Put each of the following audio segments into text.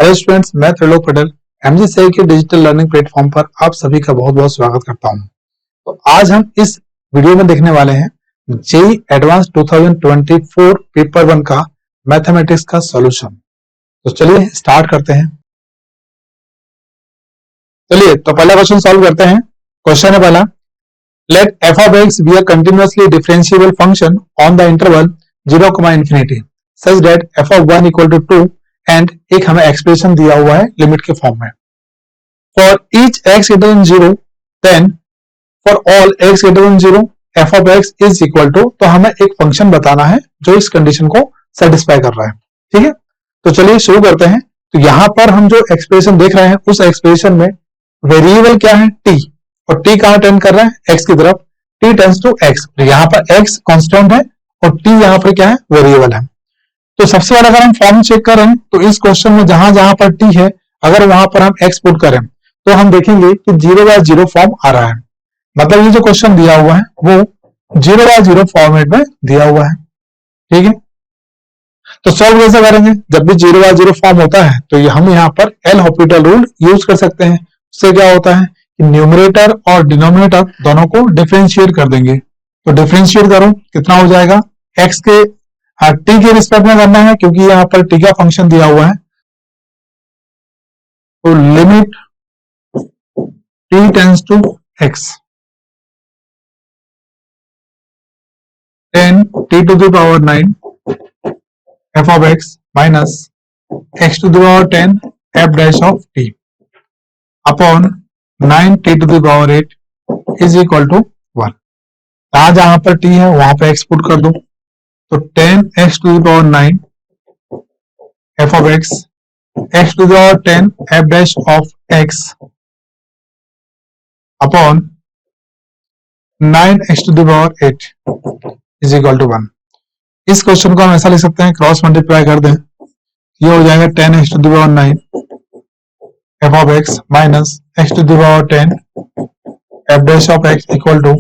Hello students, मैं Trilok Patel MG सही के डिजिटल लर्निंग प्लेटफॉर्म पर आप सभी का बहुत बहुत स्वागत करता हूं। तो आज हम इस वीडियो में देखने वाले हैं जेईई एडवांस 2024 पेपर 1 का मैथमेटिक्स का सॉल्यूशन। तो चलिए स्टार्ट करते हैं। चलिए तो पहला क्वेश्चन सॉल्व करते हैं। क्वेश्चन है पहला, let F of X be a continuously differentiable function on the interval 0, such that F of 1 equal to 2 and एक हमें एक्सप्रेशन दिया हुआ है लिमिट के फॉर्म में। For each X greater than 0 then for all X greater than 0 F of X is equal to, तो हमें एक फंक्शन बताना है जो इस कंडीशन को सेटिस्फाई कर रहा है। ठीक है, तो चलिए शुरू करते हैं। तो यहां पर हम जो एक्सप्रेशन देख रहे हैं उस एक्सप्रेशन में वेरिएबल क्या है, टी, और टी कहां टेंड कर रहा है, एक्स की तरफ। टी टेंड्स टू एक्स, यहाँ पर एक्स कांस्टेंट है और टी यहाँ पर क्या है, वेरिएबल है। तो सबसे पहले अगर हम फॉर्म चेक करें तो इस क्वेश्चन में जहां जहां पर टी है, अगर वहां पर हम एक्स पुट करें तो हम देखेंगे कि 0/0 फॉर्म आ रहा है। मतलब ये जो क्वेश्चन दिया हुआ है वो 0/0 फॉर्मेट में दिया हुआ है। ठीक है, तो सॉल्व कैसे करेंगे, जब भी 0/0 फॉर्म होता है तो हम यहाँ पर एल हॉस्पिटल रूल यूज कर सकते हैं। उससे क्या होता है कि न्यूमरेटर और डिनोमिनेटर दोनों को डिफरेंशिएट कर देंगे। तो डिफरेंशिएट करो, कितना हो जाएगा, एक्स के टी के रिस्पेक्ट में करना है क्योंकि यहाँ पर टी का फंक्शन दिया हुआ है। तो limit T tends to X 10 T to the power 9 F of x minus x to the power 10 F dash of T upon 9 T to the power 8 is equal to 1। जहां जहां पर T है वहां पर एक्स पुट कर दो। तो 10 x to the power 9 F of x x to the power 10 F dash of x upon 9 x to the power 8 is equal to 1। इस क्वेश्चन को हम ऐसा लिख सकते हैं, क्रॉस मल्टीप्लाई कर दें, ये हो जाएगा 10 x to the power 9 F of x minus x to the power 10 F dash of x equal to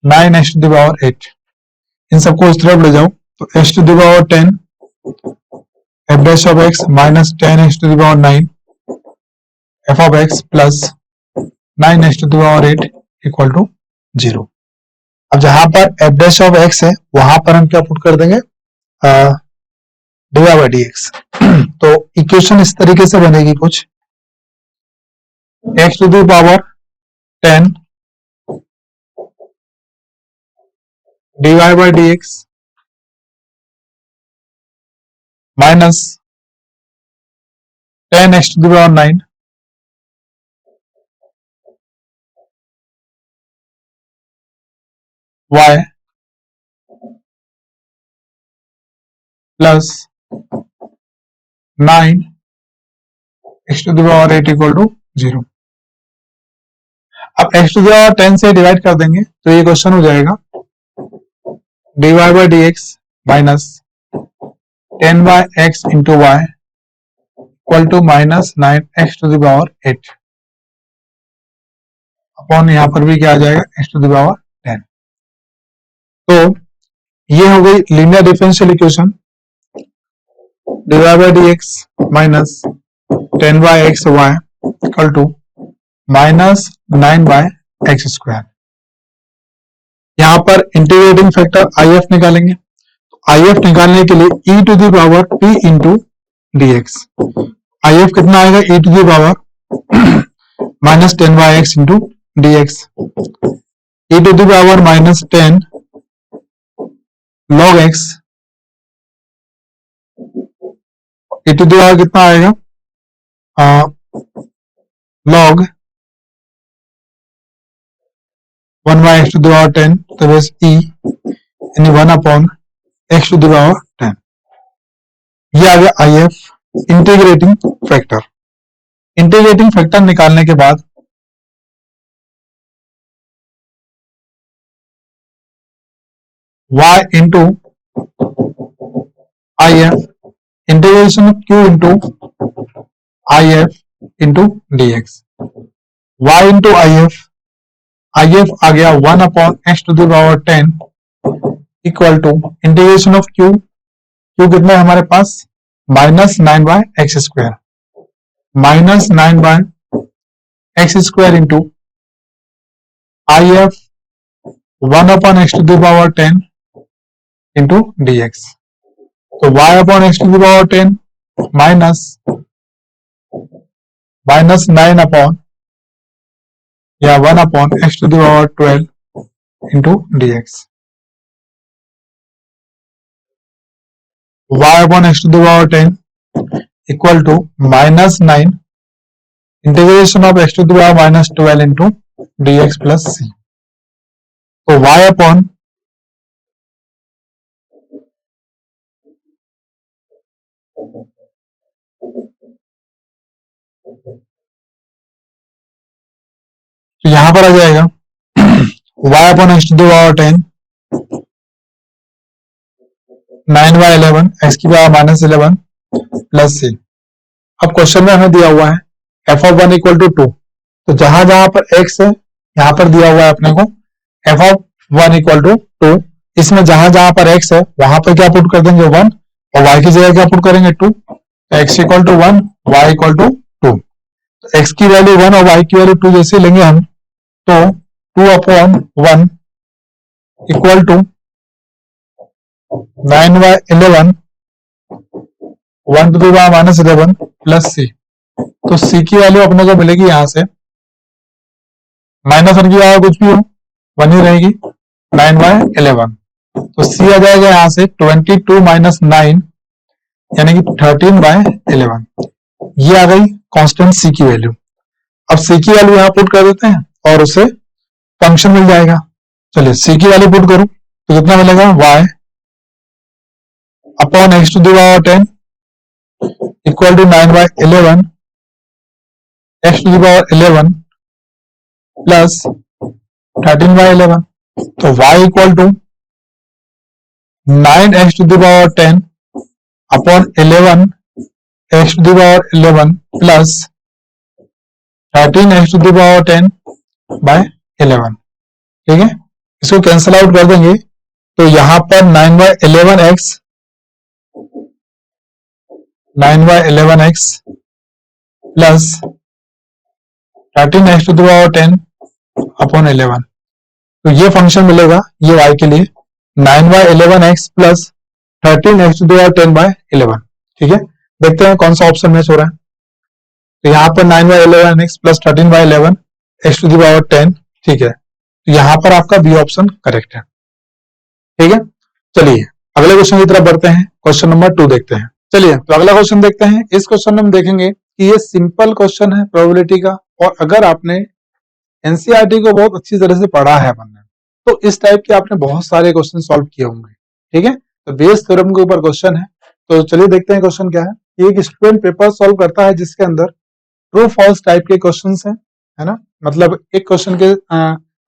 9 x to the power 8। इन सबको इस तरफ ले जाओ तो x to the power 10 F dash of x minus 10 x to the power 9 F of x plus 9 x to the power 8 equal to 0। अब जहां पर एफ डैश ऑफ एक्स है वहां पर हम क्या पुट कर देंगे, डी बाई डी एक्स। तो इक्वेशन इस तरीके से बनेगी कुछ, x to the power 10 dy by dx minus 10 x to the power 9 y plus 9 x to the power 8 equal to 0। अब x to the power 10 से डिवाइड कर देंगे तो ये क्वेश्चन हो जाएगा dy by dx minus 10 by x into y equal to minus 9x to the power 8 upon यहां पर भी क्या आ जाएगा x to the power 10। तो ये हो गई linear differential equation, dy by dx minus 10 by x y equal to minus 9 by x square। यहां पर इंटीग्रेटिंग फैक्टर IF निकालेंगे। तो IF निकालने के लिए e to the power p into dx, IF कितना आएगा, e to the power minus 10 by x into dx, e to the power minus 10 log x, e to the power कितना आएगा, log 1 by x to the power 10, तो बस e यानी 1 upon x to the power 10। ये आ गया IF integrating factor. Integrating factor निकालने के बाद y into IF integration q into IF into dx, y into IF आ गया 1 upon x to the power 10 equal to integration of q कितना है हमारे पास, -9 by x square. Minus 9 by x square into I F 1 upon x to the power 10 into d x. तो y upon x to the power 10 minus 9 upon या 1 upon x to the power 12 into d x. y upon x to the power 10 equal to minus 9 integration of x to the power minus 12 into dx plus c। तो y upon तो यहां पर आ जाएगा y upon x to the power 10 9 by 11 x की power minus 11 plus c। अब question में हमें दिया हुआ है f of 1 इक्वल टू 2, तो जहां जहां पर x है यहां पर दिया हुआ है अपने को f of 1 इक्वल टू 2। इसमें जहां जहां पर x है वहां पर क्या पुट कर देंगे 1 और y की जगह क्या पुट करेंगे 2। तो x equal to 1 y equal to 2। तो x की वैल्यू 1 और y की वैल्यू 2 जैसे लेंगे हम तो 2 upon 1 equal to 9 by 11 1 to the power minus 11 plus c। तो c की वैल्यू अपने को मिलेगी यहां से माइनस 1 की जगह कुछ भी हो 1 ही रहेगी 9 by 11। तो c आ जाएगा यहां से 22 माइनस 9 यानी कि 13 by 11। ये आ गई कांस्टेंट c की वैल्यू। अब c की वैल्यू यहां पुट कर देते हैं और उसे फंक्शन मिल जाएगा। चलिए c की वैल्यू पुट करूं तो कितना मिलेगा y अपॉन x to the power 10 equal to 9 by 11 x to the power 11 plus 13 by 11। तो y equal to 9x to the power 10 upon 11 x to the power 11 plus 13x to the power 10 by 11। ठीक है, इसको cancel out कर देंगे तो यहां पर 9 by 11x 9 by 11x plus 13x to the power 10 upon 11। तो ये फंक्शन मिलेगा ये y के लिए 9 by 11x plus 13x to the power 10 by 11। ठीक है, देखते हैं कौन सा ऑप्शन मैच हो रहा है। तो यहाँ पर 9 by 11x plus 13 by 11 x to the power 10। ठीक है, तो यहाँ पर आपका बी ऑप्शन करेक्ट है। ठीक है, चलिए अगले क्वेश्चन की तरफ बढ़ते हैं। क्वेश्चन नंबर 2 देखते हैं। चलिए तो अगला क्वेश्चन देखते हैं। इस क्वेश्चन में हम देखेंगे कि ये सिंपल क्वेश्चन है प्रोबेबिलिटी का, और अगर आपने एनसीईआरटी को बहुत अच्छी तरह से पढ़ा है अपन ने तो इस टाइप के आपने बहुत सारे क्वेश्चन सॉल्व किए होंगे। ठीक है, तो बेस थ्योरम के ऊपर क्वेश्चन है। तो चलिए देखते हैं क्वेश्चन क्या है। एक स्टूडेंट पेपर सॉल्व करता है जिसके अंदर ट्रू फॉल्स टाइप के क्वेश्चन है ना, मतलब एक क्वेश्चन के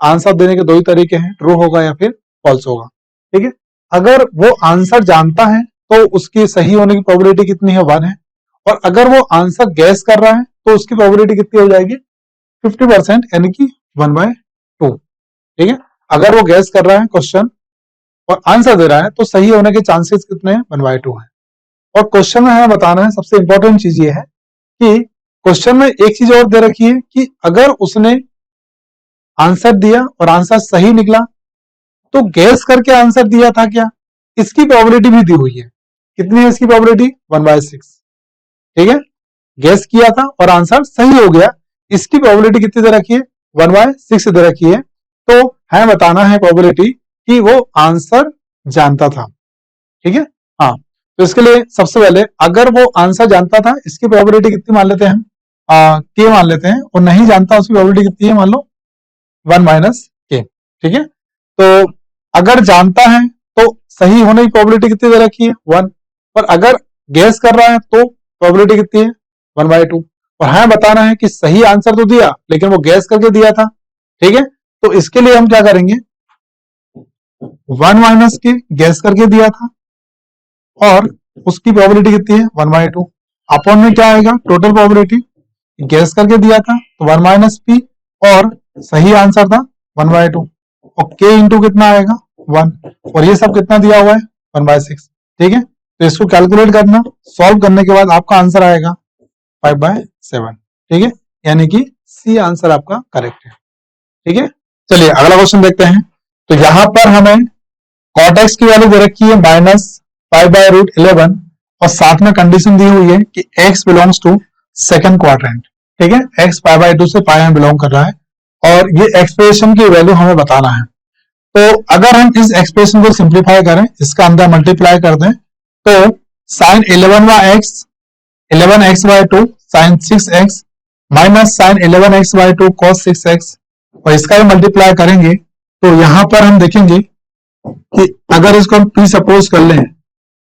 आंसर देने के दो ही तरीके हैं, ट्रू होगा या फिर फॉल्स होगा। ठीक है, अगर वो आंसर जानता है तो उसकी सही होने की प्रोबेबिलिटी कितनी है 1 है, और अगर वो आंसर गैस कर रहा है तो उसकी प्रोबेबिलिटी कितनी हो जाएगी 50% यानी कि 1/2। ठीक है, अगर वो गैस कर रहा है क्वेश्चन और आंसर दे रहा है तो सही होने के चांसेस कितने हैं 1/2 है। और क्वेश्चन में हमें बताना है, सबसे इंपॉर्टेंट चीज ये है कि क्वेश्चन में एक चीज और दे रखी है कि अगर उसने आंसर दिया और आंसर सही निकला तो गैस करके आंसर दिया था क्या, इसकी प्रोबेबिलिटी भी दी हुई है। कितनी है इसकी प्रोबेबिलिटी 1/6। ठीक है, गैस किया था और आंसर सही हो गया, इसकी प्रोबेबिलिटी कितनी दे रखी है 1/6 दे रखी है। तो हमें बताना है प्रोबेबिलिटी कि वो आंसर जानता था। ठीक है, हाँ, तो इसके लिए सबसे पहले अगर वो आंसर जानता था इसकी प्रोबेबिलिटी कितनी मान लेते हैं हम k मान लेते हैं, और नहीं जानता उसकी प्रोबेबिलिटी कितनी है मान लो 1 - k। ठीक है, तो अगर जानता है तो सही होने की प्रोबेबिलिटी कितनी दे रखी है 1, पर अगर गैस कर रहा है तो प्रोबेबिलिटी कितनी है 1/2। और हमें बताना है कि सही आंसर तो दिया लेकिन वो गैस करके दिया था। ठीक है, तो इसके लिए हम क्या करेंगे 1 - k गैस करके दिया था और उसकी प्रोबेबिलिटी कितनी है 1/2। अपॉन में क्या आएगा टोटल प्रोबेबिलिटी, गैस करके दिया था तो 1 - p और सही आंसर था 1/2, और k इंटू कितना आएगा 1, और ये सब कितना दिया हुआ है 1/6। ठीक है, तो इसको कैलकुलेट करना, सॉल्व करने के बाद आपका आंसर आएगा 5/7। ठीक है, यानी कि सी आंसर आपका करेक्ट है। ठीक है, चलिए अगला क्वेश्चन देखते हैं। तो यहां पर हमें cot x की वैल्यू दे रखी है -5/√11 और साथ में कंडीशन दी हुई है कि x belongs to second quadrant. ठीक है, x π/2 से पाई में बिलोंग कर रहा है और ये एक्सप्रेशन की वैल्यू हमें बताना है। तो अगर हम इस एक्सप्रेशन को सिंप्लीफाई करें, इसका अंदर मल्टीप्लाई कर दें, तो sine 11x/2 sine 6x minus sine 11x/2 cos 6x, और इसका भी मल्टीप्लाई करेंगे तो यहां पर हम देखेंगे कि अगर इसको हम p सपोज कर लें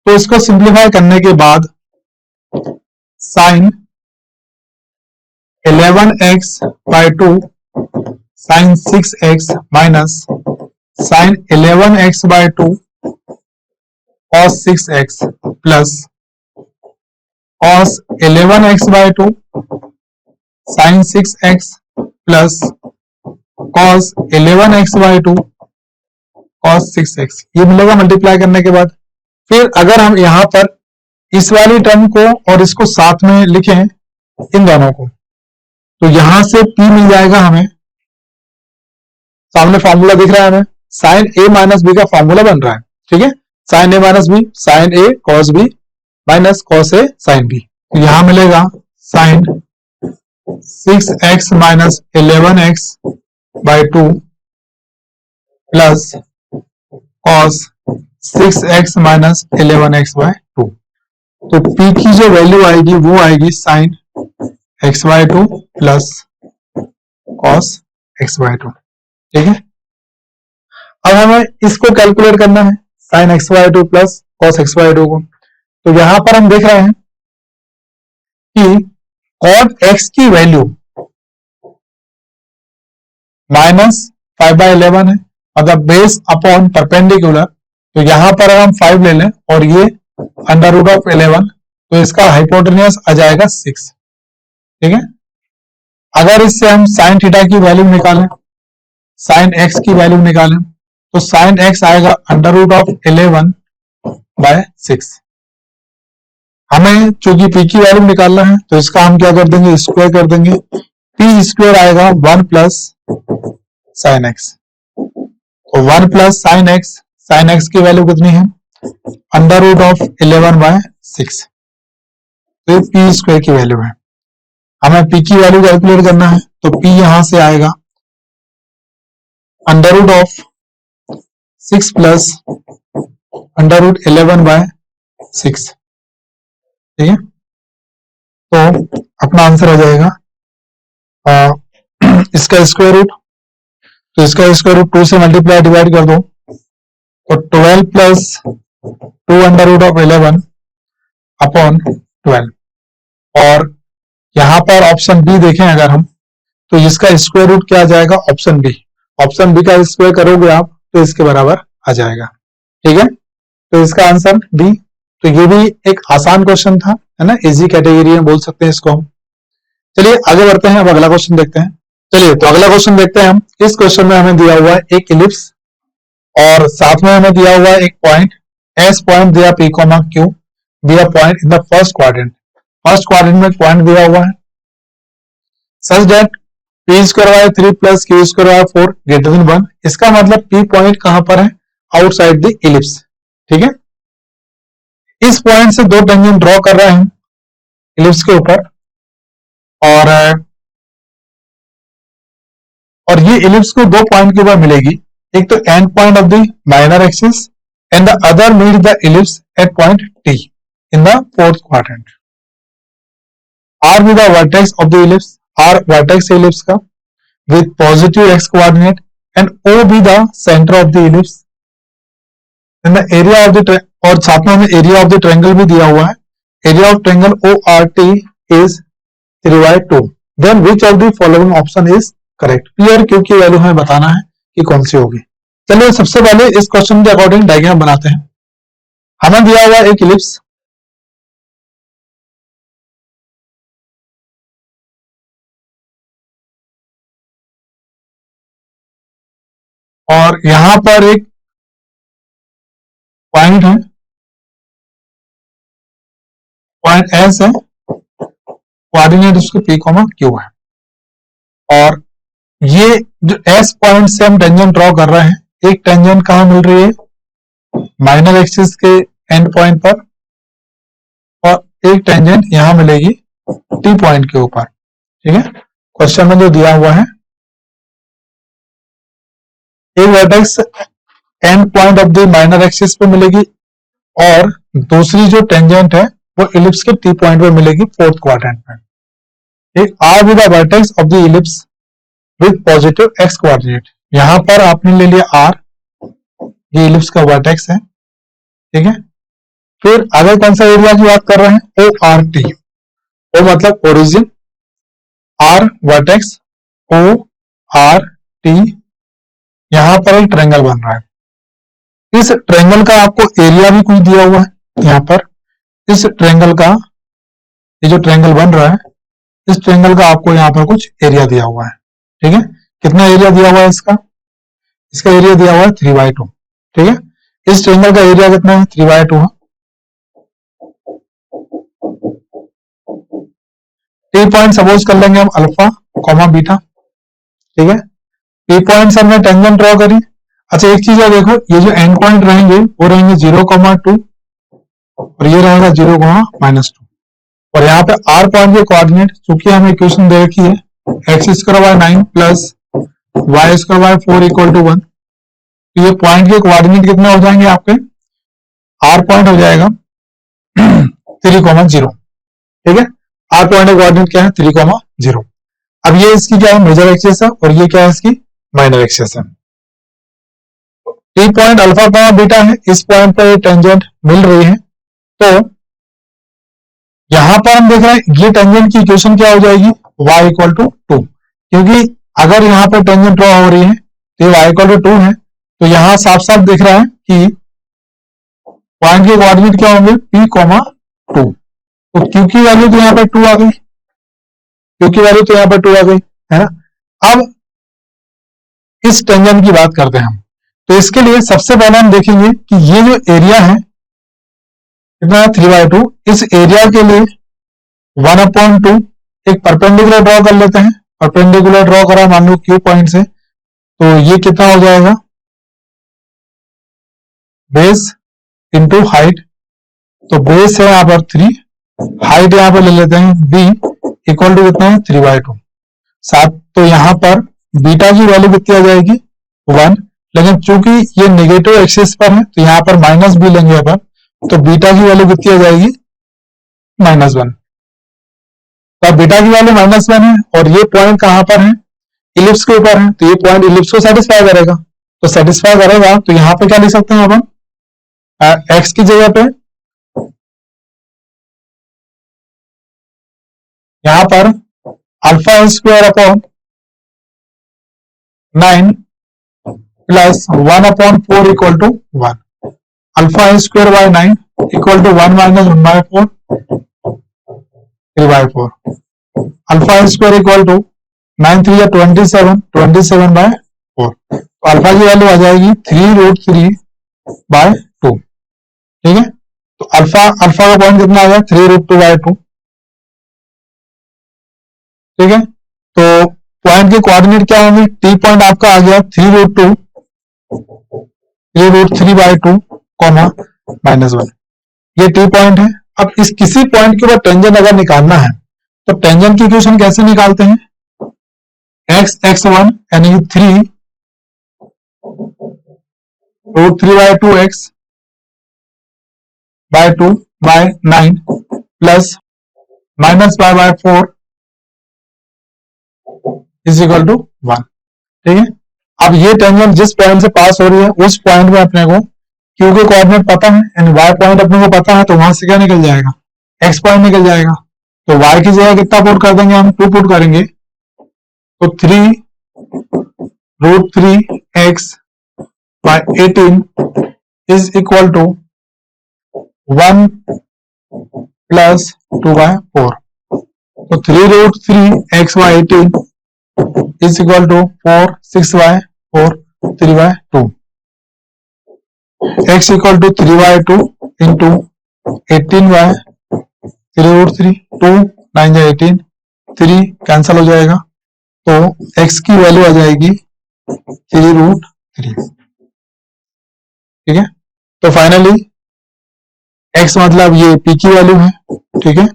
तो इसको सिंप्लीफाई करने के बाद sine 11x/2 sine 6x minus sine 11x/2 cos 6x plus cos 11x/2 sine 6x plus cos 11x/2 cos 6x, ये मिलेगा मल्टीप्लाई करने के बाद। फिर अगर हम यहां पर इस वाली टर्म को और इसको साथ में लिखें, इन दोनों को, तो यहां से p मिल जाएगा हमें, सामने फॉर्मूला दिख रहा है हमें, साइन a माइनस बी का फॉर्मूला बन रहा है। ठीक है, sine a minus b sine a cos b minus cos a sine b, तो यहां मिलेगा sine 6x minus 11x/2 plus cos 6x minus 11x/2। तो p की जो वैल्यू आएगी वो आएगी sign x/2 plus cos x/2। ठीक है, अब हमें इसको कैलकुलेट करना है, sign x/2 plus cos x/2 को। तो यहां पर हम देख रहे हैं कि cot x की वैल्यू -5/11 है, मतलब बेस अपॉन परपेंडिकुलर, तो यहां पर हम 5 ले लें और ये √11, तो इसका हाइपोटेन्यूस आ जाएगा 6। ठीक है, अगर इससे हम साइन थीटा की वैल्यू निकालें, साइन x की वैल्यू निकालें, तो साइन x आएगा √11/6। हमें चूंकि p की वैल्यू निकालना है तो इसका हम क्या कर देंगे, स्क्वायर कर देंगे, p स्क्वायर आएगा 1 प्लस साइन x, तो 1 प्लस साइन x की वैल्यू कितनी है, √11/6, तो p स्क्वायर की वैल्यू है। हमें p की वैल्यू कैलकुलेट करना है, तो p यहां से आएगा √6 प्लस √11/6। ठीक है, तो अपना आंसर आ जाएगा इसका स्क्वायर रूट, तो इसका स्क्वायर रूट 2 से मल्टीप्लाई डिवाइड कर दो, तो 12 प्लस 2√11 अपॉन 12, और यहां पर ऑप्शन बी देखें अगर हम, तो इसका स्क्वायर रूट क्या आ जाएगा, ऑप्शन बी का स्क्वायर करोगे आप तो इसके बराबर आ जाएगा। ठीक है, तो इसका आंसर बी। तो ये भी एक आसान क्वेश्चन था, है ना, इजी कैटेगरी में बोल सकते हैं इसको हम। चलिए आगे बढ़ते हैं, अब अगला क्वेश्चन देखते हैं। चलिए तो अगला क्वेश्चन देखते हैं हम। इस क्वेश्चन में हमें दिया हुआ है एक इलिप्स और साथ में हमें दिया हुआ है एक पॉइंट, एस पॉइंट दिया p, q दिया point in the first quadrant. First quadrant में पॉइंट दिया हुआ है such that p² 3 plus q² 4 greater than 1। इसका मतलब p पॉइंट कहां पर है, आउटसाइड द इलिप्स। ठीक है, इस पॉइंट से दो टेंजेंट ड्रॉ कर रहे हैं इलिप्स के ऊपर, और ये इलिप्स को दो पॉइंट के ऊपर मिलेगी, एक तो end point of the minor axis and the other meet the ellipse at point T in the fourth quadrant. R B the vertex of the ellipse, R vertex ellipse का with positive X coordinate, and O B the centre of the ellipse and the area of the, और साथ में हमें area of the triangle भी दिया हुआ है, area of triangle O R T is 3/2। Then which of the following option is correct. P और q की वैल्यू हमें बताना है कि कौन सी होगी। चलिए सबसे पहले इस क्वेश्चन के अकॉर्डिंग डायग्राम बनाते हैं। हमें दिया हुआ एक इलिप्स, और यहां पर एक पॉइंट है, पॉइंट एस है, कोऑर्डिनेट उसके P, Q है। और ये जो S पॉइंट से हम टेंजेंट ड्रॉ कर रहे हैं, एक टेंजेंट कहाँ मिल रही है, माइनर एक्सिस के एंड पॉइंट पर, और एक टेंजेंट यहां मिलेगी T पॉइंट के ऊपर। ठीक है, क्वेश्चन में जो दिया हुआ है, एक vertex and point of the minor axis पे मिलेगी और दूसरी जो टेंजेंट है वो इलिप्स के T पॉइंट पे मिलेगी फोर्थ क्वाड्रेंट में। R with the vertex of the ellipse with positive x coordinate. यहां पर आपने ले लिया R, ये इलिप्स का वर्टेक्स है। ठीक है, फिर आगे कौन सा एरिया की बात कर रहे हैं, ORT। ओ मतलब ओरिजिन, R वर्टेक्स, ORT, यहां पर एक ट्रायंगल बन रहा है। इस ट्रायंगल का आपको एरिया भी कुछ दिया हुआ है यहां पर। इस ट्रायंगल का, ये जो ट्रायंगल बन रहा है, इस ट्रायंगल का आपको यहां पर कुछ एरिया दिया हुआ है। ठीक है, कितना एरिया दिया हुआ है इसका, इसका एरिया दिया हुआ है 3/2। ठीक है, इस ट्रायंगल का एरिया कितना है, 3/2 है। T पॉइंट सपोज कर लेंगे हम अल्फा कॉमा बीटा। ठीक है, P पॉइंट से हमने टेंजेंट ड्रॉ करी। अच्छा एक चीज है, देखो ये जो एंड पॉइंट रहेंगे वो रहेंगे 0,2 और ये रहेगा 0,-2। और यहाँ पे R पॉइंट के कोऑर्डिनेट, चूंकि हमें इक्वेशन दे रखी है x² 9 plus y² 4 equal to 1, तो ये पॉइंट के कोऑर्डिनेट कितने हो जाएंगे आपके, R पॉइंट हो जाएगा 3,0। ठीक है, R पॉइंट का कोऑर्डिनेट क्या है, 3,0। अब ये इसकी क्या है, मेजर एक्सिस है, और ये क्या है, इसकी माइनर एक्सिस है। T point alpha comma beta है, इस पॉइंट पर ये टेंजेंट मिल रही है। तो यहां पर हम देख रहे हैं ये टेंजेंट की इक्वेशन क्या हो जाएगी, y इक्वल टू 2, क्योंकि अगर यहां पर टेंजेंट ड्रॉ हो रही है तो ये y इक्वल टू 2 है। तो यहां साफ साफ दिख रहा है कि पॉइंट के कोऑर्डिनेट क्या होंगे, P, 2। तो Q की वैल्यू तो यहां पर 2 आ गई, Q की वैल्यू तो यहां पर 2 आ गई, है ना। अब इस टेंजेंट की बात करते हैं हम। तो इसके लिए सबसे पहले हम देखेंगे कि ये जो एरिया है कितना है, 3/2। इस एरिया के लिए 1/2 एक परपेंडिकुलर ड्रॉ कर लेते हैं। परपेंडिकुलर ड्रॉ करा मान लो Q पॉइंट से, तो ये कितना हो जाएगा, बेस इंटू हाइट। तो बेस है यहाँ पर 3, हाइट यहाँ पर ले लेते हैं b इक्वल टू कितना है, 3/2। साथ तो यहाँ पर बीटा की वैल्यू कितनी आ जाएगी, 1, लेकिन चूंकि ये नेगेटिव एक्सिस पर है तो यहाँ पर माइनस b लेंगे अपन, तो बीटा की वैल्यू कितनी आ जाएगी, -1। तो बीटा की वैल्यू -1 है और ये पॉइंट कहां पर है, इलिप्स के ऊपर है, तो ये पॉइंट इलिप्स को सेटिस्फाई करेगा। तो सेटिस्फाई करेगा तो यहाँ पे क्या लिख सकते हैं अपन, x की जगह पे यहां पर α² 9 plus 1/4 equal to 1। α² 9 equal to 1 - 1/4 3/4। α² equal to 9 3 या 27 27/4। तो अल्फा की वैल्यू आ जाएगी 3√3/2। ठीक है, तो अल्फा का पॉइंट कितना आ गया, 3√2/2। ठीक है, तो पॉइंट के कोऑर्डिनेट क्या होंगे, टी पॉइंट आपका आ गया 3√3/2 -1, ये टी पॉइंट है। अब इस किसी पॉइंट के ऊपर टेंजेंट अगर निकालना है तो टेंजेंट की इक्वेशन कैसे निकालते हैं, x1 यानी 3√3/2x/9 plus -y/4 is equal to 1। ठीक है, अब ये टेंजेंट जिस पॉइंट से पास हो रही है उस पॉइंट में अपने को क्यू के कोऑर्डिनेट पता है एंड y पॉइंट अपने को पता है, तो वहां से क्या निकल जाएगा, x पॉइंट निकल जाएगा। तो y की जगह कितना पुट कर देंगे हम, 2 पुट करेंगे, तो 3√3x/18 is equal to 1 plus 2/4। तो 3√3x/18 is equal to 4 6/4 3/2। x equal to 3/2 into 18/3√3 2 9 जा 18, 3 कैंसिल हो जाएगा, तो x की वैल्यू आ जाएगी 3√3। ठीक है, तो फाइनली x मतलब ये p की वैल्यू है। ठीक है,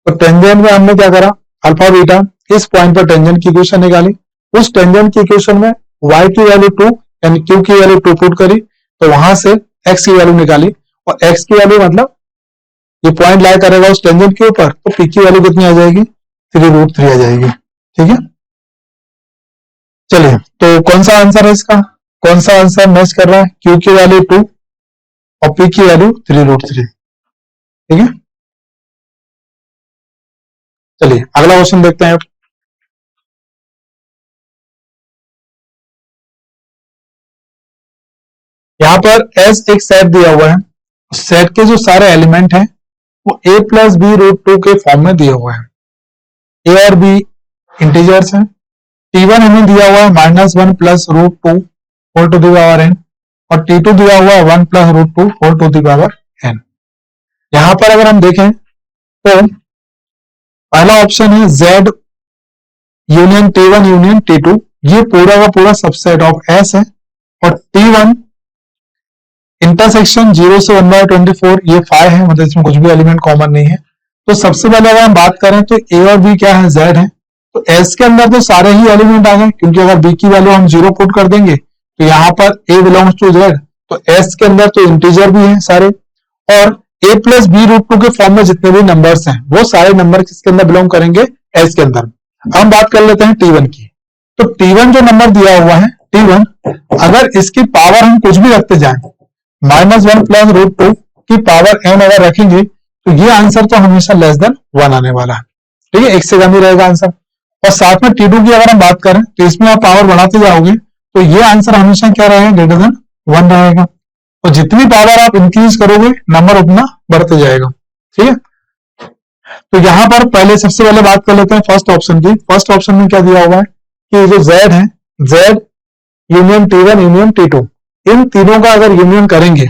तो टेंजेंट में हमने क्या करा, अल्फा बीटा, इस पॉइंट पर टेंजेंट की इक्वेशन निकाली, उस टेंजेंट की इक्वेशन में y की वैल्यू 2 यानी q की वैल्यू 2 पुट करी, तो वहां से x की वैल्यू निकाली, और x की वैल्यू मतलब ये पॉइंट लाई करेगा उस टेंजेंट के ऊपर, तो p की वैल्यू कितनी आ जाएगी, 3√3 आ जाएगी। ठीक है, चलिए, तो कौन सा आंसर है इसका, कौन सा आंसर मैच कर रहा है, q की वैल्यू 2 और p की वैल्यू 3√3। ठीक है, चलिए अगला क्वेश्चन देखते हैं। यहाँ पर एस एक सेट दिया हुआ है, सेट के जो सारे एलिमेंट हैं वो a+b√2 के फॉर्म में दिए हुए हैं। a और b इंटीजर्स हैं, t1 हमें दिया हुआ है -1 + √2 whole to the power n, और t2 दिया हुआ है 1 + √2 whole to the power n। यहां पर अगर हम देखें तो पहला ऑप्शन है z union t1 union t2, ये पूरा का पूरा सबसेट ऑफ s है, और t1 इंटरसेक्शन 0 से 1/24 ये 5 है, मतलब इसमें कुछ भी एलिमेंट कॉमन नहीं है। तो सबसे पहले अगर हम बात करें तो a और b क्या है, z है, तो s के अंदर तो सारे ही एलिमेंट आ गए, क्योंकि अगर b की वैल्यू हम 0 पुट कर देंगे तो यहाँ पर a बिलोंग्स टू z, तो s के अंदर तो इंटीजर भी हैं सारे, और a+b√2 के फॉर्म में जितने भी नंबर्स हैं वो सारे नंबर किसके अंदर बिलोंग करेंगे, s के अंदर। हम बात कर लेते हैं t1 की, तो t1 जो नंबर दिया हुआ है t1, अगर इसकी पावर हम कुछ भी रखते जाएं, -1 + √2 की पावर n अगर रखेंगे तो ये आंसर तो हमेशा लेस देन 1 आने वाला है। ठीक है, एक से कम ही रहेगा आंसर। और साथ में t2 की अगर हम बात करें तो इसमें आप पावर बढ़ाते जाओगे तो ये आंसर हमेशा क्या रहेगा, ग्रेटर देन 1 रहेगा। तो जितनी पावर आप इंक्रीज करोगे नंबर उतना बढ़ते जाएगा। ठीक है, तो यहां पर पहले सबसे पहले बात कर लेते हैं फर्स्ट ऑप्शन की। फर्स्ट ऑप्शन में क्या दिया हुआ है कि जो z है, z union t1 union t2, इन तीनों का अगर यूनियन करेंगे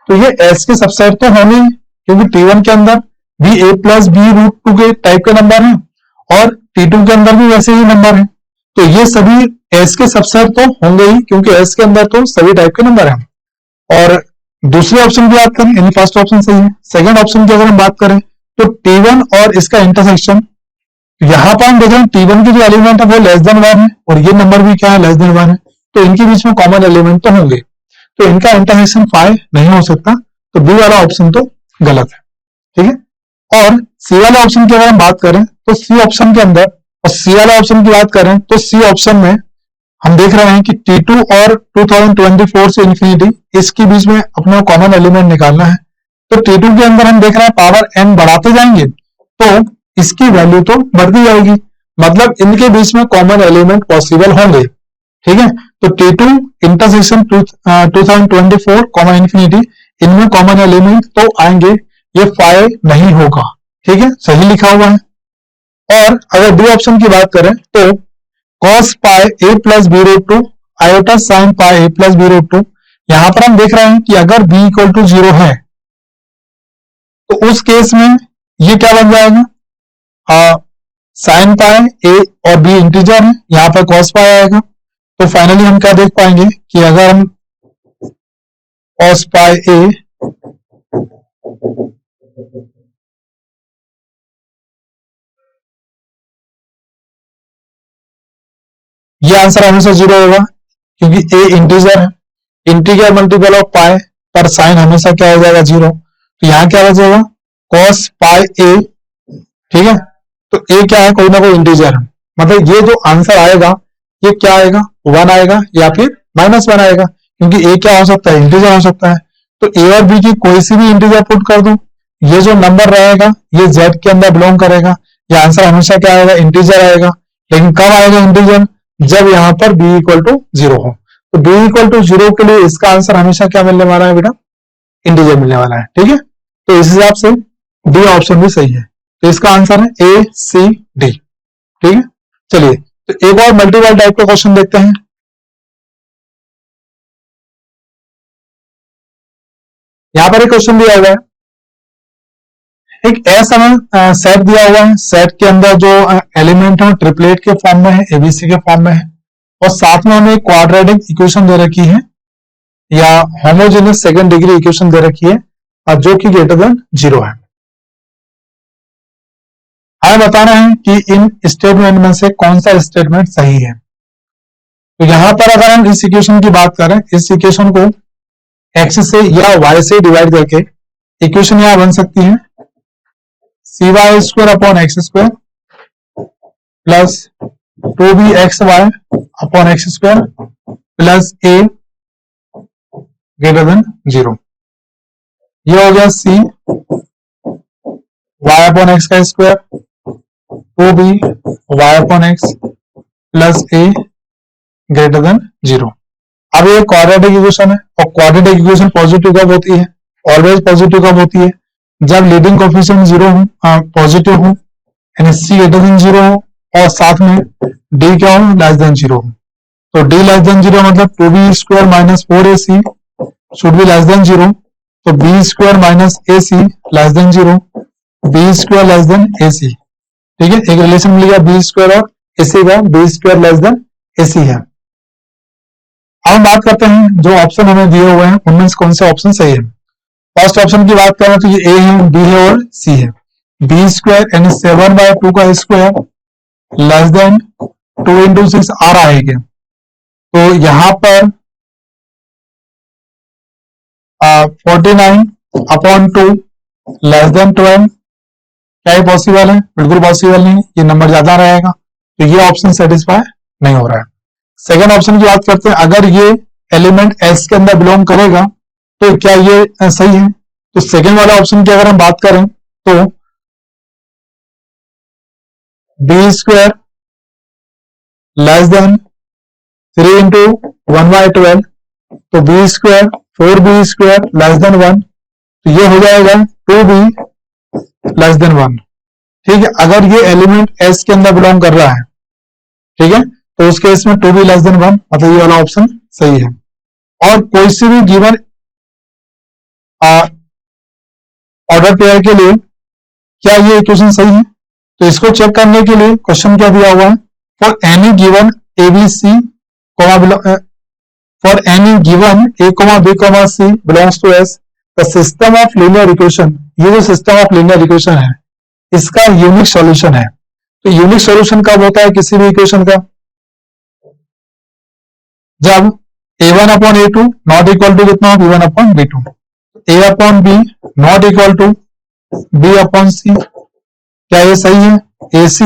तो ये s के सबसेट तो होंगे ही, क्योंकि t1 के अंदर भी a+b√2 के टाइप के नंबर हैं, और t2 के अंदर भी वैसे ही नंबर हैं, तो ये सभी s के सबसेट तो होंगे ही, क्योंकि s के अंदर तो सभी टाइप के नंबर हैं। और दूसरे ऑप्शन की बात करें, यानी फर्स्ट ऑप्शन सही है। सेकंड ऑप्शन की अगर हम बात करें तो t1 और इसका इंटरसेक्शन, यहाँ पर हम देख रहे हैं t1 की जो एलिमेंट है वो लेस देन 1 है, और ये नंबर भी क्या है, लेस देन 1 है, तो इनके बीच में कॉमन एलिमेंट तो होंगे, तो इनका इंटरसेक्शन 5 नहीं हो सकता, तो बी वाला ऑप्शन तो गलत है। ठीक है, और सी वाले ऑप्शन की अगर हम बात करें तो सी ऑप्शन के अंदर, और सी वाले ऑप्शन की बात करें तो सी ऑप्शन में हम देख रहे हैं कि T2 और 2024 से इंफिनिटी, इसके बीच में अपना कॉमन एलिमेंट निकालना है, तो T2 के अंदर हम देख रहे हैं पावर n बढ़ाते जाएंगे तो इसकी वैल्यू तो बढ़ती जाएगी, मतलब इनके बीच में कॉमन एलिमेंट पॉसिबल होंगे। ठीक है, तो T2 इंटरसेक्शन 2024 कॉमन इंफिनिटी, इनमें कॉमन एलिमेंट तो आएंगे, ये 5 नहीं होगा। ठीक है, सही लिखा हुआ है। और अगर डी ऑप्शन की बात करें तो cos pi a+b√2 iota sin pi a+b√2, यहां पर हम देख रहे हैं कि अगर b = 0 है तो उस केस में ये क्या बन जाएगा, sin pi a और b इंटीजर है, यहां पर cos pi आएगा, तो फाइनली हम क्या देख पाएंगे कि अगर हम cos pi a ये आंसर हमेशा 0 होगा, क्योंकि a इंटीजर है, इंटीजर मल्टीपल ऑफ पाई पर साइन हमेशा क्या हो जाएगा, 0, तो यहां क्या बचेगा, cos pi a। ठीक है, तो a क्या है, कोई ना कोई इंटीजर है, मतलब ये जो आंसर आएगा ये क्या आएगा, 1 आएगा या फिर -1 आएगा, क्योंकि a क्या हो सकता है, इंटीजर हो सकता है, तो a और b की कोई सी भी इंटीजर पुट कर दो, ये जो नंबर रहेगा ये z के अंदर बिलोंग करेगा, ये आंसर हमेशा क्या आएगा, इंटीजर आएगा। लेकिन कब आएगा इंटीजर, जब यहाँ पर b = 0 हो, तो b = 0 के लिए इसका आंसर हमेशा क्या मिलने वाला है बेटा, इंटीजर मिलने वाला है। ठीक है, तो इस हिसाब से डी ऑप्शन भी सही है, तो इसका आंसर है ए सी डी। ठीक है, चलिए तो एक और मल्टीपल टाइप का क्वेश्चन देखते हैं। यहां पर एक क्वेश्चन दिया हुआ है, एक ऐसा सेट दिया हुआ है, सेट के अंदर जो एलिमेंट है ट्रिपलेट के फॉर्म में है, एबीसी के फॉर्म में है, और साथ में हमें क्वाड्रेटिक इक्वेशन दे रखी है या होमोजेनियस सेकंड डिग्री इक्वेशन दे रखी है और जो कि ग्रेटर देन 0 है। हमें बताना है कि इन स्टेटमेंट में से कौन सा स्टेटमेंट सही है। तो यहां पर अगर हम इस इक्वेशन की बात करें, इस इक्वेशन को x से या y से डिवाइड करके इक्वेशन यहां बन सकती है cy² upon x² plus 2bxy upon x² plus a greater than 0। ये हो गया c y अपॉन x का स्क्वायर 2b y अपॉन x plus a greater than 0। अब ये क्वाड्रेटिक इक्वेशन है और क्वाड्रेटिक इक्वेशन पॉजिटिव कब होती है? ऑलवेज पॉजिटिव कब होती है? जब लीडिंग कोएफिशिएंट 0 हो, पॉजिटिव हो, यानी c ग्रेटर देन 0 हो और साथ में d क्या हो? लेस देन 0 हो। तो d लेस देन 0 मतलब 2b² minus 4ac should be less than 0। तो b² minus ac less than 0, b² less then ac। ठीक है, एक रिलेशन मिल गया b² और ac का, b² लेस देन ac है। अब हम बात करते हैं जो ऑप्शन हमें दिए हुए हैं उनमें से कौन सा ऑप्शन सही है। फर्स्ट ऑप्शन की बात करें तो ये ए है, बी है और सी है। b² यानी 7/2 का स्क्वायर लेस देन 2 इंटू 6 आ रहा है क्या? तो यहां पर 49 अपॉन 2 लेस देन 12, क्या ये पॉसिबल है? बिल्कुल पॉसिबल नहीं, ये नंबर ज्यादा रहेगा, तो ये ऑप्शन सेटिस्फाई नहीं हो रहा है। सेकेंड ऑप्शन की बात करते हैं, अगर ये एलिमेंट एस के अंदर बिलोंग करेगा तो क्या ये सही है? तो सेकेंड वाले ऑप्शन की अगर हम बात करें तो b² लेस देन 3 इंटू 1/12, तो b² 4b² लेस देन 1, तो ये हो जाएगा 2b लेस देन 1। ठीक है, अगर ये एलिमेंट एस के अंदर बिलोंग कर रहा है, ठीक है, तो उस केस में 2b लेस देन 1, मतलब ये वाला ऑप्शन सही है। और कोई सी भी गिवन ऑर्डर पेयर के लिए क्या ये इक्वेशन सही है? तो इसको चेक करने के लिए क्वेश्चन क्या दिया हुआ है, for any given ABC for any given a, b, c belongs to S, the system of linear equation, ये जो सिस्टम ऑफ लीनियर इक्वेशन है इसका यूनिक सॉल्यूशन है। तो यूनिक सॉल्यूशन कब होता है किसी भी इक्वेशन का? जब a1 upon a2 not equal to कितना? b1 upon b2, a upon b not equal to b upon c, क्या ये सही है? ac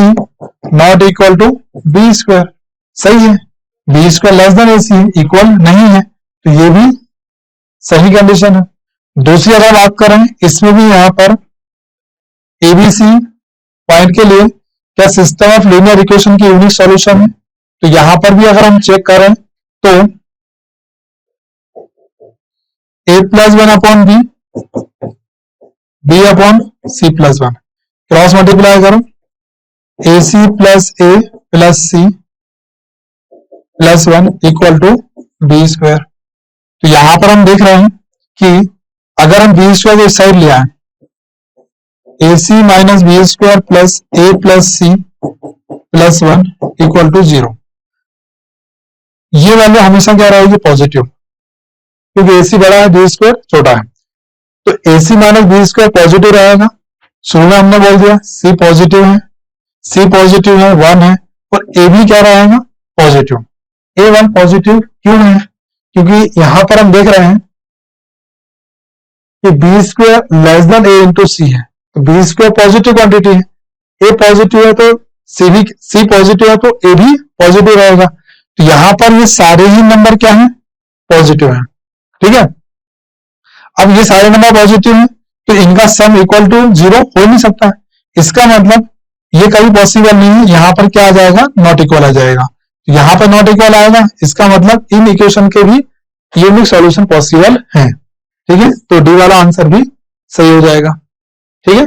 not equal to b², सही है। b² less then ac equal नहीं है, तो ये भी सही कंडीशन है। दूसरी अगर बात करें, इसमें भी यहां पर एबीसी पॉइंट के लिए क्या सिस्टम ऑफ लीनियर इक्वेशन की यूनिक सॉल्यूशन है? तो यहां पर भी अगर हम चेक करें तो a plus 1 upon b, b upon c plus 1, cross multiply करो, ac plus a plus c plus 1 equal to b²। तो यहां पर हम देख रहे हैं कि अगर हम b² को इस साइड ले आए, ac minus b² plus a plus c plus 1 equal to 0, ये वैल्यू हमेशा क्या रहेगी? पॉजिटिव, क्योंकि ac बड़ा है b² छोटा है। तो ac माइनस b² पॉजिटिव रहेगा। शुरू में हमने बोल दिया c पॉजिटिव है, c पॉजिटिव है 1 है, और a भी क्या रहेगा? पॉजिटिव। a1 पॉजिटिव क्यों है? क्योंकि यहां पर हम देख रहे हैं कि b² less than a into C है, तो b² पॉजिटिव क्वांटिटी है, a पॉजिटिव है तो c पॉजिटिव है तो a भी पॉजिटिव रहेगा। तो यहां पर ये सारे ही नंबर क्या हैं? पॉजिटिव हैं। ठीक है, अब ये सारे नंबर पॉजिटिव हैं तो इनका सम इक्वल टू 0 हो नहीं सकता, इसका मतलब ये कभी पॉसिबल नहीं है। यहां पर क्या आ जाएगा? नॉट इक्वल आ जाएगा। तो यहां पर नॉट इक्वल आएगा, इसका मतलब इन इक्वेशन के भी यूनिक सॉल्यूशन पॉसिबल है। ठीक है, तो डी वाला आंसर भी सही हो जाएगा। ठीक है,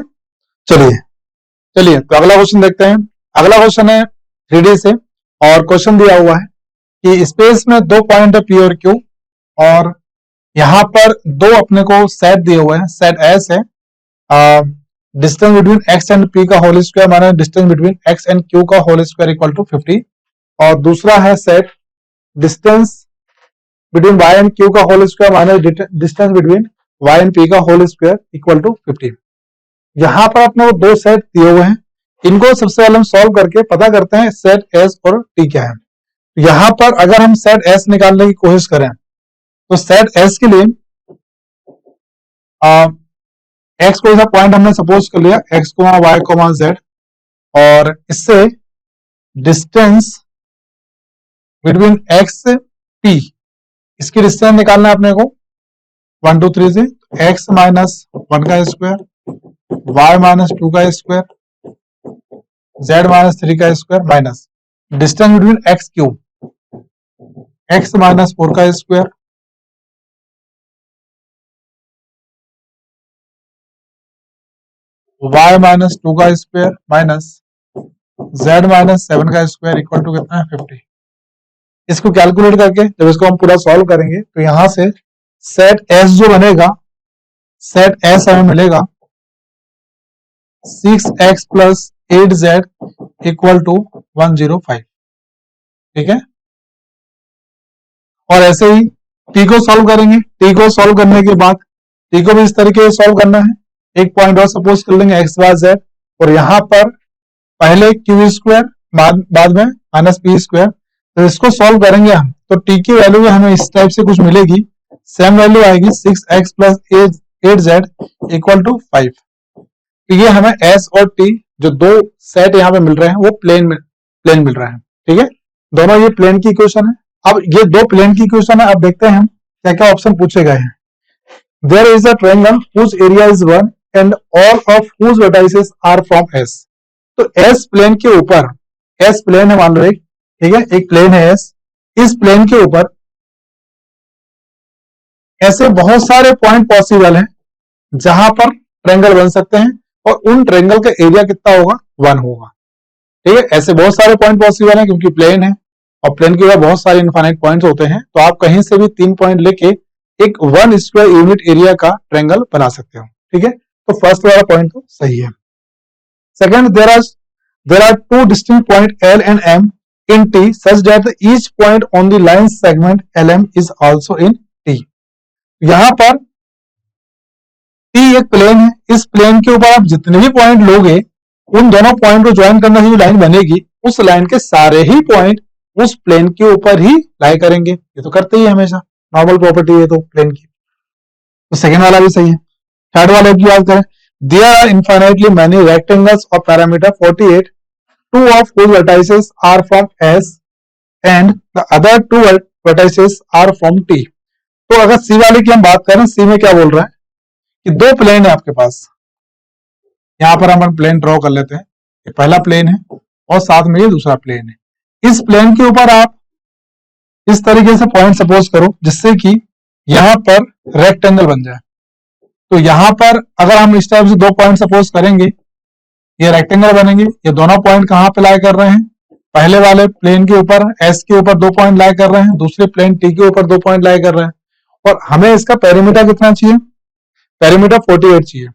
चलिए तो अगला क्वेश्चन देखते हैं। अगला क्वेश्चन है 3D से, और क्वेश्चन दिया हुआ है कि स्पेस में 2 पॉइंट है P और Q, और यहां पर 2 अपने को सेट दिए हुए हैं, सेट S है distance between x and p का whole square minus distance between x and q का होल स्क्वायर इक्वल टू 50। और दूसरा है set distance between y and q का whole square minus distance between y and p का whole square equal to 50। यहाँ पर अपने को दो सेट दिए हुए हैं, इनको सबसे पहले हम सॉल्व करके पता करते हैं सेट s और t क्या है। यहाँ पर अगर हम सेट s निकालने की कोशिश करें तो सेट s के लिए x कोई सा पॉइंट हमने सपोज कर लिया x, y, z, और इससे डिस्टेंस बिटवीन x p, इसकी डिस्टेंस निकालना है अपने को 1 2 3 से x माइनस 1 का स्क्वायर, y माइनस 2 का स्क्वायर, z माइनस 3 का square minus distance between x cube, x minus 4 का स्क्वायर, y माइनस 2 का स्क्वायर माइनस z माइनस 7 का स्क्वायर इक्वल टू कितना है 50। इसको कैलकुलेट करके जब इसको हम पूरा सॉल्व करेंगे तो यहां से सेट s जो बनेगा, सेट s हमें मिलेगा 6x plus 8z equal to 105। ठीक है, और ऐसे ही t को सॉल्व करेंगे। t को सॉल्व करने के बाद t को भी इस तरीके से सॉल्व करना है। एक पॉइंट और सपोज कर लेंगे x y z, और यहां पर पहले क्यू स्क्वायर बाद में माइनस पी स्क्वायर। तो इसको सॉल्व करेंगे हम तो t की वैल्यू हमें इस टाइप से कुछ मिलेगी, सेम वैल्यू आएगी 6x plus 8z equal to 5। तो ये हमें s और t जो दो सेट यहाँ पे मिल रहे हैं वो प्लेन मिल रहा है। ठीक है, दोनों ये प्लेन की इक्वेशन है। अब ये दो प्लेन की इक्वेशन है, अब देखते हैं हम क्या क्या ऑप्शन पूछे गए हैं। There is a triangle whose area is 1 and all of whose vertices are from S। तो S प्लेन के ऊपर, S प्लेन है मान लो एक, ठीक है, एक प्लेन है S, इस प्लेन के ऊपर ऐसे बहुत सारे पॉइंट पॉसिबल हैं जहां पर ट्रायंगल बन सकते हैं, और उन ट्रायंगल का एरिया कितना होगा 1 होगा। ठीक है, ऐसे बहुत सारे पॉइंट पॉसिबल हैं क्योंकि प्लेन है और प्लेन के ऊपर बहुत सारे इनफाइनाइट पॉइंट्स होते हैं, तो आप कहीं से भी 3 पॉइंट लेके एक 1 स्क्वायर यूनिट एरिया का ट्रायंगल बना सकते हो। ठीक है, तो फर्स्ट वाला पॉइंट तो सही है। Second, there are two distinct point L and M in T such that each point on the line segment LM is also in T। यहां पर T एक प्लेन है, इस प्लेन के ऊपर आप जितने भी पॉइंट लोगे उन दोनों पॉइंट को ज्वाइन करने की जो लाइन बनेगी उस लाइन के सारे ही पॉइंट उस प्लेन के ऊपर ही लाई करेंगे। ये तो करते ही हमेशा, नॉर्मल प्रॉपर्टी है तो प्लेन की। तो सेकंड वाला भी सही है। थर्ड वाले की बात करें, there are infinitely many rectangles of parameter 48, two of whose vertices are from S and the other two vertices are from T। तो अगर C वाले की हम बात करें, C में क्या बोल रहा है कि दो प्लेन है आपके पास, यहां पर हम प्लेन ड्रॉ कर लेते हैं, ये पहला प्लेन है और साथ में ये दूसरा प्लेन है। इस प्लेन के ऊपर आप इस तरीके से पॉइंट सपोज करो जिससे कि यहां पर रेक्टेंगल बन जाए। तो यहां पर अगर हम इस टाइप से दो पॉइंट सपोज करेंगे, ये रेक्टेंगल बनेंगे। ये दोनों पॉइंट कहां पे लाई कर रहे हैं, पहले वाले प्लेन के ऊपर S के ऊपर 2 पॉइंट लाई कर रहे हैं, दूसरे प्लेन T के ऊपर 2 पॉइंट लाई कर रहे हैं, और हमें इसका पेरीमीटर कितना चाहिए, पेरीमीटर 48 चाहिए।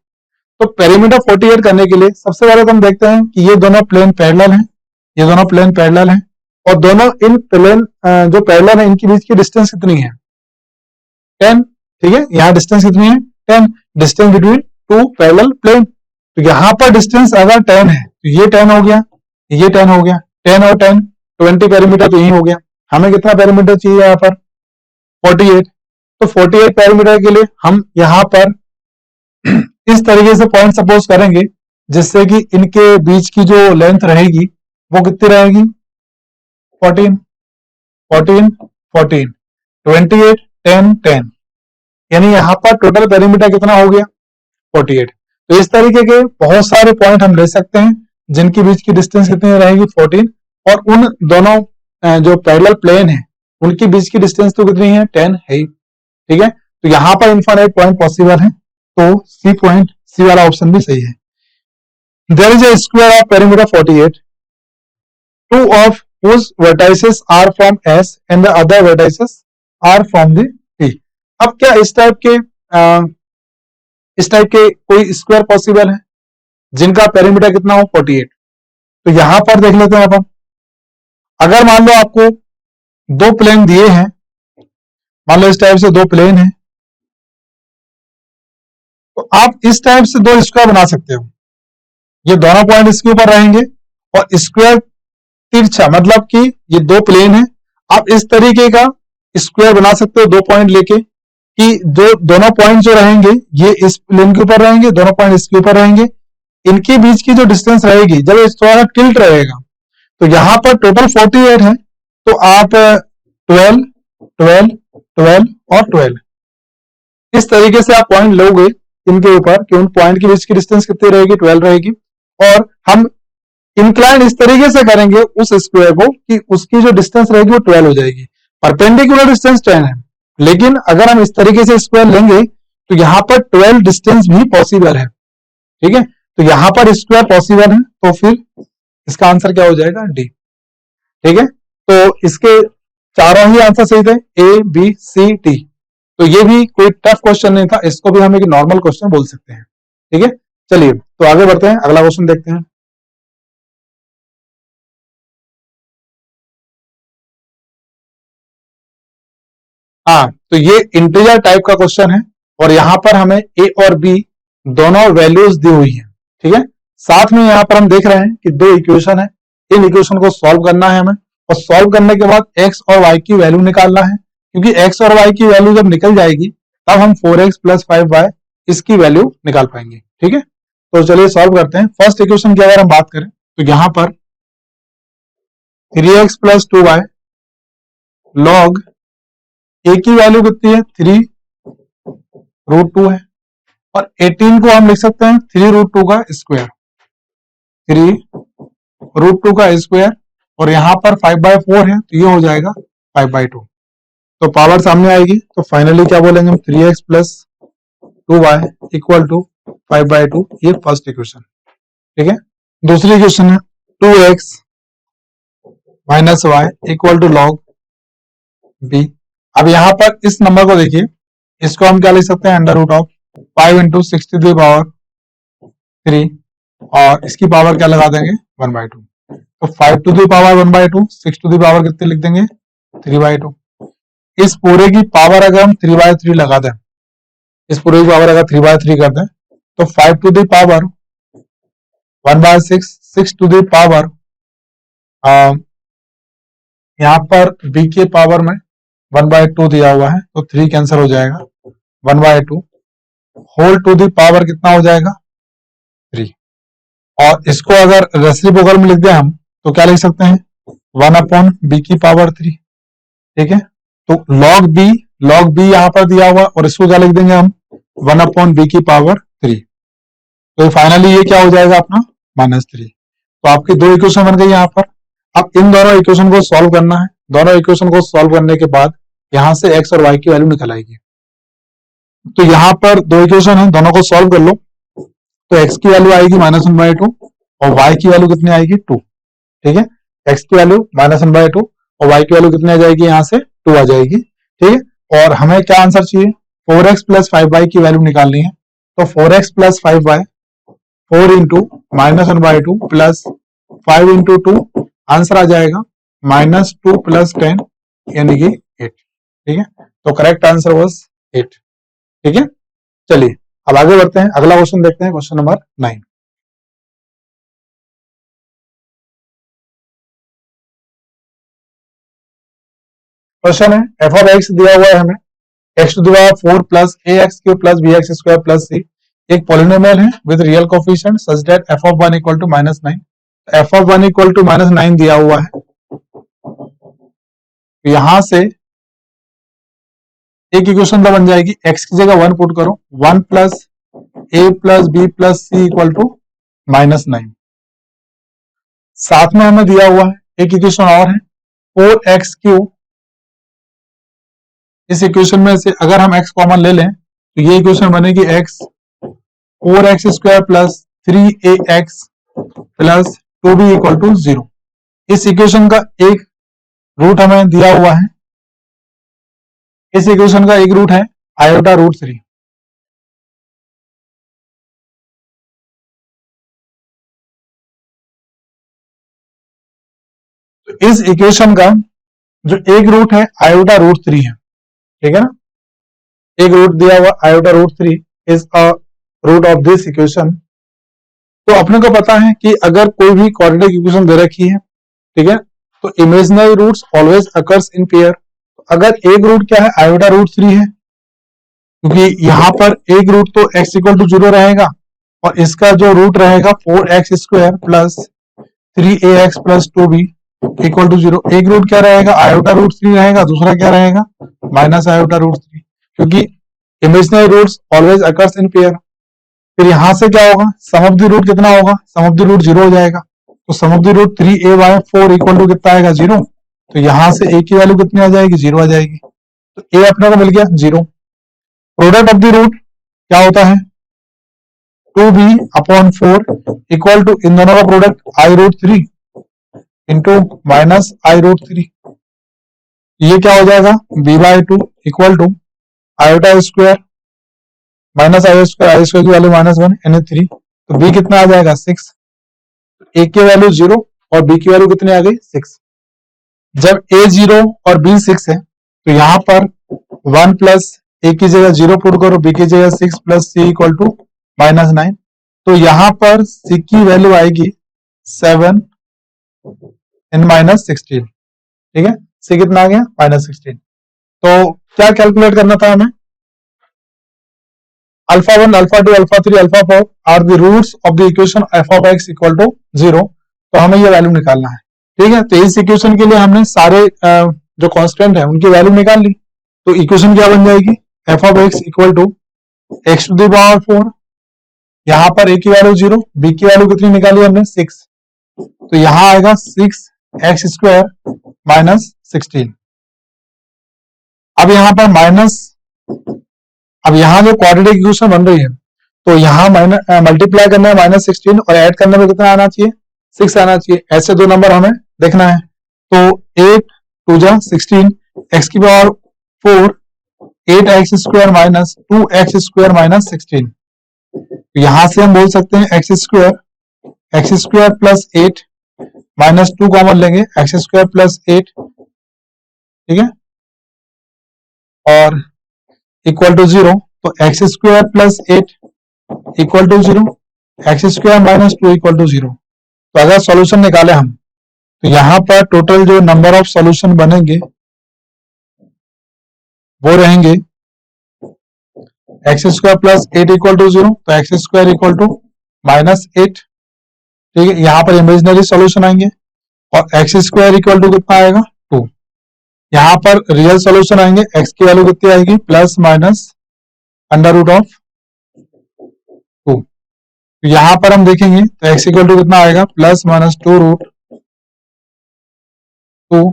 तो पेरीमीटर 48 करने के लिए सबसे पहले तो हम देखते हैं कि ये दोनों प्लेन पैरेलल हैं, ये दोनों प्लेन पैरेलल हैं, और दोनों इन प्लेन जो पैरेलल है इनके बीच की डिस्टेंस कितनी है 10। ठीक है, यहाँ डिस्टेंस कितनी है 10, distance between two parallel plane. तो यहाँ पर डिस्टेंस अगर 10 है तो ये 10 हो गया, ये 10 हो गया, 10 और 10 20 पेरीमीटर तो यही हो गया। हमें कितना पेरीमीटर चाहिए यहाँ पर 48। तो 48 पेरीमीटर के लिए हम यहाँ पर इस तरीके से पॉइंट सपोज करेंगे जिससे कि इनके बीच की जो लेंथ रहेगी वो कितनी रहेगी 14 14 14 28 10 10, यानी यहाँ पर टोटल पेरीमीटर कितना हो गया 48। तो इस तरीके के बहुत सारे पॉइंट हम ले सकते हैं जिनके बीच की डिस्टेंस कितनी रहेगी 14, और उन दोनों जो पैरेलल प्लेन है उनके बीच की डिस्टेंस तो कितनी है 10 है ही। ठीक है, तो यहाँ पर इनफाइनाइट पॉइंट पॉसिबल है, तो सी वाला ऑप्शन भी सही है। There is a square of perimeter 48, two of whose vertices are from S and the other vertices are from the T। अब क्या इस टाइप के कोई स्क्वायर पॉसिबल है, जिनका पेरीमीटर कितना हो 48। तो यहां पर देख लेते हैं अपन, अगर मान लो आपको दो प्लेन दिए हैं, मान लो इस टाइप से दो प्लेन है, तो आप इस टाइप से दो स्क्वायर बना सकते हो। ये दोनों पॉइंट इसके ऊपर रहेंगे और स्क्वायर तिरछा, मतलब कि ये दो प्लेन है, आप इस तरीके का स्क्वायर बना सकते हो दो पॉइंट लेके, कि जो दोनों पॉइंट जो रहेंगे ये इस प्लेन के ऊपर रहेंगे, दोनों पॉइंट इसके ऊपर रहेंगे, इनके बीच की जो डिस्टेंस रहेगी जब इस थोड़ा टिल्ट रहेगा, तो यहां पर टोटल 48 है, तो आप 12, 12, 12 और 12 इस तरीके से आप पॉइंट लोगे इनके ऊपर, कि उन पॉइंट के बीच की डिस्टेंस कितनी रहेगी 12 रहेगी, और हम इंक्लाइन इस तरीके से करेंगे उस स्क्वायर को कि उसकी जो डिस्टेंस रहेगी वो 12 हो जाएगी। परपेंडिकुलर डिस्टेंस 10 है, लेकिन अगर हम इस तरीके से स्क्वायर लेंगे तो यहां पर 12 डिस्टेंस भी पॉसिबल है। ठीक है, तो यहां पर स्क्वायर पॉसिबल है, तो फिर इसका आंसर क्या हो जाएगा, डी। ठीक है, तो इसके चारों ही आंसर सही थे, ए बी सी डी। तो ये भी कोई टफ क्वेश्चन नहीं था, इसको भी हम एक नॉर्मल क्वेश्चन बोल सकते हैं। ठीक है, चलिए तो आगे बढ़ते हैं, अगला क्वेश्चन देखते हैं। हाँ, तो ये इंटीजर टाइप का क्वेश्चन है और यहाँ पर हमें ए और बी दोनों वैल्यूज दी हुई है। ठीक है, साथ में यहाँ पर हम देख रहे हैं कि दो इक्वेशन है, इन इक्वेशन को सॉल्व करना है हमें, और सॉल्व करने के बाद एक्स और वाई की वैल्यू निकालना है, क्योंकि एक्स और वाई की वैल्यू जब निकल जाएगी तब हम 4x प्लस 5y इसकी वैल्यू निकाल पाएंगे। ठीक है, तो चलिए सॉल्व करते हैं। फर्स्ट इक्वेशन की अगर हम बात करें तो यहाँ पर 3x प्लस 2y लॉग ए की वैल्यू कितनी है 3√2 है, और 18 को हम लिख सकते हैं 3√2 का स्क्वायर, 3√2 का स्क्वायर, और यहाँ पर 5/4 है तो ये हो जाएगा 5/2। तो पावर सामने आएगी, तो फाइनली क्या बोलेंगे हम, 3x plus 2y equal to 5/2, ये फर्स्ट इक्वेशन। ठीक है, दूसरी इक्वेशन है 2x minus y equal to log b. अब यहाँ पर इस नंबर को देखिए, इसको हम क्या लिख सकते हैं, under root of 5 into 6 to the power 3, और इसकी पावर क्या लगा देंगे 1/2। तो 5 to the power 1/2, 6 to the power कितने लिख देंगे 3/2। इस पूरे की पावर अगर हम 3/3 लगा दें, इस पूरे की पावर अगर 3/3 कर दें, तो 5 to the power 1/6, 6 to the power, यहाँ पर b के पावर में 1/2 दिया हुआ है, तो 3 कैंसिल हो जाएगा, 1/2 होल टू द पावर कितना हो जाएगा 3। और इसको अगर रेसिप्रोकल में लिख दें हम, तो क्या लिख सकते हैं 1/b की पावर 3। ठीक है, तो log b यहाँ पर दिया हुआ, और इसको क्या लिख देंगे हम 1/b की पावर 3। तो फाइनली ये क्या हो जाएगा अपना -3। तो आपकी दो इक्वेशन बन गई यहाँ पर। अब इन दोनों इक्वेशन को सॉल्व करना है, दोनों इक्वेशन को सॉल्व करने के बाद यहां से x और y की वैल्यू निकल आएगी। तो यहाँ पर दो इक्वेशन है, दोनों को सॉल्व कर लो, तो x की वैल्यू आएगी -1/2 और y की वैल्यू कितनी आएगी 2। ठीक है, x की वैल्यू -1/2 और y की वैल्यू कितनी आ जाएगी, यहाँ से 2 आ जाएगी। ठीक है, और हमें क्या आंसर चाहिए, 4x प्लस 5y की वैल्यू निकालनी है। तो 4x plus 5y 4 into -1/2 plus 5 into 2, answer आ जाएगा -2 प्लस 10 यानी कि 8। ठीक है, तो करेक्ट आंसर वाज 8। ठीक है, चलिए अब आगे बढ़ते हैं, अगला क्वेश्चन देखते हैं, क्वेश्चन नंबर 9। क्वेश्चन है एफ ऑफ एक्स दिया हुआ है हमें, X to the power 4 plus A X cube plus B X square plus C एक पॉलिनोमियल है with real coefficient such that F of 1 equal to -9। F of 1 equal to -9 दिया हुआ है, तो यहां से एक इक्वेशन तो बन जाएगी, एक्स की जगह 1 पुट करो, 1 plus a plus b plus c equal to -9। साथ में हमें दिया हुआ है एक इक्वेशन और है 4x क्यूब। इस इक्वेशन में से अगर हम x कॉमन ले लें तो ये इक्वेशन बनेगी x 4x square plus 3ax plus 2b equal to 0। इस इक्वेशन का एक रूट हमें दिया हुआ है, इस इक्वेशन का एक रूट है आयोटा रूट 3। तो इस इक्वेशन का जो एक रूट है आयोटा रूट 3 है, ठीक है ना, एक रूट दिया हुआ iota root 3 is a root of this equation. तो अपने को पता है कि अगर कोई भी क्वाड्रेटिक इक्वेशन दे रखी है, ठीक है, तो imaginary roots always occurs in pair. अगर एक रूट क्या है आयोटा रूट 3 है, क्योंकि यहाँ पर एक रूट तो x इक्वल टू 0 रहेगा और इसका जो रूट रहेगा 4x square plus 3ax plus 2b equal to 0। एक रूट क्या रहेगा आयोटा रूट 3 रहेगा, दूसरा क्या रहेगा माइनस आयोटा रूट 3, क्योंकि imaginary roots always occurs in pair. फिर यहां से क्या होगा, सम ऑफ द रूट कितना होगा, सम ऑफ द रूट 0 हो जाएगा, तो sum of the root 3a/4 equal to कितना आएगा 0। तो यहां से a की वैल्यू कितनी आ जाएगी 0 आ जाएगी, तो a अपने को मिल गया 0। प्रोडक्ट ऑफ द रूट क्या होता है 2b/4 इक्वल टू इन दोनों का product i√3 into minus i√3, ये क्या हो जाएगा b/2 equal to iota square minus i square की वैल्यू -1 यानी 3, तो b कितना आ जाएगा 6। a की वैल्यू 0 और b की वैल्यू कितनी आ गई 6। जब a 0 और b 6 है तो यहाँ पर 1 प्लस a की जगह 0 पुट करो, b की जगह 6 प्लस c इक्वल टू -9, तो यहाँ पर c की वैल्यू आएगी 7 इन -16, ठीक है, c कितना आ गया -16। तो क्या कैलकुलेट करना था हमें, alpha 1 alpha 2 alpha 3 alpha 4 are the roots of the equation f of x equal to 0, तो हमें ये वैल्यू निकालना है, ठीक है। तो इस इक्वेशन के लिए हमने सारे जो कांस्टेंट है उनकी वैल्यू निकाल ली, तो इक्वेशन क्या बन जाएगी f of x equal to x to the power 4, यहाँ पर a की वैल्यू 0, b की वैल्यू कितनी निकाली हमने 6, तो यहाँ आएगा 6x स्क्वायर -16। अब यहाँ पर माइनस, अब यहाँ जो क्वाड्रेटिक इक्वेशन बन रही है तो यहाँ मल्टीप्लाई करने में -16 और ऐड करने में कितना आना चाहिए 6 आना चाहिए, ऐसे दो नंबर हमें देखना है। तो 8 2 जा 16 x की power 4 8x square minus 2x square -16, तो यहां से हम बोल सकते हैं x स्क्वायर प्लस 8 -2 कॉमन लेंगे x स्क्वायर प्लस 8, ठीक है, और इक्वल टू 0, तो x square plus 8 equal to 0, x square -2 equal to 0। तो अगर सॉल्यूशन निकाले हम तो यहाँ पर टोटल जो नंबर ऑफ सॉल्यूशन बनेंगे वो रहेंगे x square plus 8 equal to 0, तो x स्क्वायर इक्वल टू -8, ठीक है, यहाँ पर इमेजिनरी सॉल्यूशन आएंगे और x स्क्वायर इक्वल टू कितना आएगा 2, यहाँ पर रियल सॉल्यूशन आएंगे, x की वैल्यू कितनी आएगी प्लस माइनस √2। यहाँ पर हम देखेंगे तो x इक्वल टू कितना आएगा प्लस -2√2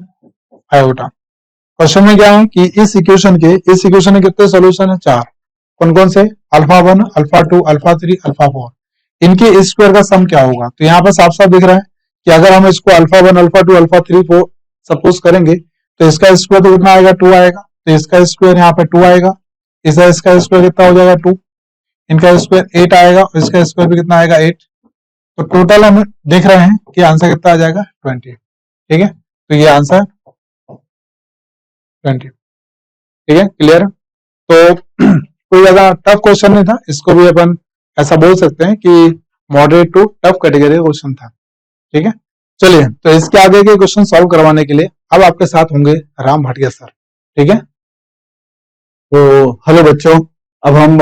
आयोटा। क्वेश्चन में क्या है कि इस इक्वेशन में कितने सॉल्यूशन है 4, कौन कौन से अल्फा 1 अल्फा 2 अल्फा 3 अल्फा 4, इनके स्क्वायर का सम क्या होगा। तो यहाँ पर साफ साफ दिख रहा है कि अगर हम इसको अल्फा 1 अल्फा 2 अल्फा 3 4 सपोज करेंगे तो इसका स्क्वायर तो कितना आएगा 2 आएगा, तो इसका स्क्वायर यहाँ पे 2 आएगा, इसका स्क्वायर कितना हो जाएगा 2, इनका स्क्वायर 8 आएगा और इसका स्क्वायर भी कितना आएगा 8, तो टोटल हम देख रहे हैं कि आंसर कितना आ जाएगा 20, ठीक है, तो ये आंसर 20, ठीक है, क्लियर। तो कोई ज्यादा टफ क्वेश्चन नहीं था, इसको भी अपन ऐसा बोल सकते हैं कि मॉडरेट टू टफ कैटेगरी का क्वेश्चन था, ठीक है। चलिए, तो इसके आगे के क्वेश्चन सॉल्व करवाने के लिए अब आपके साथ होंगे राम भाटिया सर, ठीक है। तो हेलो बच्चों, अब हम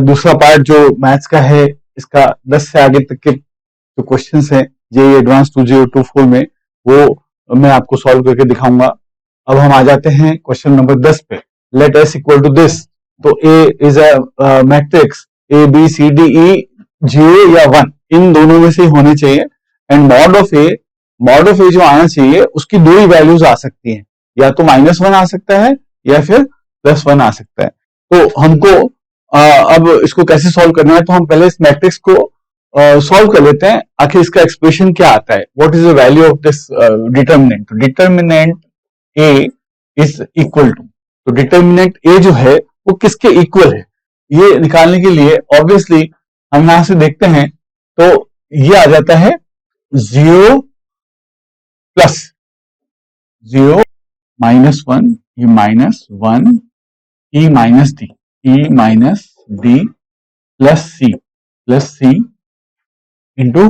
दूसरा पार्ट जो मैथ्स का है इसका 10 से आगे तक के जो क्वेश्चंस हैं जेईई एडवांस 2024 में वो मैं आपको सॉल्व करके दिखाऊंगा। अब हम आ जाते हैं क्वेश्चन नंबर 10 पे। Let S equal to this, तो A is a matrix A B C D E 0 या 1, इन दोनों में से होने चाहिए, एंड मॉड ऑफ ए जो आना चाहिए उसकी दो ही वैल्यूज आ सकती हैं, या तो -1 आ सकता है या फिर +1 आ सकता है। तो हमको अब इसको कैसे सॉल्व करना है, तो हम पहले इस मैट्रिक्स को सॉल्व कर लेते हैं, आखिर इसका एक्सप्रेशन क्या आता है, what is the value of this determinant. तो determinant A is equal to, तो डिटर्मिनेंट ए जो है वो किसके इक्वल है, ये निकालने के लिए ऑब्वियसली हम यहां से देखते हैं तो ये आ जाता है 0 प्लस 0 -1, ये -1 e minus D plus C into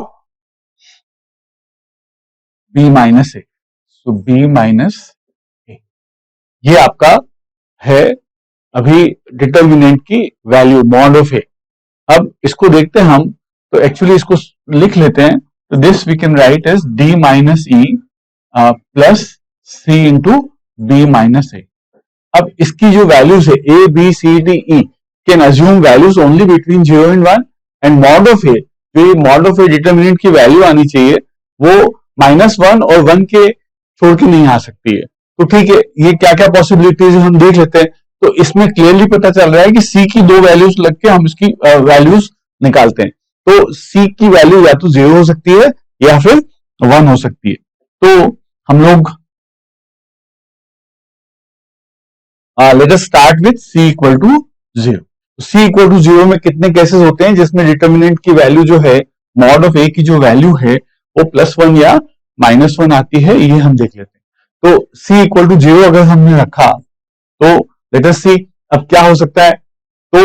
B minus ए, सो बी माइनस ए, ये आपका है अभी डिटर्मिनेंट की वैल्यू मॉड ऑफ ए। अब इसको देखते हैं हम, तो एक्चुअली इसको लिख लेते हैं, तो this we can write as D minus E plus C into B minus A. अब इसकी जो वैल्यूज है A B C D E can assume values only between 0 and 1 and mod of A, जो मॉड ऑफ ए डिटर्मिनेंट की value आनी चाहिए वो -1 और 1 के छोड़ के नहीं आ सकती है। तो ठीक है, ये क्या क्या पॉसिबिलिटीज हम देख लेते हैं। तो इसमें क्लियरली पता चल रहा है कि सी की दो वैल्यूज लग के हम इसकी वैल्यूज निकालते हैं। तो सी की वैल्यू या तो 0 हो सकती है या फिर 1 हो सकती है। तो हम लोग let us start with c equal to 0। c equal to 0 में कितने केसेस होते हैं जिसमें डिटर्मिनेंट की वैल्यू जो है, मॉड ऑफ a की जो वैल्यू है वो +1 या -1 आती है, ये हम देख लेते हैं। तो c इक्वल टू 0 अगर हमने रखा तो लेट अस सी अब क्या हो सकता है। तो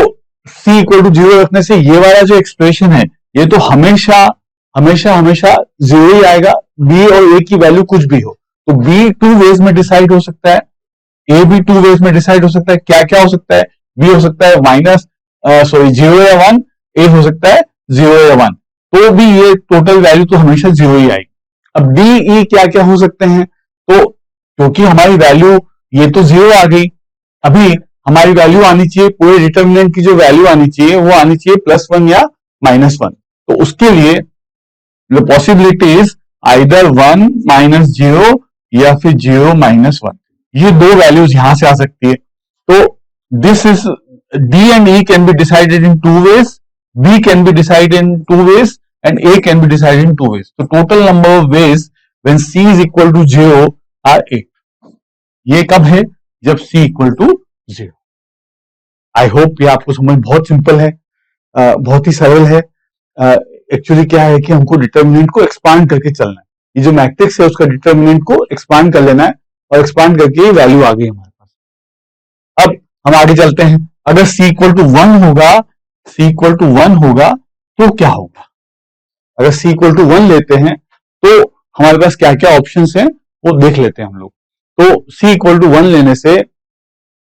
c इक्वल टू 0 रखने से ये वाला जो एक्सप्रेशन है ये तो हमेशा हमेशा हमेशा 0 ही आएगा, b और a की वैल्यू कुछ भी हो। तो b 2 वेज में डिसाइड हो सकता है, ए भी 2 वेज में डिसाइड हो सकता है। क्या क्या हो सकता है, बी हो सकता है सॉरी 0 या 1, ए हो सकता है 0 या 1, तो भी ये टोटल वैल्यू तो हमेशा 0 ही आएगी। अब डी ई क्या क्या हो सकते हैं, तो क्योंकि हमारी वैल्यू ये तो 0 आ गई, अभी हमारी वैल्यू आनी चाहिए, पूरे डिटर्मिनेंट की जो वैल्यू आनी चाहिए वो आनी चाहिए +1 या -1। तो उसके लिए द पॉसिबिलिटी इज आइदर 1 -0 या फिर 0 -1, ये दो वैल्यूज यहां से आ सकती है। तो this is D and E can be decided in 2 ways, B can be decided in 2 ways and A can be decided in 2 ways. तो total number of ways when c is equal to 0 or 8। ये कब है, जब c equal to 0। I hope ये आपको समझ बहुत simple है, बहुत ही सरल है। एक्चुअली क्या है कि हमको डिटर्मिनेंट को एक्सपांड करके चलना है, ये जो मैट्रिक्स है उसका डिटर्मिनेंट को एक्सपांड कर लेना है और एक्सपांड करके वैल्यू आ गई हमारे पास। अब हम आगे चलते हैं, अगर c इक्वल टू 1 होगा, c इक्वल टू 1 होगा तो क्या होगा। अगर c इक्वल टू 1 लेते हैं तो हमारे पास क्या क्या ऑप्शंस हैं वो देख लेते हैं हम लोग। तो c इक्वल टू 1 लेने से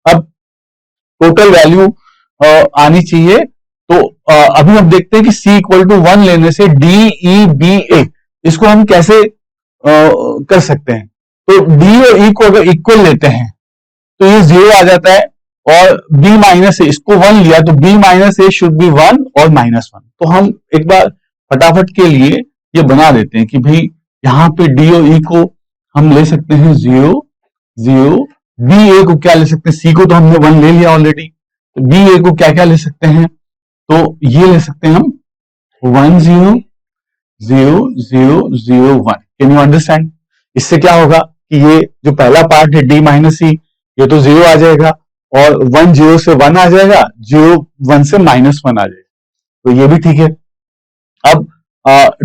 अब टोटल वैल्यू आनी चाहिए। तो अभी हम देखते हैं कि c इक्वल टू 1 लेने से डी ई बी ए इसको हम कैसे कर सकते हैं। तो d और e को अगर इक्वल लेते हैं तो ये 0 आ जाता है, और b माइनस ए इसको 1 लिया तो b minus A should be 1 और -1। तो हम एक बार फटाफट के लिए ये बना देते हैं कि भाई यहाँ पे d और e को हम ले सकते हैं 0 0, b a को क्या ले सकते हैं, c को तो हमने 1 ले लिया ऑलरेडी, तो b a को क्या क्या ले सकते हैं, तो ये ले सकते हैं हम 1 0 0 0 0 1। Can you understand. इससे क्या होगा कि ये जो पहला पार्ट है d माइनस सी, ये तो 0 आ जाएगा, और 1 0 से 1 आ जाएगा, 0 1 से -1 आ जाएगा, तो ये भी ठीक है। अब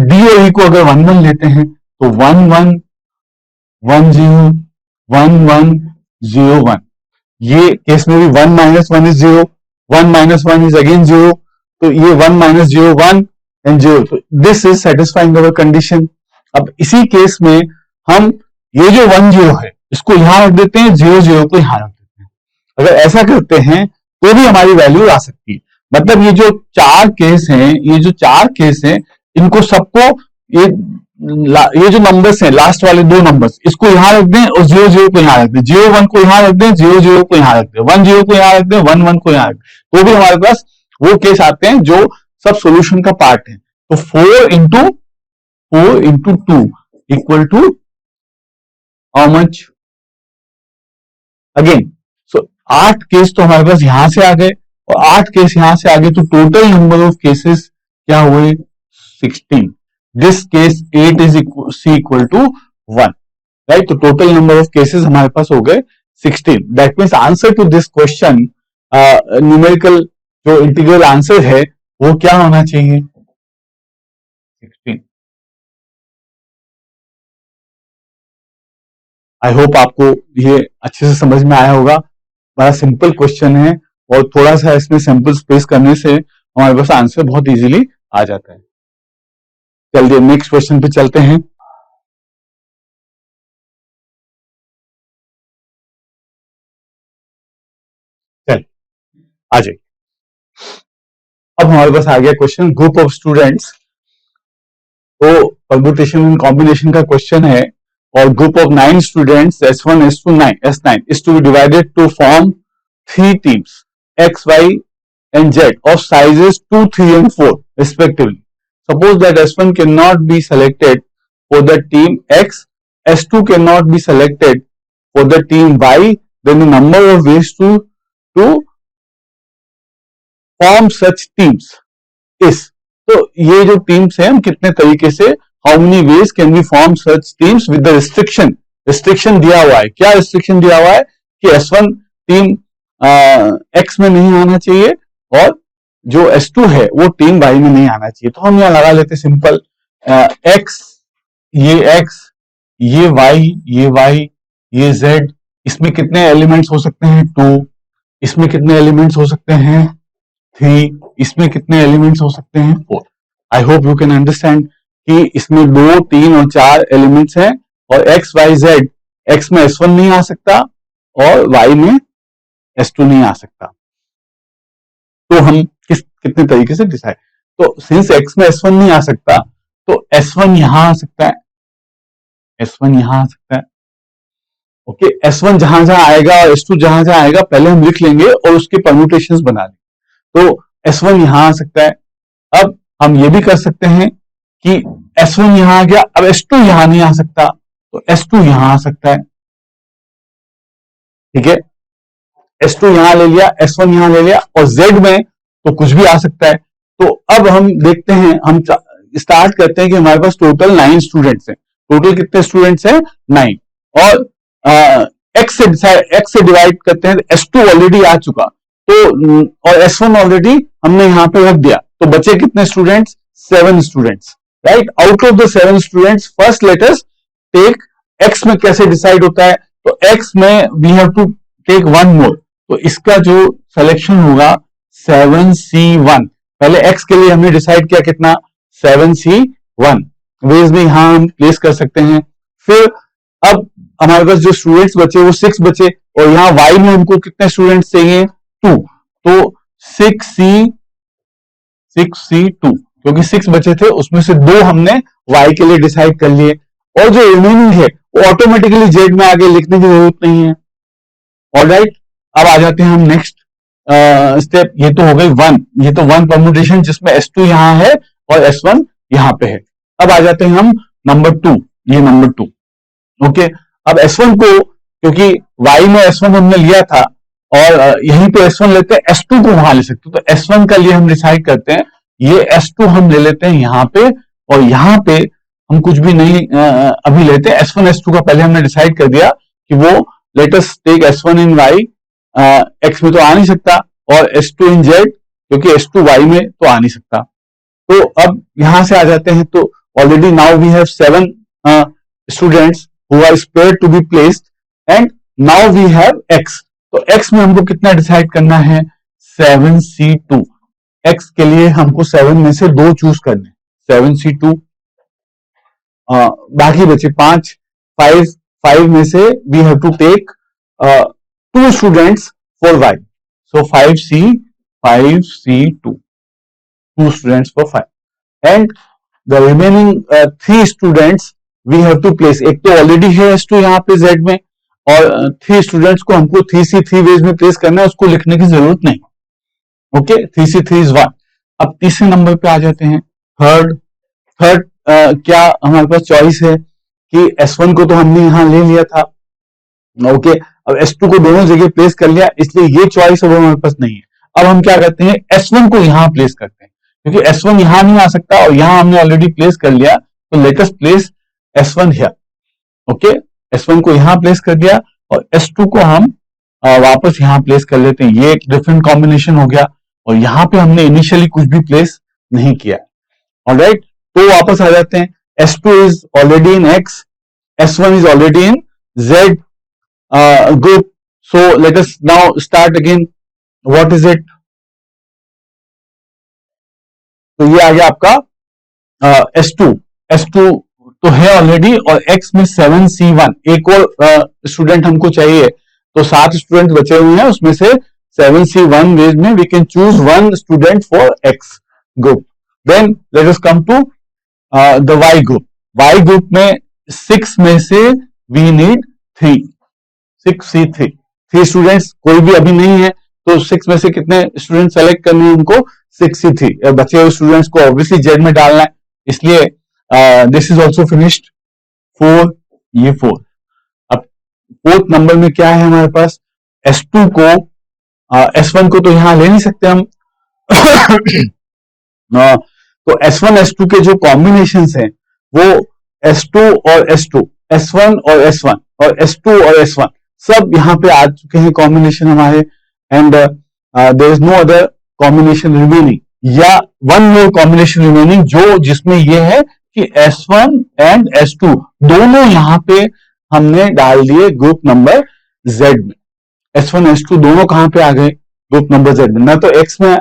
d और e को अगर 1 1 लेते हैं तो 1 1 1 0 1 1 0 1, ये केस में भी 1 -1 इज 0, 1 -1 इज अगेन 0, तो ये 1 -0 1 एंड 0, तो this is satisfying our condition. अब इसी केस में हम ये जो 1 0 है इसको यहां रख देते हैं, 0 0 को यहां रख देते हैं। अगर ऐसा करते हैं तो भी हमारी वैल्यू आ सकती है। मतलब ये जो 4 केस हैं, ये जो 4 केस हैं, इनको सबको ये जो नंबर्स हैं लास्ट वाले 2 नंबर्स, इसको यहां रख दें और 0 0 को यहां रख दें, 0 1 को यहां रख दें, 0 0 को यहां रख दें, 1 0 को यहां रख दें, 1 1 को यहां रख दें, तो भी हमारे पास वो केस आते हैं जो सब सॉल्यूशन का पार्ट है। तो 4 into 2 equal to how much, again so 8 case तो हमारे पास यहां से आ गए और 8 केस यहां से आ गए, तो टोटल नंबर ऑफ केसेस क्या हुए 16। This case 8 is c equal to 1, right. तो टोटल नंबर ऑफ केसेस हमारे पास हो गए 16। That means answer to this question, numerical जो इंटीग्रल आंसर है वो क्या होना चाहिए 16। आई होप आपको ये अच्छे से समझ में आया होगा। बड़ा सिंपल क्वेश्चन है और थोड़ा सा इसमें सैंपल स्पेस करने से हमारे पास आंसर बहुत इजीली आ जाता है। चलिए नेक्स्ट क्वेश्चन पे चलते हैं। चल आ जाइए। अब हमारे पास आ गया क्वेश्चन, ग्रुप ऑफ स्टूडेंट्स। तो परम्यूटेशन एंड कॉम्बिनेशन का क्वेश्चन है और group of 9 students S1 S2 S9 is to be divided to form 3 teams X, Y and Z of sizes 2, 3 and 4 respectively. Suppose that S1 cannot be selected for the team X, S2 cannot be selected for the team Y, then the number of ways to form such teams is. तो ये जो teams हैं हम कितने तरीके से, how many ways can we form such teams with the restriction दिया हुआ है। क्या रिस्ट्रिक्शन दिया हुआ है कि S1 टीम X में नहीं आना चाहिए और जो S2 है वो टीम Y में नहीं आना चाहिए। तो हम यहाँ लगा लेते सिंपल, X, ये Y, ये Z, इसमें कितने एलिमेंट्स हो सकते हैं 2, इसमें कितने एलिमेंट्स हो सकते हैं 3, इसमें कितने एलिमेंट्स हो सकते हैं 4। I hope you can understand कि इसमें 2, 3 और 4 एलिमेंट्स हैं और X, Y, Z, X में S1 नहीं आ सकता और Y में S2 नहीं आ सकता। तो हम कितने तरीके से डिसाइड, तो सिंस X में S1 नहीं आ सकता तो S1 यहां आ सकता है, S1 यहां आ सकता है। ओके, S1 जहां जहां आएगा और S2 जहां जहां आएगा पहले हम लिख लेंगे और उसके परम्यूटेशंस बना लेंगे। तो S1 यहां आ सकता है। अब हम ये भी कर सकते हैं कि S1 यहां आ गया, अब S2 यहां नहीं आ सकता तो S2 यहां आ सकता है। ठीक है, S2 यहां ले लिया, S1 यहां ले लिया और Z में तो कुछ भी आ सकता है। तो अब हम देखते हैं, हम स्टार्ट करते हैं कि हमारे पास टोटल 9 स्टूडेंट्स हैं। टोटल कितने स्टूडेंट्स हैं 9 और X से डिवाइड करते हैं। S2 ऑलरेडी आ चुका तो और S1 ऑलरेडी हमने यहां पे रख दिया, तो बचे कितने students 7 students, right. Out of the 7 students first let us take X में कैसे डिसाइड होता है, तो X में we have to take 1 more, तो इसका जो सिलेक्शन होगा 7C1। पहले X के लिए हमने डिसाइड किया कितना 7C1 वेज में यहां हम प्लेस कर सकते हैं। फिर अब हमारे पास जो स्टूडेंट्स बचे वो 6 बचे और यहाँ Y में हमको कितने स्टूडेंट्स चाहिए 2, तो 6C2 क्योंकि 6 बचे थे उसमें से 2 हमने Y के लिए डिसाइड कर लिए और जो रिमेनिंग है वो ऑटोमेटिकली Z में आगे लिखने की जरूरत नहीं है। ऑलराइट, अब आ जाते हैं हम नेक्स्ट स्टेप। ये तो हो गई 1, ये तो 1 परम्यूटेशन जिसमें S2 यहां है और S1 यहां पे है। अब आ जाते हैं हम नंबर 2, ये नंबर 2। ओके, अब S1 को क्योंकि Y में S1 हमने लिया था और यहीं पे S1 लेते हैं, S2 को वहां ले सकते हैं, तो S1 का लिए हम डिसाइड करते हैं, ये S2 हम ले लेते हैं यहाँ पे और यहाँ पे हम कुछ भी नहीं अभी लेते हैं। S1 S2 का पहले हमने डिसाइड कर दिया कि वो लेट अस टेक S1 इन Y, X में तो आ नहीं सकता और S2 इन Z क्योंकि S2 Y में तो आ नहीं सकता। तो अब यहां से आ जाते हैं, तो already now we have 7 students who are spared to be placed and now we have X। तो X में हमको कितना डिसाइड करना है 7C2। X के लिए हमको 7 में से 2 चूज करने, 7C2। बाकी बचे 5 में से we have to take 2 students for Y, so 5C2, 2 students for 5 and the remaining 3 students we have to place। एक तो ऑलरेडी है S2 यहाँ पे Z में और 3 स्टूडेंट्स को हमको 3C3 वेज में प्लेस करना है, उसको लिखने की जरूरत नहीं। Okay, 3C3 is 1। अब तीसरे नंबर पे आ जाते हैं, थर्ड क्या हमारे पास चॉइस है कि S1 को तो हमने यहाँ ले लिया था। ओके, अब S2 को दोनों जगह प्लेस कर लिया, इसलिए ये चॉइस अब हमारे पास नहीं है। अब हम क्या करते हैं S1 को यहाँ प्लेस करते हैं क्योंकि S1 यहाँ नहीं आ सकता और यहाँ हमने ऑलरेडी प्लेस कर लिया, तो let us place S1 here. Okay, S1 को यहां प्लेस कर दिया और S2 को हम वापस यहां प्लेस कर लेते हैं। ये एक डिफरेंट कॉम्बिनेशन हो गया और यहां पे हमने इनिशियली कुछ भी प्लेस नहीं किया। ऑलराइट, तो वापस आ जाते हैं। S2 is already in X, S1 is already in Z group. So let us now start again. What is it? तो ये आ गया आपका S2 तो है ऑलरेडी, और X में 7C1, एक और स्टूडेंट हमको चाहिए, तो 7 स्टूडेंट बचे हुए हैं, उसमें से 7C1 वेज में we can choose 1 student for X group. Then let us come to the Y group. Y group में 6 में से वी नीड 3, 6C3, 3 स्टूडेंट्स कोई भी अभी नहीं है, तो 6 में से कितने स्टूडेंट सेलेक्ट करने हैं हमको? 6C3. बचे हुए स्टूडेंट्स को ऑब्वियसली जेड में डालना है, इसलिए दिस इज ऑल्सो फिनिश्ड. 4, ये 4. अब 4th नंबर में क्या है हमारे पास? S2 को S1 को तो यहां ले नहीं सकते हम. तो S1 S2 के जो कॉम्बिनेशन हैं वो S2 और S2, S1 और S1 और S2 और S1 सब यहाँ पे आ चुके हैं कॉम्बिनेशन हमारे. And there is no other combination remaining, या वन मोर कॉम्बिनेशन रिमेनिंग, जो जिसमें ये है कि S1 एंड S2 दोनों यहां पे हमने डाल दिए ग्रुप नंबर Z में. S1 S2 दोनों कहां पे आ गए? ग्रुप नंबर Z में. ना तो X में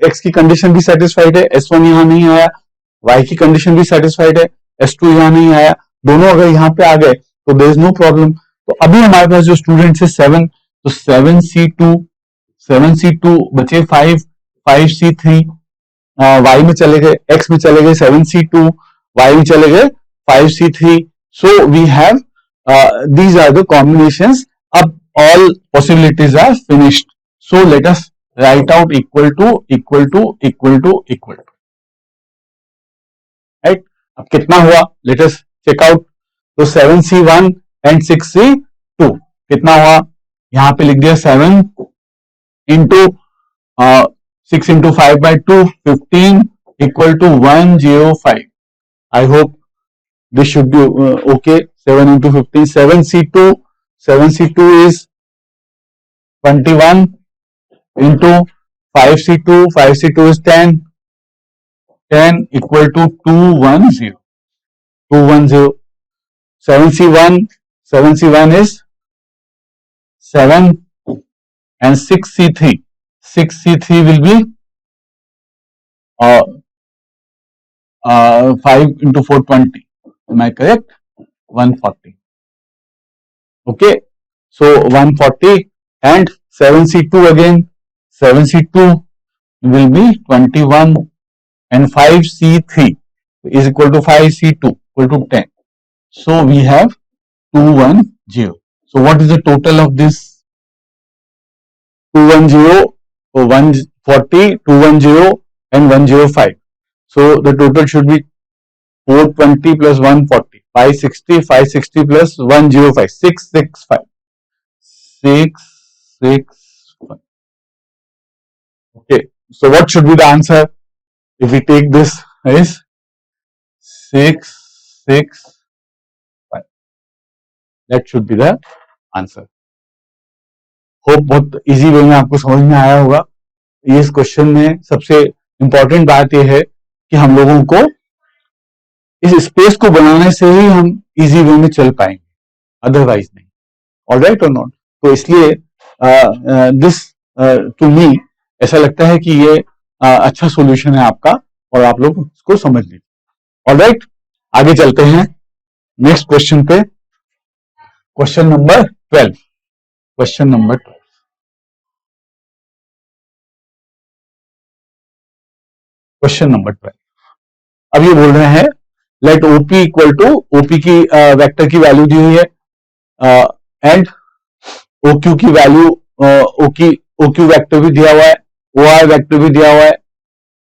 X की कंडीशन भी सेटिस्फाइड है, S1 यहां नहीं आया. Y की कंडीशन भी सेटिस्फाइड है, S2 यहां नहीं आया. दोनों अगर यहां पे आ गए तो देयर इज नो प्रॉब्लम. तो अभी हमारे पास जो स्टूडेंट्स है 7, तो 7C2 बचे 5, 5C3, Y में चले गए, X में चले गए 7C2, Y में चले गए 5C3. So we have these are the combinations. अब all possibilities are finished. So let us write out equal to. Right? अब कितना हुआ? Let us check out. तो 7C1 and 6C2 कितना हुआ? यहां पे लिख दिया 7 into 6 into 5 by 2, 15 equal to 105. I hope this should be okay. 7 into 15, 7C2 is 21 into 5C2 is 10 equal to 210. 7C1 is 7 and 6C3 will be 5 into 4, 20. Am I correct? 140. Okay, so 140 and 7C2 again. 7C2 will be 21 and 5C3 is equal to 5C2 equal to 10. So we have 210. So what is the total of this? 210, 140, 210 and 105. So the total should be 420 plus 140, 560 plus 105, 665. Okay, so what should be the answer? If we take this is 665. That should be the answer. Hope बहुत easy way में आपको समझ में आया होगा. इस question में सबसे इंपॉर्टेंट बात यह है कि हम लोगों को इस स्पेस को बनाने से ही हम इजी वे में चल पाएंगे, अदरवाइज नहीं. ऑलराइट और नॉट? तो इसलिए दिस टू मी ऐसा लगता है कि ये अच्छा सॉल्यूशन है आपका, और आप लोग इसको समझ लीजिए. ऑलराइट, आगे चलते हैं नेक्स्ट क्वेश्चन पे. Question number 12. Question number 12. Question number 12. अब ये बोल रहे हैं let OP equal to, OP की वेक्टर की वैल्यू दी हुई है, एंड ओक्यू की वैल्यू, ओक्यू वेक्टर भी दिया हुआ है, ओआर वेक्टर भी दिया हुआ है,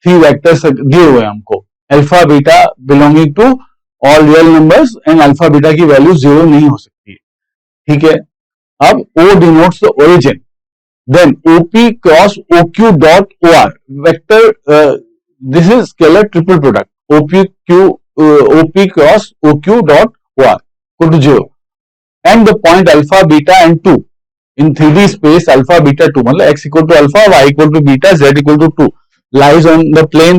3 वेक्टर्स दिए हुए हैं हमको. Alpha beta belonging to all real numbers, and alpha beta की वैल्यू 0 नहीं हो सकती है. ठीक है. अब O denotes the origin, then OP cross OQ dot OR vector, this is scalar triple product. OP cross OQ dot OR equal to 0, and the point alpha beta and 2 in 3D space alpha beta 2, मतलब x equal to alpha, y equal to beta, z equal to 2 lies on the plane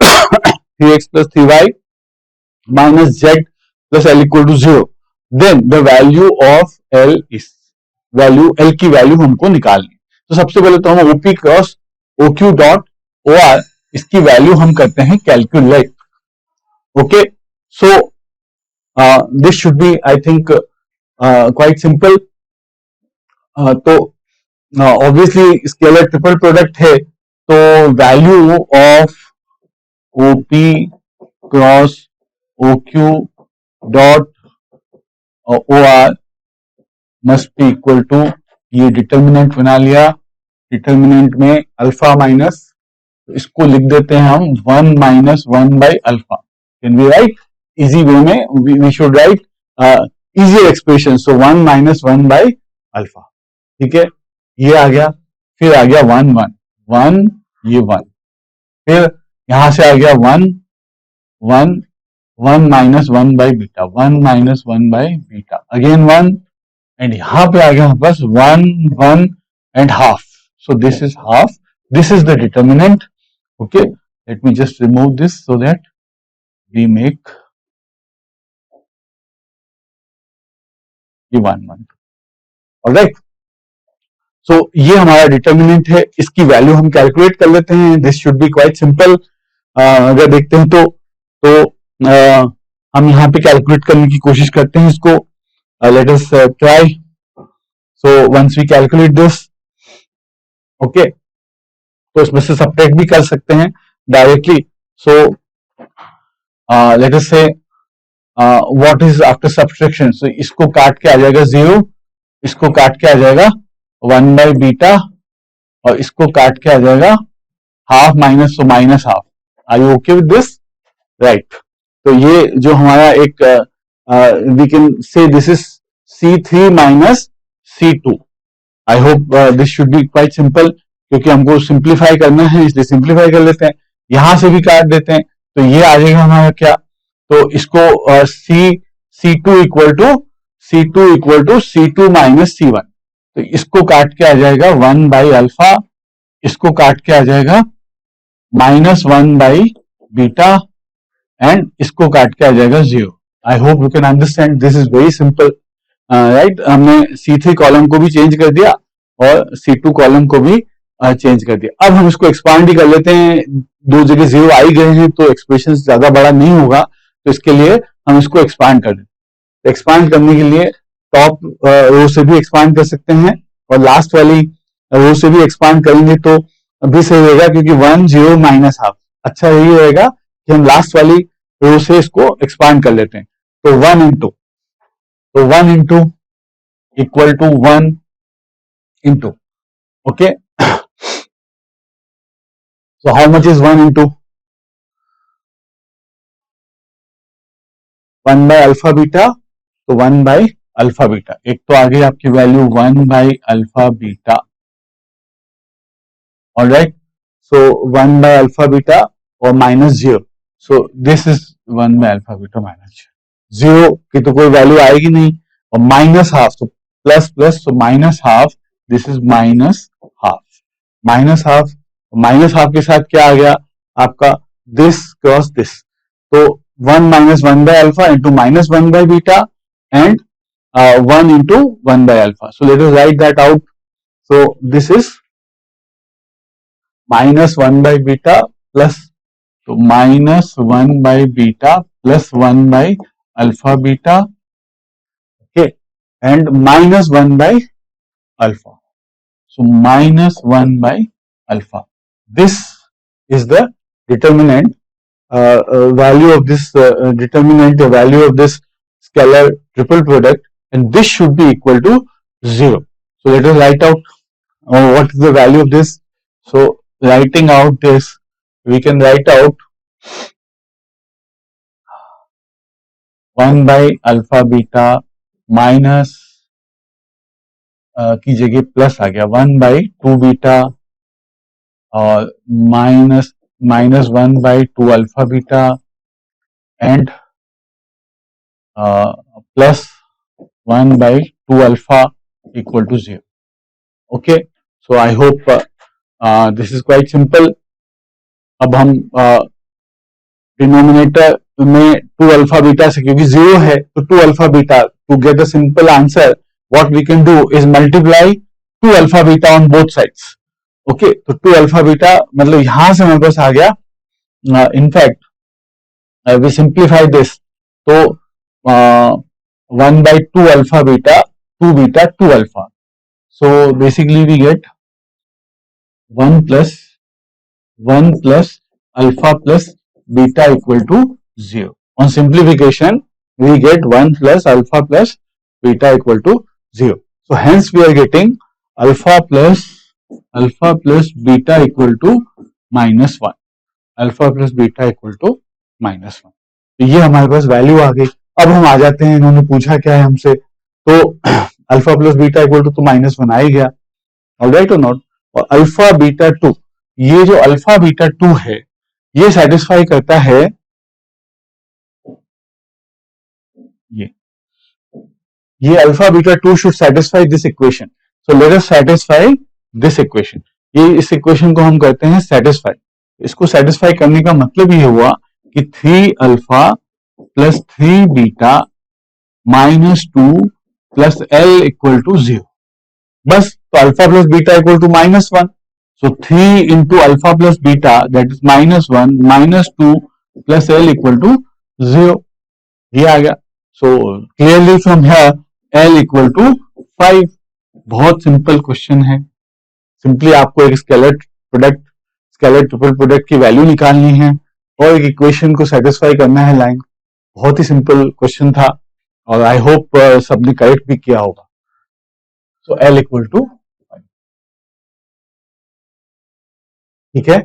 3x plus 3y minus z plus l equal to 0. Then the value of L is, value L की value हमको निकालनी। तो सबसे पहले तो हम OP cross OQ dot O R इसकी value हम करते हैं calculate. Okay, so this should be I think quite simple. तो ऑब्वियसली स्केलर ट्रिपल प्रोडक्ट है, तो value of OP cross OQ dot O R must be equal to, ये determinant बना लिया, डिटर्मिनेंट में अल्फा माइनस, तो इसको लिख देते हैं हम 1 minus 1 by alpha. Can we write easy way में, we should write easy expression, so 1 minus 1 by alpha. ठीक है, ये आ गया, फिर आ गया 1 1 1, ये 1, फिर यहां से आ गया 1 1 1 minus 1 by beta, 1 minus 1 by beta, again 1, and यहां पे आ गया हमारे पास 1 1 and half, so this is half, this is the determinant. Okay, let me just remove this so that we make the 1 1. All right. So ये हमारा determinant है, इसकी value हम कैलकुलेट कर लेते हैं। This should be quite simple. अगर देखते हैं तो हम यहाँ पे कैलकुलेट करने की कोशिश करते हैं इसको। Let us try. So once we calculate this, okay, तो इसमें से सब्ट्रैक्ट भी कर सकते हैं डायरेक्टली। सो लेट अस से व्हाट इज आफ्टर सब्ट्रैक्शन, सो इसको काट के आ जाएगा 0, इसको काट के आ जाएगा 1 बाई बीटा, और इसको काट के आ जाएगा half minus, so minus half. Are you okay with this? Right. तो ये जो हमारा एक we can say this is C3 minus C2। I hope this should be quite simple, क्योंकि हमको सिंप्लीफाई करना है इसलिए सिंप्लीफाई कर लेते हैं। यहां से भी काट देते हैं, तो ये आ जाएगा हमारा क्या, तो इसको C2 equal to C2 minus C1, तो इसको काट के आ जाएगा 1 बाई अल्फा, इसको काट के आ जाएगा माइनस 1 बाई बीटा, एंड इसको काट के आ जाएगा 0। I hope you can understand, this is very simple, right. हमने C3 कॉलम को भी चेंज कर दिया और C2 कॉलम को भी चेंज कर दिया। अब हम इसको एक्सपांड ही कर लेते हैं, दो जगह 0 आ ही गए हैं तो एक्सप्रेशन ज्यादा बड़ा नहीं होगा, तो इसके लिए हम इसको एक्सपांड कर दें। एक्सपांड करने के लिए टॉप रो से भी एक्सपांड कर सकते हैं और लास्ट वाली रो से भी एक्सपांड करेंगे तो अभी सही रहेगा, क्योंकि 1 0 माइनस हाफ, अच्छा यही रहेगा कि हम लास्ट वाली रो से इसको एक्सपांड कर लेते हैं। तो 1 into equal to 1 into, okay, so how much is 1 into 1 by alpha beta, तो 1 by alpha beta, एक तो आ गई आपकी value 1 by alpha beta, all right, so 1 by alpha beta और minus 0, so this is 1 by alpha beta minus 0 की तो कोई value आएगी नहीं, और माइनस हाफ, तो प्लस प्लस, तो minus half, this is minus half, minus half, minus half के साथ क्या आ गया आपका दिस क्रॉस दिस, तो 1 minus 1 by alpha into minus 1 by beta and 1 into 1 by alpha. So let us write that out. So this is minus 1 by beta plus, तो minus 1 by beta plus 1 by alpha beta, okay, and minus 1 by alpha, so minus 1 by alpha. This is the determinant value of this determinant, the value of this scalar triple product, and this should be equal to 0. So let us write out what is the value of this. So writing out this, we can write out 1 by alpha beta minus की जगह plus आ गया 1 by 2 beta और minus 1 by 2 alpha beta and plus 1 by 2 alpha equal to 0। Okay, so I hope this is quite simple. अब हम denominator में 2 alpha beta से, क्योंकि 0 है तो 2 alpha beta, to get a simple answer what we can do is multiply 2 alpha beta on both sides. Okay, तो 2 alpha beta मतलब यहां से मेरे पास आ गया, इनफैक्ट वी सिंप्लीफाई दिस, तो 1/2 alpha beta 2 beta 2 alpha. So basically we get 1 plus alpha plus beta equal to 0. On simplification, we get 1 plus alpha plus beta equal to 0. So hence we are getting alpha plus beta equal to -1. Alpha plus beta equal to -1. तो ये हमारे पास value आ गई. अब हम आ जाते हैं, इन्होंने पूछा क्या है हमसे, तो alpha plus beta equal to -1 आ ही गया. ऑलराइट और नॉट. और अल्फा बीटा 2, ये जो अल्फा बीटा 2 है ये सेटिस्फाई करता है ये alpha beta 2 should satisfy this equation. So let us satisfy this equation. ये इस इक्वेशन को हम करते हैं सेटिस्फाई. इसको सेटिस्फाई करने का मतलब ये हुआ कि 3 alpha plus 3 beta -2 plus L equal to 0. बस, तो alpha plus beta equal to -1. So 3 into alpha plus beta that is -1 -2 plus L equal to 0. ये आ गया. So clearly from here L equal to 5. बहुत सिंपल क्वेश्चन है. Simply आपको एक scalar triple product की वैल्यू निकालनी है और एक इक्वेशन को सेटिस्फाई करना है लाइन. बहुत ही सिंपल क्वेश्चन था और आई होप सबने करेक्ट भी किया होगा. So L equal to 5. ठीक है,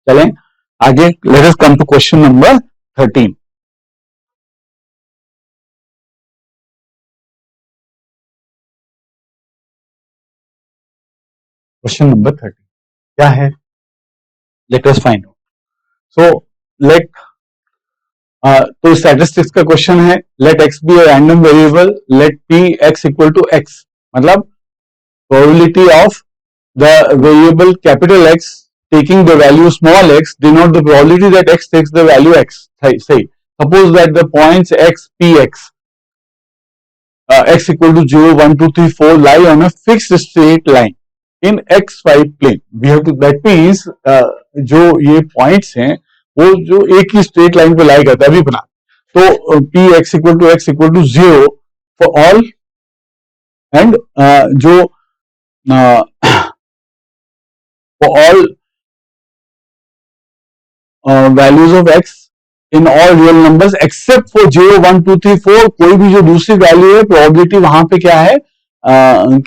चलें आगे. Let us come to question number 13. Question number 13 क्या है? Let us find out. So तो स्टैटिस्टिक्स का क्वेश्चन है. Let X be a random variable, let P X equal to X. मतलब probability of the variable capital X taking the value small x denote the probability that x takes the value x. Say suppose that the points x, px, x equal to 0, 1, 2, 3, 4 lie on a fixed straight line in xy plane. We have to, that means जो ये points हैं वो जो एक ही straight line पे लाई करता है. अभी बना तो p x equal to 0 for all and जो for all values of x in all real numbers except for 0, 1, 2, 3, 4. कोई भी जो दूसरी वैल्यू है प्रोबेबिलिटी वहां पे क्या है,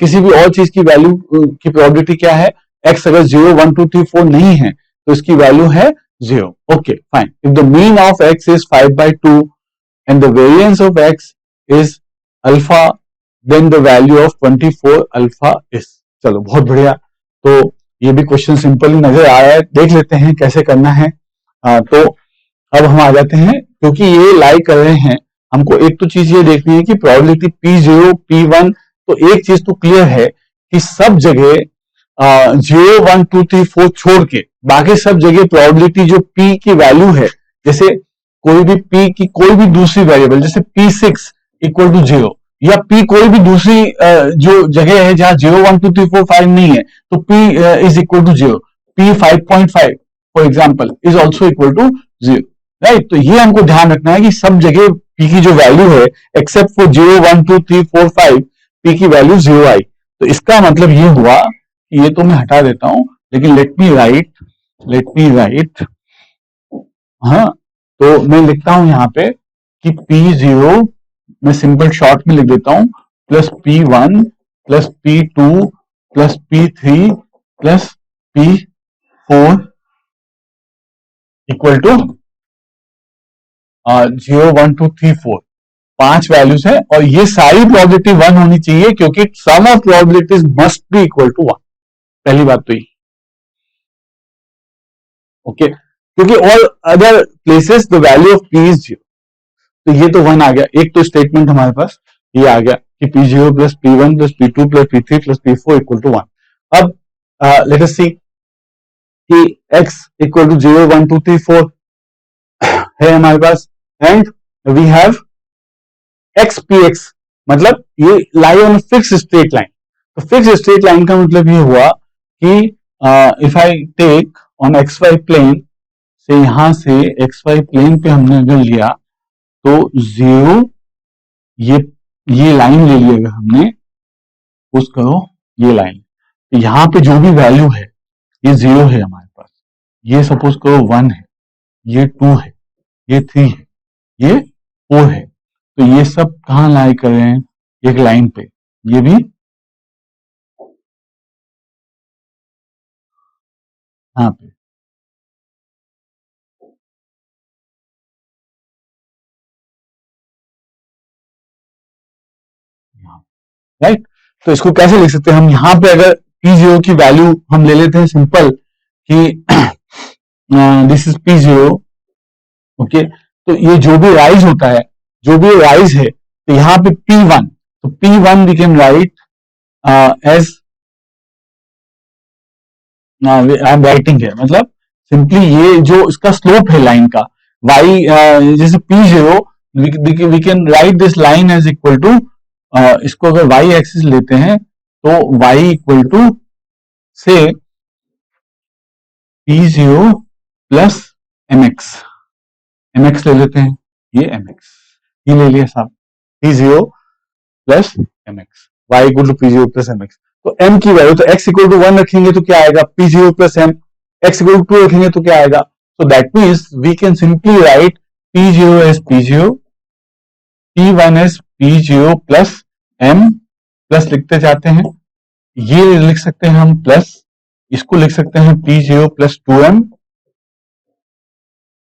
किसी भी और चीज की वैल्यू की प्रोबेबिलिटी क्या है, x अगर 0, 1, 2, 3, 4 नहीं है तो इसकी वैल्यू है 0. Okay fine. If the mean of x is 5/2 and the variance of x is alpha, then the value of 24 alpha is. चलो बहुत बढ़िया. तो ये भी क्वेश्चन सिंपल ही नजर आ रहा है. देख लेते हैं कैसे करना है. तो अब हम आ जाते हैं, क्योंकि ये लाई कर रहे हैं हमको एक तो चीज ये देखनी है कि प्रोबेबिलिटी P0 P1. तो एक चीज तो क्लियर है कि सब जगह 0, 1, 2, 3, 4 छोड़ के बाकी सब जगह प्रोबेबिलिटी जो P की वैल्यू है, जैसे कोई भी P की कोई भी दूसरी वेरिएबल जैसे P6 इक्वल टू 0 या P कोई भी दूसरी जो जगह है जहां 0, 1, 2, 3, 4, 5 नहीं है तो P is equal to 0. P 5.5 for example is also equal to 0. Right. तो ये हमको ध्यान रखना है कि सब जगह P की जो वैल्यू है एक्सेप्ट फॉर 0, 1, 2, 3, 4, 5 P की वैल्यू 0 आई. तो इसका मतलब ये हुआ कि ये तो मैं हटा देता हूं, लेकिन लेट मी राइट हाँ, तो मैं लिखता हूं यहां पे कि P0 मैं सिंपल शॉर्ट में लिख देता हूं plus P1 plus P2 plus P3 plus P4 equal to 0, 1, 2, 3, 4. 5 values है और ये सारी प्रोबेबिलिटी 1 होनी चाहिए क्योंकि sum of probabilities must be equal to 1. पहली बात तो ये. ओके, क्योंकि all other places the value of P is 0. तो ये तो 1 आ गया. एक तो स्टेटमेंट हमारे पास ये आ गया कि P0 plus P1 plus P2 plus P3 plus P4 equal to 1. अब लेट अस सी कि x इक्वल टू 0, 1, 2, 3, 4 है हमारे पास, and we have X P X, मतलब ये lie on fix straight line. तो फिक्स स्ट्रेट लाइन का मतलब ये हुआ कि if I take on X Y plane से, यहां से एक्स वाई प्लेन पे हमने अगर लिया तो जीरो, ये लाइन ले ली अगर हमने, सपोज करो ये लाइन, तो यहाँ पे जो भी वैल्यू है ये जीरो है हमारे पास, ये सपोज करो 1 है, ये 2 है, ये 3 है, ये 4 है, तो ये सब कहाँ लाई कर रहे हैं, एक लाइन पे, ये भी यहाँ पे। राइट, तो इसको कैसे लिख सकते हैं हम, यहाँ पे अगर P0 की वैल्यू हम ले लेते हैं सिंपल कि दिस इज P0, ओके, तो ये जो भी राइज होता है, जो भी राइज है, तो यहाँ पे P1, तो P1 we can write as, I am writing है, मतलब सिंपली ये जो इसका स्लोप है लाइन का, y जैसे P0, we can write this line as equal to, इसको अगर y एक्सिस लेते हैं तो y इक्वल टू से P0 प्लस mx ले लेते हैं, ये mx, ये ले लिया साहब, P0 plus mx, y equal to P0 plus mx। तो m की वैल्यू, तो x इक्वल टू 1 रखेंगे तो क्या आएगा, P0 plus m, x equal to 2 रखेंगे तो क्या आएगा, so that means we can simply write P0 as P0, P1 as P0 plus m, plus लिखते जाते हैं, ये लिख सकते हैं हम प्लस, इसको लिख सकते हैं P0 प्लस 2m,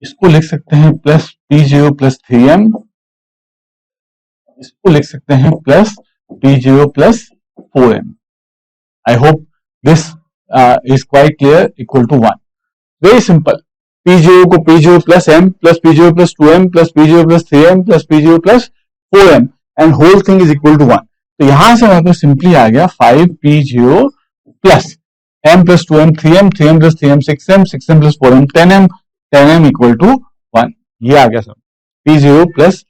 इसको लिख सकते हैं प्लस P0 प्लस 3m, इसको लिख सकते हैं plus P0 plus 4m। I hope this is quite clear, equal to 1. Very simple. P0 को P0 plus M plus P0 plus 2M plus P0 plus 3M plus P0 plus 4M and whole thing is equal to 1. तो यहां से हमारे पास simply आ गया 5P0 plus M plus 2M 3M 3M plus 3M 6M 6M plus 4M 10M 10M equal to 1. ये आ गया सब P0 plus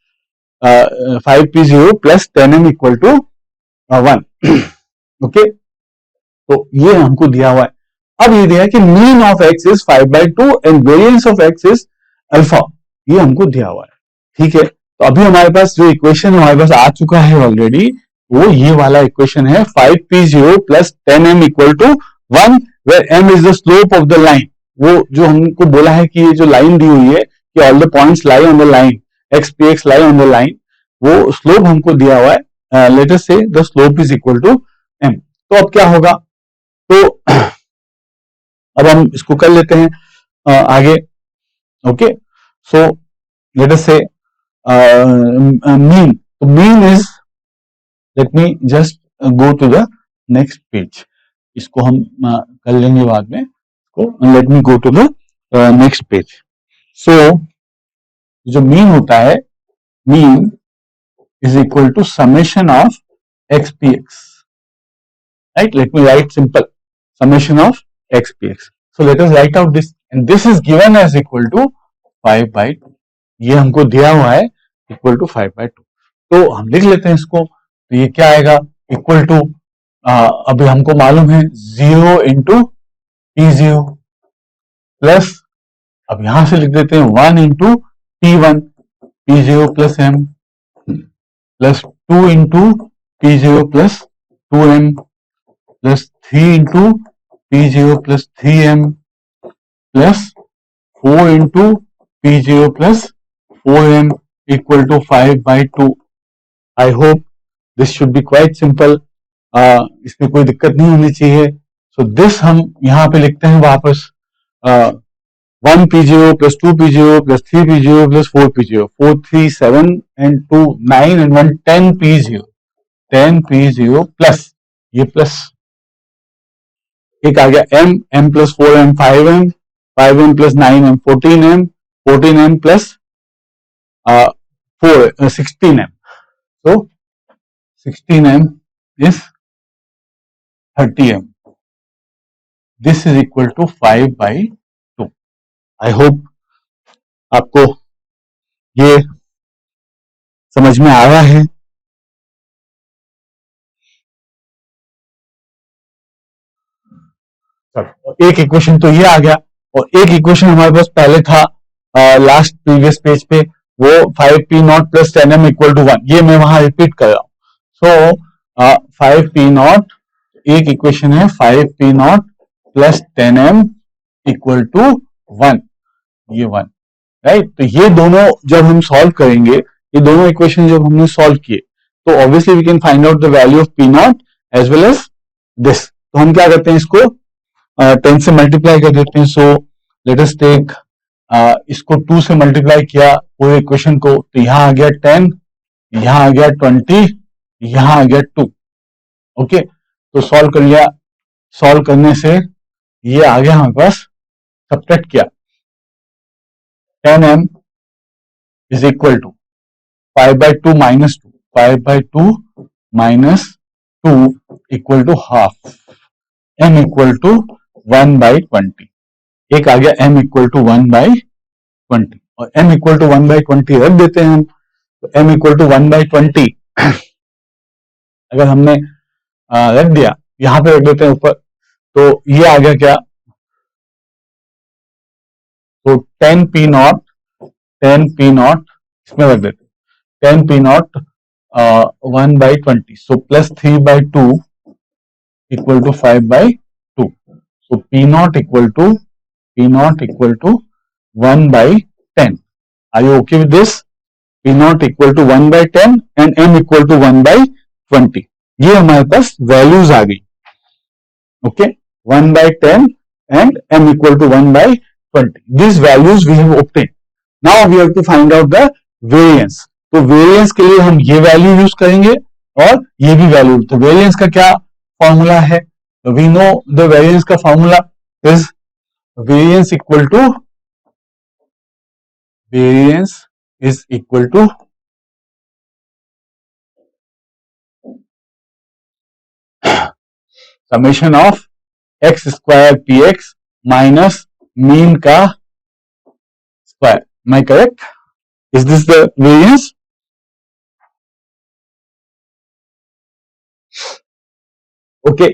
5P0 plus 10M equal to 1. Okay. तो ये हमको दिया हुआ है। अब ये दिया है कि mean of X is 5/2 and variance of X is alpha, ये हमको दिया हुआ है, ठीक है। तो अभी हमारे पास जो इक्वेशन हमारे पास आ चुका है ऑलरेडी, वो ये वाला इक्वेशन है 5P0 plus 10M equal to 1, where M is the slope of the line. वो जो हमको बोला है कि ये जो लाइन दी हुई है कि all the points lie on the line, XPX lie on the line, वो स्लोप हमको दिया हुआ है। Let us say the slope is equal to M। तो अब क्या होगा, तो अब हम इसको कर लेते हैं आगे, ओके। सो लेट अस से मीन, तो mean is, let me just go to the next page, इसको हम कर लेंगे बाद में, let me go to the next page. So जो मीन होता है, mean is equal to summation of XPX, right? Let me write simple summation of XPX. So let us write out this, and this is given as equal to 5/2. ये हमको दिया हुआ है equal to 5/2। तो हम लिख लेते हैं इसको, तो ये क्या आएगा, इक्वल टू, अभी हमको मालूम है 0 इंटू P0 प्लस, अब यहां से लिख देते हैं 1 into P1 P0 plus M plus 2 into P0 plus 2M plus 3 into P0 plus 3M plus 4 into P0 plus 4M equal to 5/2। I hope this should be quite simple, इसमें कोई दिक्कत नहीं होनी चाहिए। सो दिस हम यहाँ पे लिखते हैं वापस 1 P0 plus 2 P0 plus 3 P0 plus 4 P0, 4 3 7 and 2 9 and 1 10 P0, 10 P0 plus ये प्लस एक आ गया M plus 4M 5M, 5M plus 9M 14M, 14M plus 16M, so 16M is 30M. This is equal to 5/2. I hope आपको ये समझ में आ रहा है? एक इक्वेशन तो ये आ गया, और एक इक्वेशन हमारे पास पहले था लास्ट प्रीवियस पेज पे, वो 5p0 plus 10m equal to 1, ये मैं वहां रिपीट कर रहा हूं. सो 5p0, एक इक्वेशन है 5p0 plus 10m equal to 1, ये 1, राइट. तो ये दोनों जब हम सॉल्व करेंगे, ये दोनों इक्वेशन जब हमने सॉल्व किए, तो obviously we can find out the value of p0 as well as this. तो हम क्या करते हैं, इसको 10 से मल्टीप्लाई कर देते हैं. सो लेट अस टेक, इसको 2 से मल्टीप्लाई किया पूरे इक्वेशन को, तो यहां आ गया 10, यहां आ गया 20, यहां आ गया 2. ओके, तो सॉल्व कर लिया. सॉल्व करने से ये आ गया हमारे पास, सब्ट्रैक्ट किया, 10m is equal to 5/2 minus 2, 5/2 minus 2 equal to half, m equal to 1/20. एक आ गया m इक्वल टू 1/20, और m इक्वल टू 1/20 रख देते हैं हम. तो m इक्वल टू 1/20 अगर हमने रख दिया, यहां पे रख देते हैं ऊपर, तो ये आ गया क्या, तो 10p0, 10p0 इसमें रख देते हैं, 10p0 1/20, so plus 3/2 equal to 5/2. so p0 equal to 1/10. Are you okay with this? p0 equal to 1/10 and m equal to 1/20. ये हमारे पास वैल्यूज आ गई. Okay, 1/10 and m equal to 1/20. These values we have obtained. Now we have to find out the variance. तो variance के लिए हम ये वैल्यू यूज करेंगे और ये भी वैल्यू. तो वेरिएंस का क्या फॉर्मूला है? वी नो द वेरिएंस का formula is variance is equal to summation of X square P X minus mean का square. Am I correct? Is this the variance? Okay,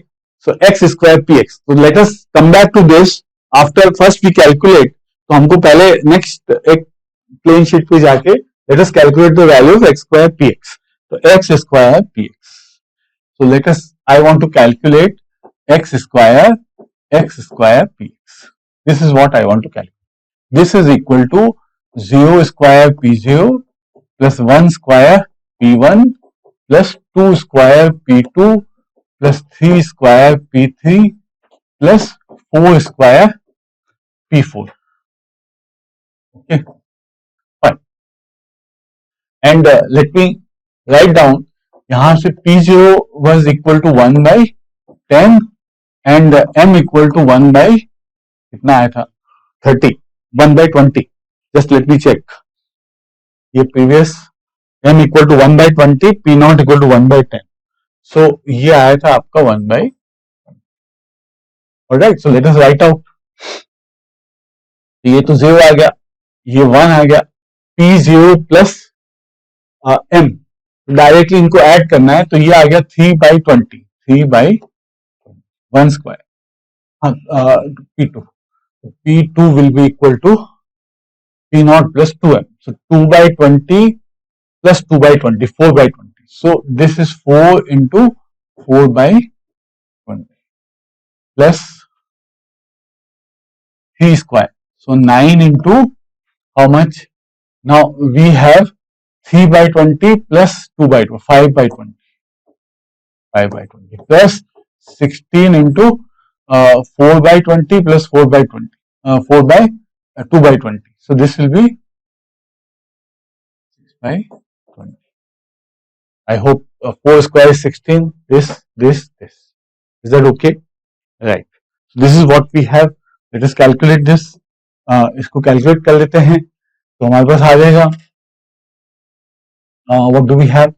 so x square px. So let us come back to this after first we calculate. तो हमको पहले next एक plane sheet पे जाके let us calculate the value of x square px. तो x square px. So let us, I want to calculate x square px. This is what I want to calculate. This is equal to 0 square p0 plus 1 square p1 plus 2 square p2 plus 3 square p3 plus 4 square p4. Okay, fine. And let me write down, यहां से p0 was equal to 1/10 and m equal to 1 by कितना आया था 30, 1/20. Just let me check. ये previous m equal to 1/20, p0 equal to 1/10. So ये आया था आपका 1/. Alright, so let us write out. ये तो 0 आ गया, ये 1 आ गया, p0 प्लस m, डायरेक्टली इनको ऐड करना है, तो ये आ गया 3/20, 3/1 square. p2, p2 will be equal to p0 plus 2m. So 2/20 plus 2/20, 4/20. So this is 4 into 4/20 plus 3 square. So 9 into how much? Now we have 3/20 plus 2/20, 5/20, 5/20 plus 16 into 4/20 plus 4/20, 2/20. So this will be 6/20. I hope 4 square is 16. This. Is that okay? Right. So this is what we have. Let us calculate this. इसको calculate कर लेते हैं, तो हमारे पास आ जाएगा. What do we have?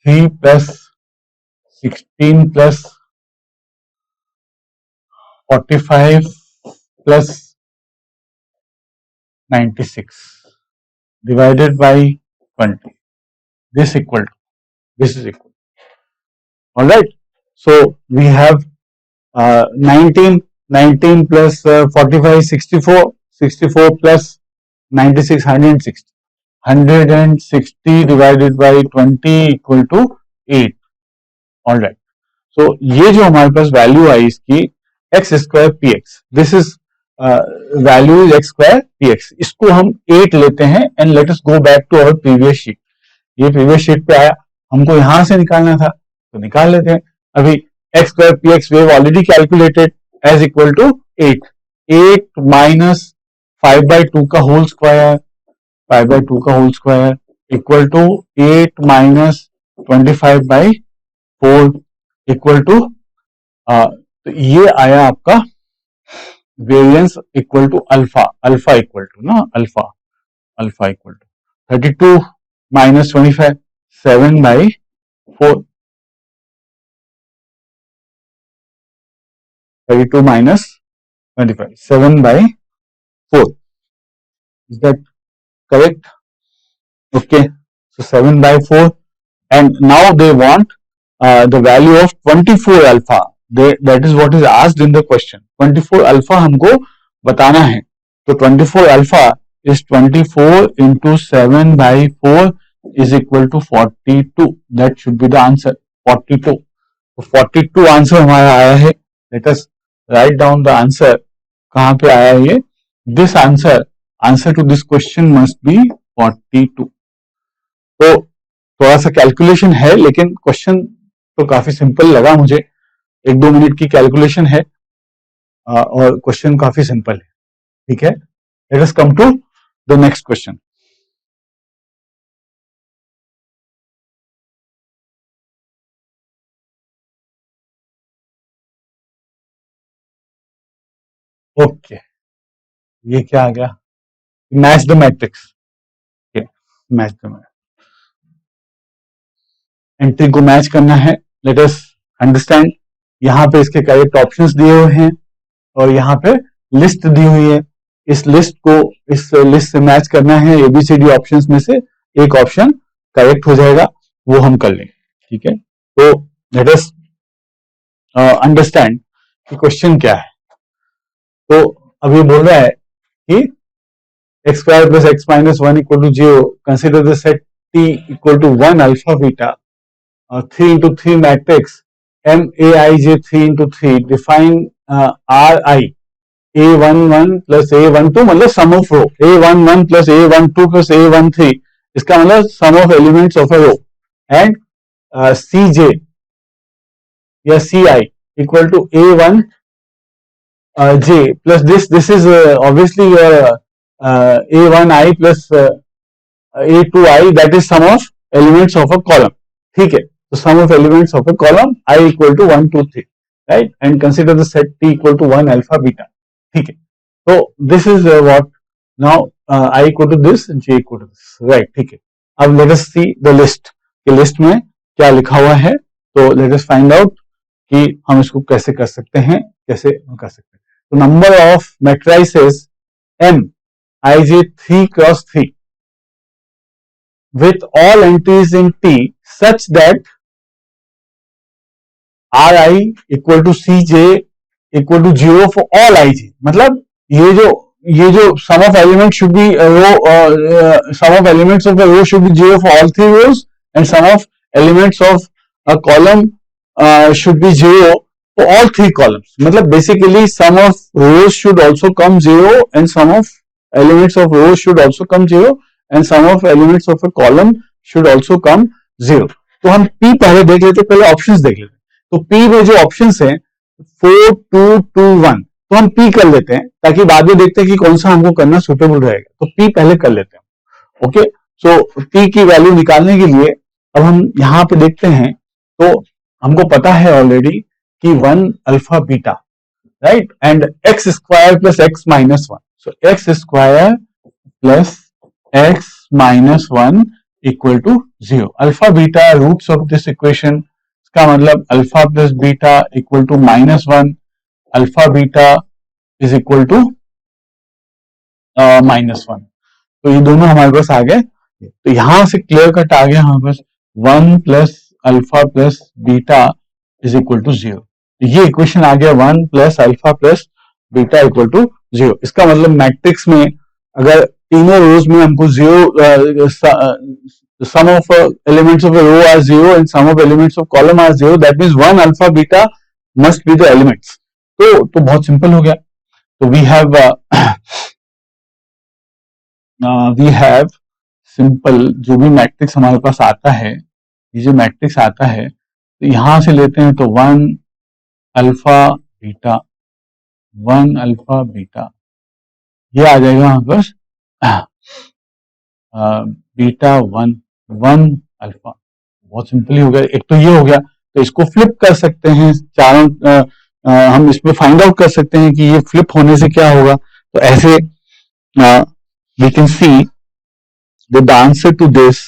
3 plus 16 plus 45 plus 96 divided by 20. This equal to, this is equal. All right. So we have 19 plus 45, 64, 64 plus 96, 160. 160 divided by 20 equal to 8. All right. So ये जो हमारे पास वैल्यू आई इसकी X square P X, this is value is X square P X, इसको हम 8 लेते हैं and let us go back to our previous sheet. ये प्रीवियस शीट पे आया, हमको यहां से निकालना था तो निकाल लेते हैं. अभी X square P X we have already calculated as equal to 8. 8 minus 5/2 का होल स्क्वायर, 5/2 का whole square equal to 8 minus 25/4 equal to, तो ये आया आपका variance equal to alpha, alpha equal to ना alpha, alpha equal to 32 minus 25, 7/4, 32 minus 25, 7/4. Is that correct? Okay, so 7/4, and now they want the value of 24 alpha. That is what is asked in the question. 24 alpha हमको बताना है, तो 24 alpha is 24 into 7/4 is equal to 42. That should be the answer, 42. तो 42 answer हमारा आया है. Let us write down the answer. कहाँ पे आया ये? This answer to this question must be 42. तो थोड़ा सा कैलकुलेशन है, लेकिन क्वेश्चन तो काफी सिंपल लगा मुझे. 1-2 मिनट की कैलकुलेशन है और क्वेश्चन काफी सिंपल है. ठीक है, let us come to the next question. Okay, ये क्या आ गया? Match the matrix. Match the matrix, entry को मैच करना है. Let us understand. यहाँ पे इसके करेक्ट ऑप्शंस दिए हुए हैं और यहाँ पे लिस्ट दी हुई है. इस लिस्ट को इस लिस्ट से मैच करना है. एबीसीडी ऑप्शंस में से एक ऑप्शन करेक्ट हो जाएगा, वो हम कर लेंगे. ठीक है, तो लेट अस अंडरस्टैंड कि क्वेश्चन क्या है. तो अभी बोल रहा है कि X square plus X minus 1 equal to 0, consider the set T equal to 1 alpha beta 3 into 3 matrix MAIJ 3 into 3, define RI A11 plus A12, मतलब sum of row, A11 plus A12 plus A13, इसका मतलब sum of elements of a row, and CJ या CI equal to A1 J plus this is obviously your A1I plus A2I, that is sum of elements of a column. ठीक है, so sum of elements of a column I equal to 1, 2, 3, right? And consider the set T equal to 1 alpha beta. ठीक है, so this is what now I equal to this and J equal to this, right? ठीक है, अब let us see the list. कि list में क्या लिखा हुआ है, तो let us find out कि हम इसको कैसे कर सकते हैं, कैसे कर सकते हैं. तो number of matrices M IJ 3 cross 3 with all entries in T such that RI equal to CJ equal to 0 for all IJ. मतलब ये जो sum of elements should be sum of elements of a row should be 0 for all 3 rows, and sum of elements of a column should be 0 for all 3 columns. मतलब basically sum of rows should also come 0 and sum of elements of rows should also come 0 and sum of elements of a column should also come 0. तो हम P पहले देख लेते, पहले options देख लेते. तो P में जो ऑप्शंस हैं 4, 2, 2, 1, तो हम P कर लेते हैं ताकि बाद में देखते हैं कि कौन सा हमको करना सुटेबल रहेगा. तो P पहले कर लेते हैं. ओके, सो P की वैल्यू निकालने के लिए अब हम यहां पे देखते हैं. तो हमको पता है ऑलरेडी कि 1 alpha beta, right, and X square plus X minus 1. So X square plus X minus 1 equal to 0. Alpha beta roots of this equation, इसका मतलब alpha plus beta equal to -1, alpha beta is equal to -1, तो ये दोनों हमारे पास आ गए। तो यहां से क्लियर कट आ गया हमारे पास 1 plus alpha plus beta is equal to 0। ये इक्वेशन आ गया 1 plus alpha plus beta equal to 0। इसका मतलब मैट्रिक्स में अगर तीनों रोज में हमको 0, sum of elements of a row are 0 and sum of elements of column are 0, that means 1 alpha beta must be the elements। तो बहुत सिंपल हो गया। तो we have सिंपल जो भी मैट्रिक्स हमारे पास आता है, ये जो मैट्रिक्स आता है तो यहां से लेते हैं तो 1 अल्फा बीटा 1 अल्फा बीटा ये आ जाएगा हमारे पास बीटा 1 1 अल्फा। बहुत सिंपल ही हो गया। एक तो ये हो गया, तो इसको फ्लिप कर सकते हैं चारों, हम इसमें फाइंड आउट कर सकते हैं कि ये फ्लिप होने से क्या होगा। तो ऐसे we can see the answer to this,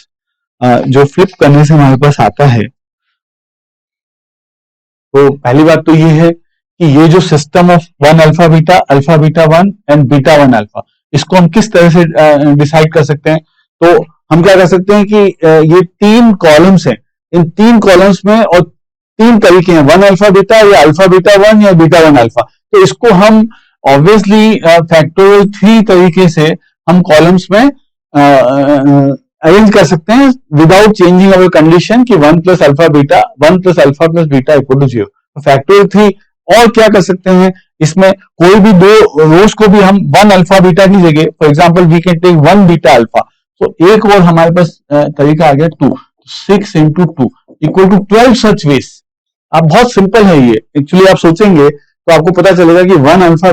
जो फ्लिप करने से हमारे पास आता है। तो पहली बात तो ये है कि ये जो system of 1 alpha beta 1 and beta 1 alpha, इसको हम किस तरह से डिसाइड कर सकते हैं। तो हम क्या कर सकते हैं कि ये 3 कॉलम्स हैं, इन 3 कॉलम्स में और 3 तरीके हैं, 1 अल्फा बीटा या अल्फा बीटा 1 या बीटा 1 अल्फा। तो इसको हम ऑब्वियसली फैक्टोरियल 3 तरीके से हम कॉलम्स में अरेंज कर सकते हैं विदाउट चेंजिंग अवर कंडीशन कि 1 plus alpha beta 1 plus alpha plus beta equal to 0। Factorial 3 और क्या कर सकते हैं, इसमें कोई भी 2 रोज को भी हम 1 अल्फा बीटा की जगह, for example we can take 1 beta alpha. तो एक और हमारे पास तरीका आ गया 2, 6 into 2 equal to 12 such ways. अब बहुत सिंपल है ये, एक्चुअली आप सोचेंगे तो आपको पता चलेगा कि 1 अल्फा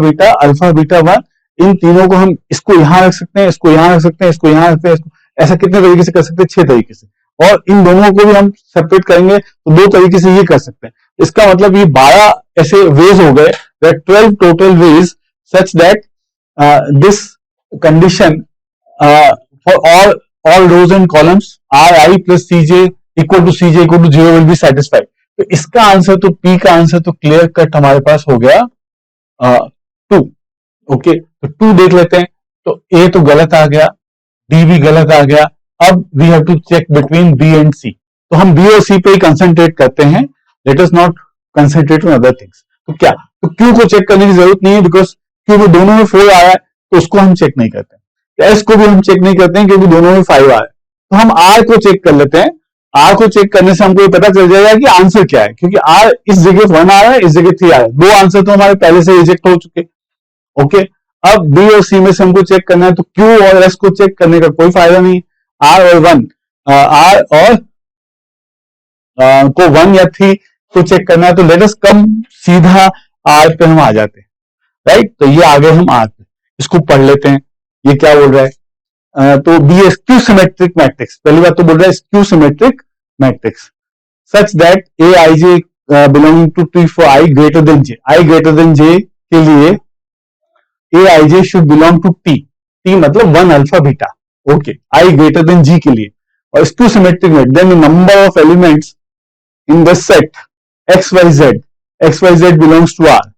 बीटा 1, इन तीनों को हम इसको यहां रख सकते हैं, इसको यहां रख सकते हैं, इसको यहां रखते हैं, ऐसा कितने तरीके से कर सकते हैं, 6 तरीके से। और इन दोनों को भी हम सेपरेट करेंगे तो 2 तरीके से ये कर सकते हैं। इसका मतलब ये 12 ऐसे वेज हो गए, 12 total ways such that this condition for all rows and columns ri plus cj equal to 0 will be satisfied। तो इसका आंसर तो P का आंसर तो क्लियर कट हमारे पास हो गया 2। ओके, तो 2 देख लेते हैं। तो A तो गलत आ गया, D भी गलत आ गया। अब we have to check between B and C। तो हम B और C पे ही कंसंट्रेट करते हैं, let us not concentrate on other things. तो क्या, तो Q को चेक करने की जरूरत नहीं है बिकॉज Q में दोनों में 4 आया है, तो उसको हम चेक नहीं करते। S को भी हम चेक नहीं करते हैं क्योंकि दोनों में 5 आया है। तो हम R को चेक कर लेते हैं। R को चेक करने से हमको ये पता चल जाएगा कि आंसर क्या है, क्योंकि R इस जगह 1 आ रहा है, इस जगह 3 आ रहा है। 2 आंसर तो हमारे पहले से रिजेक्ट हो चुके। ओके, अब B और C में से हमको चेक करना है, तो Q और S को चेक करने का कोई फायदा नहीं। R और 1 को 1 या 3 को चेक करना है, तो लेट अस कम सीधा R पे हम आ जाते हैं, राइट। तो ये आ गए हम R पे, इसको पढ़ लेते हैं। ये क्या बोल रहा है, तो बी स्क्यू सिमेट्रिक मैट्रिक्स, पहली बात तो बोल रहा है skew symmetric matrix such that A I J belonging to T for I greater than J. I greater than J के लिए A I J should belong to T, T मतलब 1 alpha beta. Okay, I greater than G के लिए। और skew symmetric matrix, then the number of elements in the set X Y Z belongs to R,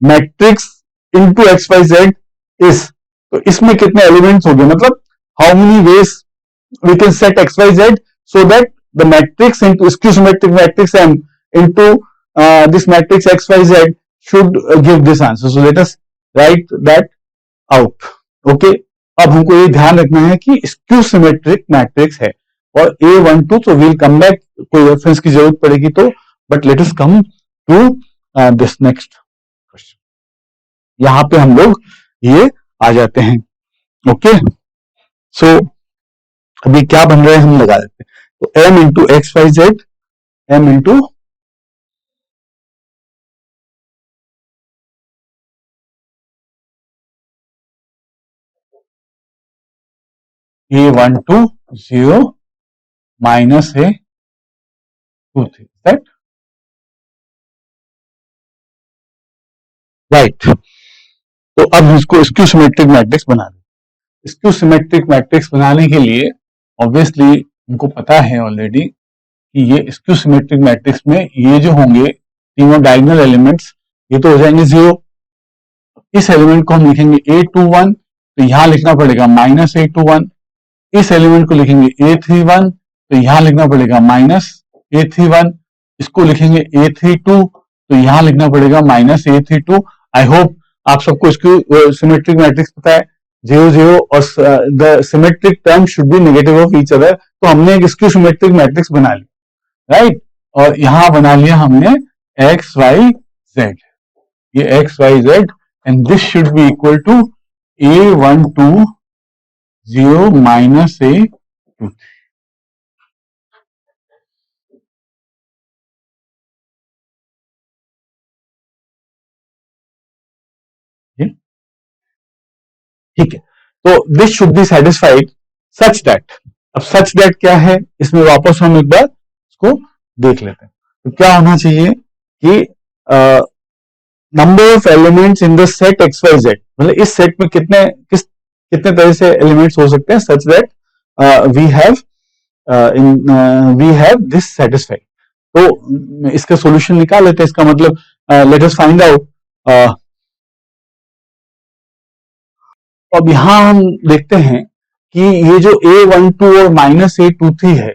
matrix into X Y Z is. तो इसमें कितने elements हो गए, मतलब how many ways we can set xyz so that the matrix into skew symmetric matrix and into this matrix xyz should give this answer। So let us write that out। okay, अब हमको ये ध्यान रखना है कि skew symmetric matrix है और A12, so we'll come back, कोई रेफरेंस की जरूरत पड़ेगी तो, but let us come to this next question। यहां पे हम लोग ये आ जाते हैं। ओके, सो अभी क्या बन रहा है हम लगा देते हैं। तो m into X Y Z, m into A12 0 minus A23, right right. तो अब हम इसको स्क्यू सिमेट्रिक मैट्रिक्स बना दें। स्क्यू सिमेट्रिक मैट्रिक्स बनाने के लिए ऑब्वियसली हमको पता है ऑलरेडी कि ये स्क्यू सिमेट्रिक मैट्रिक्स में ये जो होंगे तीनों डायगोनल एलिमेंट्स, ये तो हो जाएंगे 0। इस एलिमेंट को हम लिखेंगे A21, तो यहां लिखना पड़ेगा -821, इस एलिमेंट को लिखेंगे A31, तो यहां लिखना पड़ेगा -A31, इसको लिखेंगे A32, तो यहां लिखना पड़ेगा -A32। आई होप आप सबको इसकी सिमेट्रिक मैट्रिक्स पता है, 0 0 और the symmetric term should be negative of each other, तो हमने एक इसकी सिमेट्रिक मैट्रिक्स बना ली, राइट। और यहां बना लिया हमने एक्स वाई जेड, ये X Y Z, and this should be equal to A12 0 -A23। ठीक है, तो this should be satisfied such that, अब सच दैट क्या है, इसमें वापस हम एक बार इसको देख लेते हैं। तो क्या होना चाहिए कि number of elements in the set X Y Z, मतलब इस सेट में कितने तरह से एलिमेंट्स हो सकते हैं, such that we have this satisfied. तो इसका सॉल्यूशन निकाल लेते हैं, इसका मतलब लेट अस फाइंड आउट। अब यहां हम देखते हैं कि ये जो A12 और -A23 है,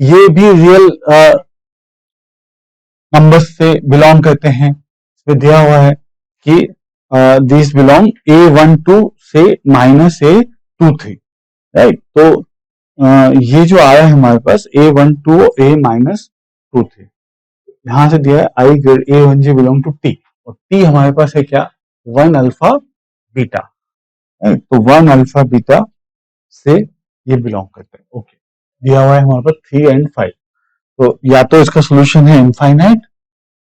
ये भी रियल नंबर्स से बिलोंग करते हैं। इसमें दिया हुआ है कि दिस बिलोंग A12 से -A23, राइट। तो ये जो आया है हमारे पास A12 और A-23, यहां से दिया है आई ग्रेड A1J बिलोंग टू T, और T हमारे पास है क्या, 1 अल्फा बीटा, तो 1 अल्फा बीटा से ये बिलोंग करते हैं। ओके, दिया हुआ है हमारे पास 3 and 5, तो या तो इसका सॉल्यूशन है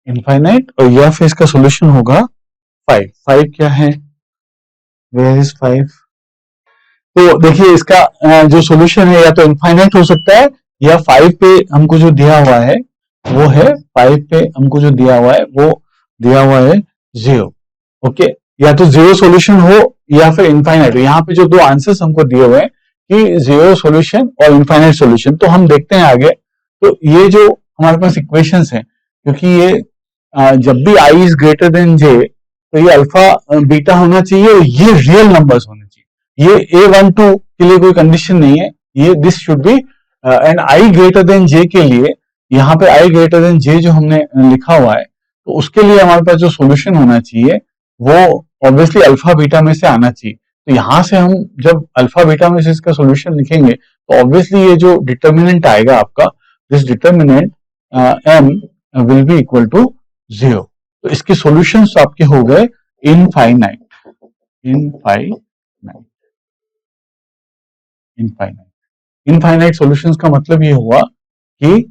इनफाइनाइट और या फिर इसका सॉल्यूशन होगा 5। 5 क्या है, वेयर इज 5? तो देखिए इसका जो सॉल्यूशन है या तो इनफाइनाइट हो सकता है, या 5 पे हमको जो दिया हुआ है वो है 5 पे हमको जो दिया हुआ है वो दिया हुआ है 0। ओके, या तो 0 सॉल्यूशन हो या फिर इनफाइनाइट। यहाँ पे जो दो आंसर्स हमको दिए हुए हैं कि 0 सॉल्यूशन और इनफाइनाइट सॉल्यूशन, तो हम देखते हैं आगे। तो ये जो हमारे पास इक्वेशंस हैं, क्योंकि ये जब भी i is greater than j, तो ये अल्फा बीटा होना चाहिए और ये रियल नंबर्स होने चाहिए। ये A12 के लिए कोई कंडीशन नहीं है, ये this should B, and i greater than j के लिए, यहाँ पे i ग्रेटर देन j जो हमने लिखा हुआ है, तो उसके लिए हमारे पास जो सॉल्यूशन होना चाहिए वो ऑब्वियसली अल्फा बीटा में से आना चाहिए। तो यहां से हम जब अल्फा बीटा में से इसका सॉल्यूशन लिखेंगे, तो ऑब्वियसली ये जो डिटर्मिनेंट आएगा आपका, this determinant m will be equal to 0। तो इसके सॉल्यूशंस आपके हो गए इनफाइनाइट। इनफाइनाइट सॉल्यूशंस का मतलब ये हुआ कि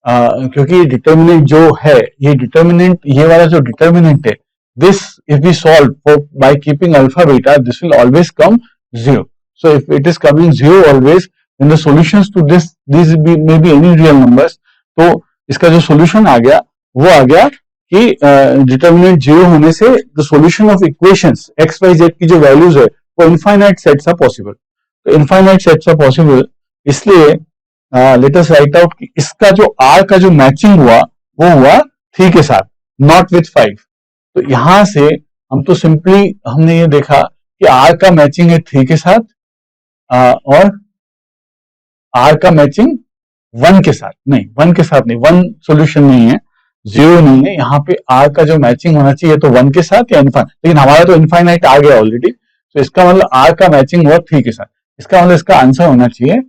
क्योंकि डिटर्मिनेंट जो है, ये डिटर्मिनेंट, ये वाला जो डिटर्मिनेंट है, this if we solve for by keeping alpha beta, this will always come 0. So if it is coming 0 always, then the solutions to these may be any real numbers. तो इसका जो solution आ गया वो आ गया कि determinant 0 होने से the solution of equations x y z की जो values है वो infinite sets are possible। तो infinite sets are possible, इसलिए let us write out कि इसका जो r का जो matching हुआ वो हुआ 3 के साथ, not with 5। तो यहां से हम तो सिंपली हमने ये देखा कि R का मैचिंग है 3 के साथ, और R का मैचिंग 1 के साथ नहीं, 1 के साथ नहीं, 1 सॉल्यूशन नहीं है, 0 नहीं है। यहाँ पे R का जो मैचिंग होना चाहिए तो 1 के साथ या इनफाइनाइट, लेकिन हमारा तो इनफाइनाइट आ गया ऑलरेडी, तो इसका मतलब R का मैचिंग हुआ 3 के साथ। इसका मतलब इसका आंसर होना चाहिए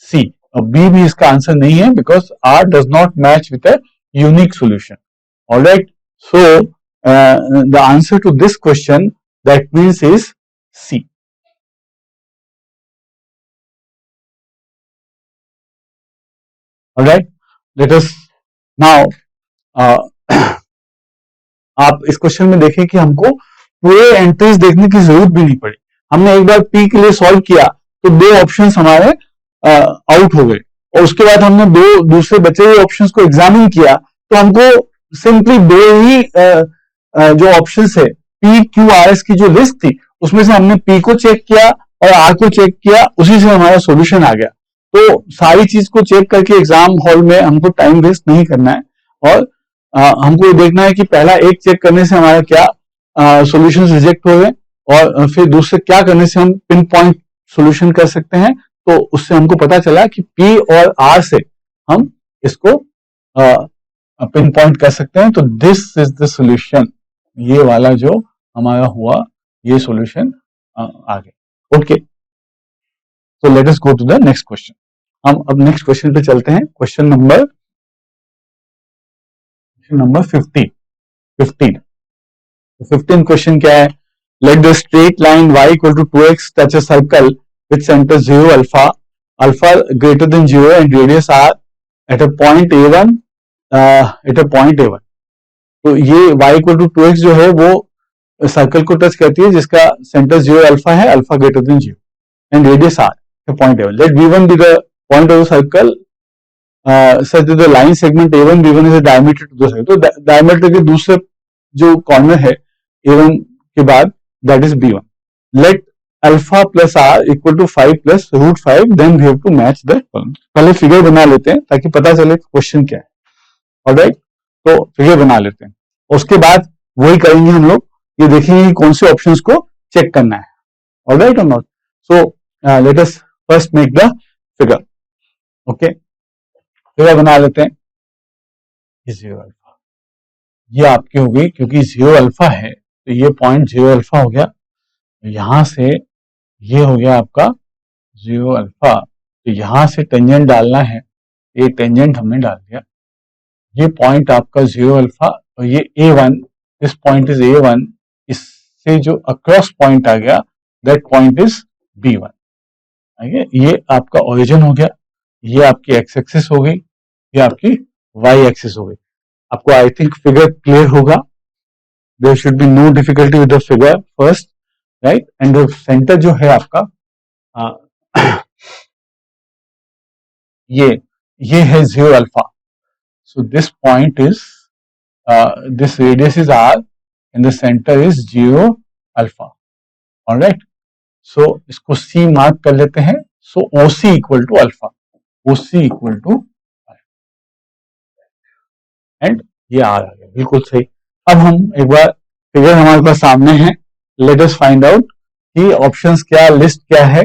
C, और B भी इसका आंसर नहीं है, because R does not match with a unique solution. Alright, so the answer to this question that means is C. Alright, let us now आप इस क्वेश्चन में देखें कि हमको पूरे एंट्रीज देखने की जरूरत भी नहीं पड़ी। हमने एक बार P के लिए सॉल्व किया तो 2 ऑप्शंस हमारे आउट हो गए, और उसके बाद हमने 2 दूसरे बचे हुए ऑप्शंस को एग्जामिन किया, तो हमको सिंपली 2 ही जो ऑप्शंस है P Q R S की जो लिस्ट थी उसमें से हमने P को चेक किया और R को चेक किया, उसी से हमारा सॉल्यूशन आ गया। तो सारी चीज को चेक करके एग्जाम हॉल में हमको टाइम वेस्ट नहीं करना है, और हमको ये देखना है कि पहला एक चेक करने से हमारा क्या सॉल्यूशंस रिजेक्ट हो गए और फिर दूसरे क्या करने से हम पिन पॉइंट सोल्यूशन कर सकते हैं, तो उससे हमको पता चला कि P और R से हम इसको पिन पॉइंट कर सकते हैं। तो दिस इज द सोल्यूशन, ये वाला जो हमारा हुआ ये सोल्यूशन आ गया। Okay, so let us go to the next question. हम अब नेक्स्ट क्वेश्चन पे चलते हैं। क्वेश्चन नंबर 15 क्वेश्चन क्या है? Let the straight line y equal to 2x touch a circle with centre 0 alpha, alpha greater than 0 and radius r at a point a1, तो ये y equal to 2x जो है वो circle को touch करती है जिसका सेंटर 0 अल्फा है, alpha greater than 0 and radius r point A1. Let V1 be the point of the circle such that the line segment A1 B1 is a diameter to the circle. तो diameter के दूसरे जो corner है A1 के बाद that is B1. Let alpha plus R equal to 5 plus root 5, then we have to match the column. पहले figure बना लेते हैं ताकि पता चले क्वेश्चन क्या है। ऑलराइट, तो फिगर बना लेते हैं, उसके बाद वही करेंगे हम लोग, ये देखेंगे कि कौन से ऑप्शंस को चेक करना है। ऑलराइट और not? So let us first make the figure. Okay, figure बना लेते हैं। ये 0 अल्फा, ये आपकी हो गई, क्योंकि 0 अल्फा है तो ये पॉइंट 0 अल्फा हो गया। यहां से ये हो गया आपका 0 अल्फा, तो यहां से टेंजेंट डालना है, ये टेंजेंट हमने डाल दिया। ये पॉइंट आपका 0 अल्फा और ये A1, this point is A1, इससे जो अक्रॉस पॉइंट आ गया दैट पॉइंट इज B1। ये आपका ओरिजिन हो गया, ये आपकी एक्स एक्सिस हो गई, ये आपकी वाई एक्सिस हो गई। आपको आई थिंक फिगर क्लियर होगा। There should be no difficulty with the figure first, right? And the centre जो है आपका ये है 0 alpha. So this point is this radius is r and the centre is 0 alpha. Alright, so इसको C mark कर लेते हैं। So OC equal to alpha, OC equal to and ये आ गया, बिल्कुल सही। अब हम एक बार फिगर हमारे पास सामने है, लेट अस फाइंड आउट कि ऑप्शंस क्या, लिस्ट क्या है।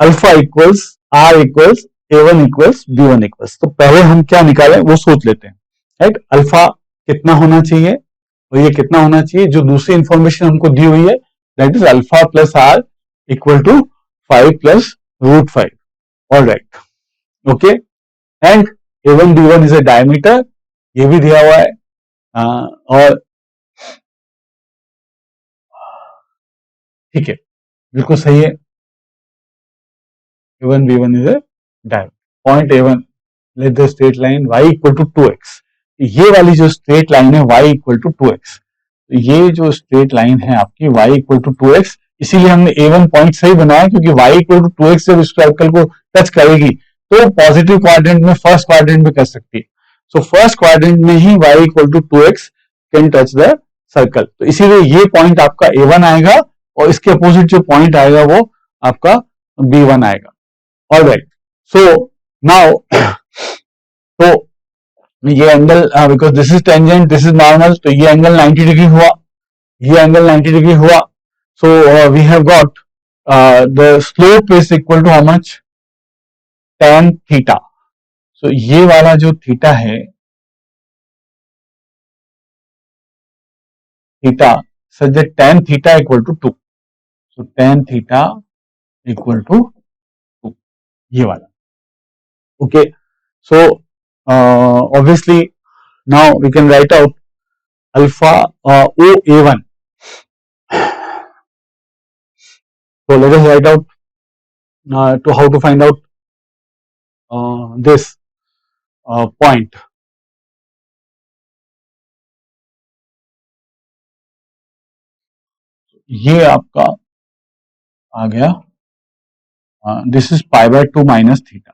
Alpha equals R equals A1 equals B1 equals, तो पहले हम क्या निकालें वो सोच लेते हैं, राइट? अल्फा कितना होना चाहिए और ये कितना होना चाहिए, जो दूसरी इंफॉर्मेशन हमको दी हुई है that is alpha plus R equal to 5 plus root 5। Alright, okay, and A1 B1 is a diameter, ये भी दिया हुआ है। और ठीक है, बिल्कुल सही है। A1 B1 is a diameter, point A1, let the straight line y equal to 2x। ये वाली जो स्ट्रेट लाइन है y इक्वल टू 2x, ये जो स्ट्रेट लाइन है आपकी y इक्वल टू 2x, इसीलिए हमने A1 पॉइंट सही बनाया, क्योंकि y इक्वल टू 2x जब इस सर्कल को टच करेगी तो पॉजिटिव क्वाड्रेंट में, फर्स्ट क्वाड्रेंट में कर सकती है। सो फर्स्ट क्वाड्रेंट में ही y equal to 2x can touch the circle, तो इसीलिए ये पॉइंट आपका A1 आएगा और इसके अपोजिट जो पॉइंट आएगा वो आपका B1 आएगा। ऑलराइट, सो नाउ तो ये angle, because this is tangent, this is normal, तो ये एंगल 90 डिग्री हुआ, ये एंगल 90 डिग्री हुआ। So we have got the slope is equal to how much, tan theta. So ये वाला जो थीटा है, theta such that tan theta equal to 2, so tan theta equal to 2, ये वाला। Okay, so obviously now we can write out alpha OA1. So let us write out to how to find out this point. ये आपका आ गया, this is pi by 2 minus theta.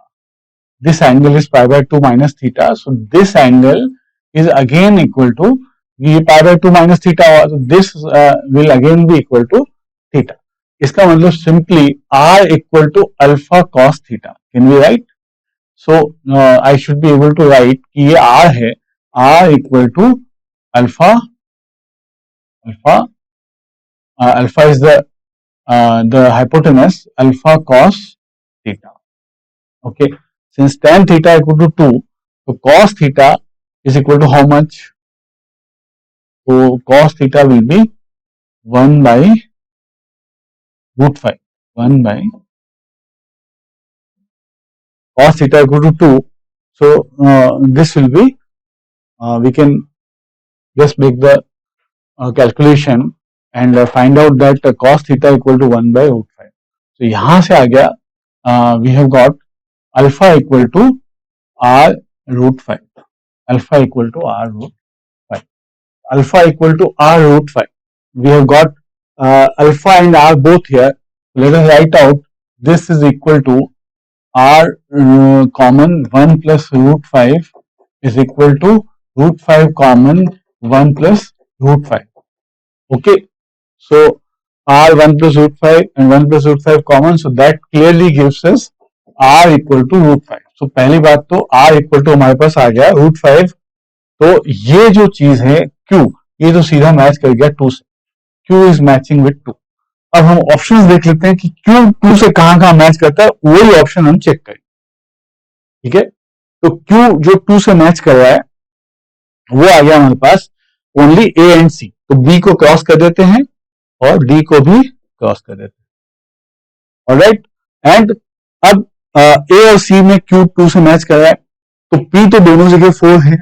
This angle is pi by 2 minus theta. So this angle is again equal to, ये pi by 2 minus theta हुआ, so this will again be equal to theta. इसका मतलब simply r equal to alpha cos theta. Can we write? So I should be able to write कि ये r है, r equal to alpha is the the hypotenuse alpha cos theta. Okay, since tan theta equal to 2, so cos theta is equal to how much? So cos theta will be 1 by root 5. 1 by cos theta equal to 2. So this will be, we can just make the calculation and find out that cos theta equal to 1 by root 5. So यहाँ से आ गया, we have got alpha equal to r root 5. Alpha equal to r root 5. Alpha equal to r root 5. We have got alpha and r both here. Let us write out this is equal to r common 1 plus root 5 is equal to root 5 common 1 plus root 5. Okay, so r 1 plus root 5 and 1 plus root 5 common, so that clearly gives us r equal to root 5. So पहली बात तो r equal to हमारे पास आ गया root 5. तो ये जो चीज है q, ये तो सीधा मैच कर गया 2 से. q is matching with 2. अब हम ऑप्शंस देख लेते हैं कि q 2 से कहां मैच करता है, वही ऑप्शन हम चेक करें. ठीक है, तो q जो 2 से मैच कर रहा है वो आ गया हमारे पास ओनली a एंड c. तो b को क्रॉस कर देते हैं और d को भी क्रॉस कर देते हैं. ऑलराइट, एंड अब a और c में q 2 से मैच कर रहा है, तो p तो दोनों जगह 4 है,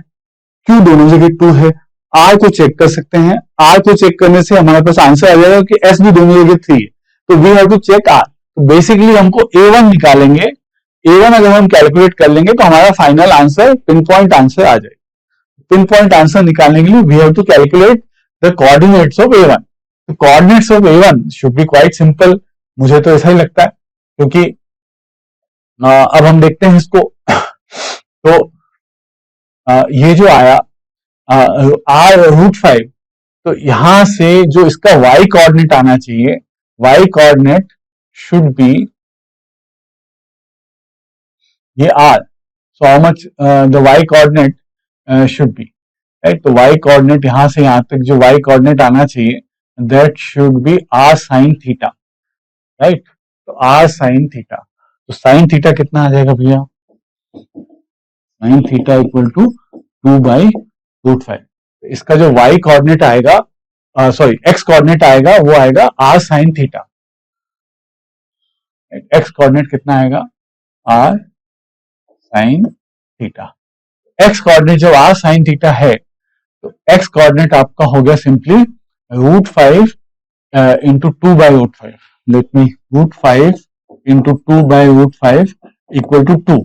q दोनों जगह 2 है. r को चेक कर सकते हैं. r को चेक करने से हमारे पास आंसर आ जाएगा कि s भी दोनों जगह 3 है. तो we have to check r. तो बेसिकली हमको a1 निकालेंगे. a1 अगर हम कैलकुलेट कर लेंगे तो हमारा final answer, pin point answer आ जाएगा. पिन पॉइंट आंसर निकालने के लिए we have to calculate the coordinates of a1. तो coordinates of a1 should be quite simple. मुझे तो ऐसा ही लगता है, क्योंकि अब हम देखते हैं इसको. तो ये जो आया r रूट 5, तो यहां से जो इसका y कोऑर्डिनेट आना चाहिए, y कोऑर्डिनेट शुड बी ये r. So how much the y coordinate should be, right. तो y कोऑर्डिनेट यहां से यहां तक जो y कोऑर्डिनेट आना चाहिए, that should be r sine theta, right. तो r साइन थीटा, तो साइन थीटा कितना आ जाएगा भैया? Sine theta equal to 2 by root 5. इसका जो y कोऑर्डिनेट आएगा, सॉरी x कोऑर्डिनेट आएगा, वो आएगा r sine theta. x coordinate कितना आएगा? r sine theta. x coordinate जब r साइन थीटा है, तो x कोऑर्डिनेट आपका हो गया simply root 5 into 2 by root 5. Let me root 5 into 2 by root 5 equal to 2,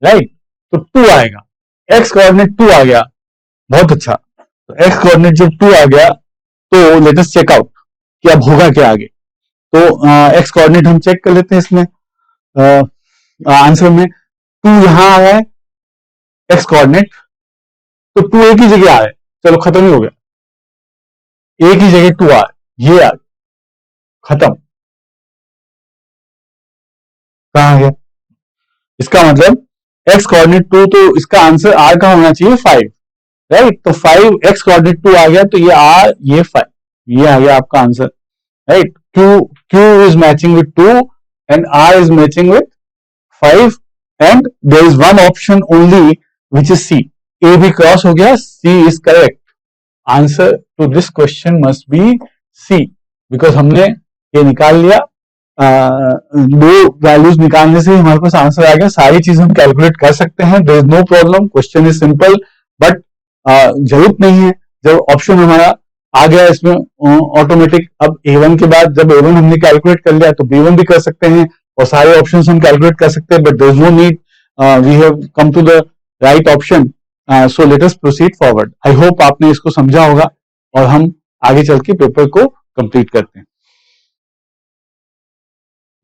right. तो 2 आएगा. x कोऑर्डिनेट 2 आ गया, बहुत अच्छा. तो x कोऑर्डिनेट जब 2 आ गया, तो लेट अस चेक आउट कि अब होगा क्या आगे. तो x कोऑर्डिनेट हम चेक कर लेते हैं इसमें. आंसर में 2 यहां आया है x कोऑर्डिनेट, तो 2 एक ही जगह आया है. चलो खत्म ही हो गया, एक ही जगह 2 आया, ये आ खत्म. कहां गया? इसका मतलब x कोऑर्डिनेट 2, तो इसका आंसर r का होना चाहिए 5, राइट. तो 5 x कोऑर्डिनेट 2 आ गया, तो ये r, ये 5, ये आ गया आपका answer, right. q is matching with 2 and r is matching with 5 and there is one option only which is c. a भी क्रॉस हो गया, c is correct. Answer to this question must be c, because हमने ये निकाल लिया. दो values निकालने से हमारे पास आंसर आ गया. सारी चीज हम कैलकुलेट कर सकते हैं, there is no problem. Question is simple, but जरूरत नहीं है. जब ऑप्शन हमारा आ गया इसमें ऑटोमेटिक, अब a1 के बाद जब a1 हमने कैलकुलेट कर लिया, तो b1 भी कर सकते हैं और सारे ऑप्शंस हम कैलकुलेट कर सकते हैं. But there is no need, we have come to the right option. So let us proceed forward. I hope आपने इसको समझा होगा और हम आगे चल के पेपर को कंप्लीट करते हैं.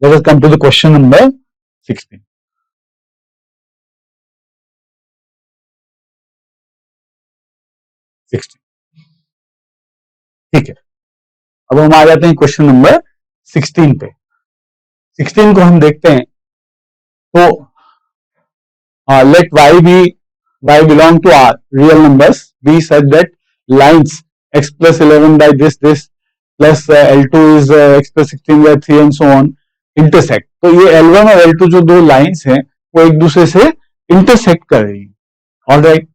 Let us come to the question number 16. ठीक है, अब हम आ जाते हैं क्वेश्चन नंबर 16 पे. 16 को हम देखते हैं. तो let y belong to R real numbers be such that lines x plus 11 by this plus L2 is x plus 16/3 and so on intersect. तो ये L1 और L2 जो दो लाइंस हैं वो एक दूसरे से इंटरसेक्ट कर रही है। Alright,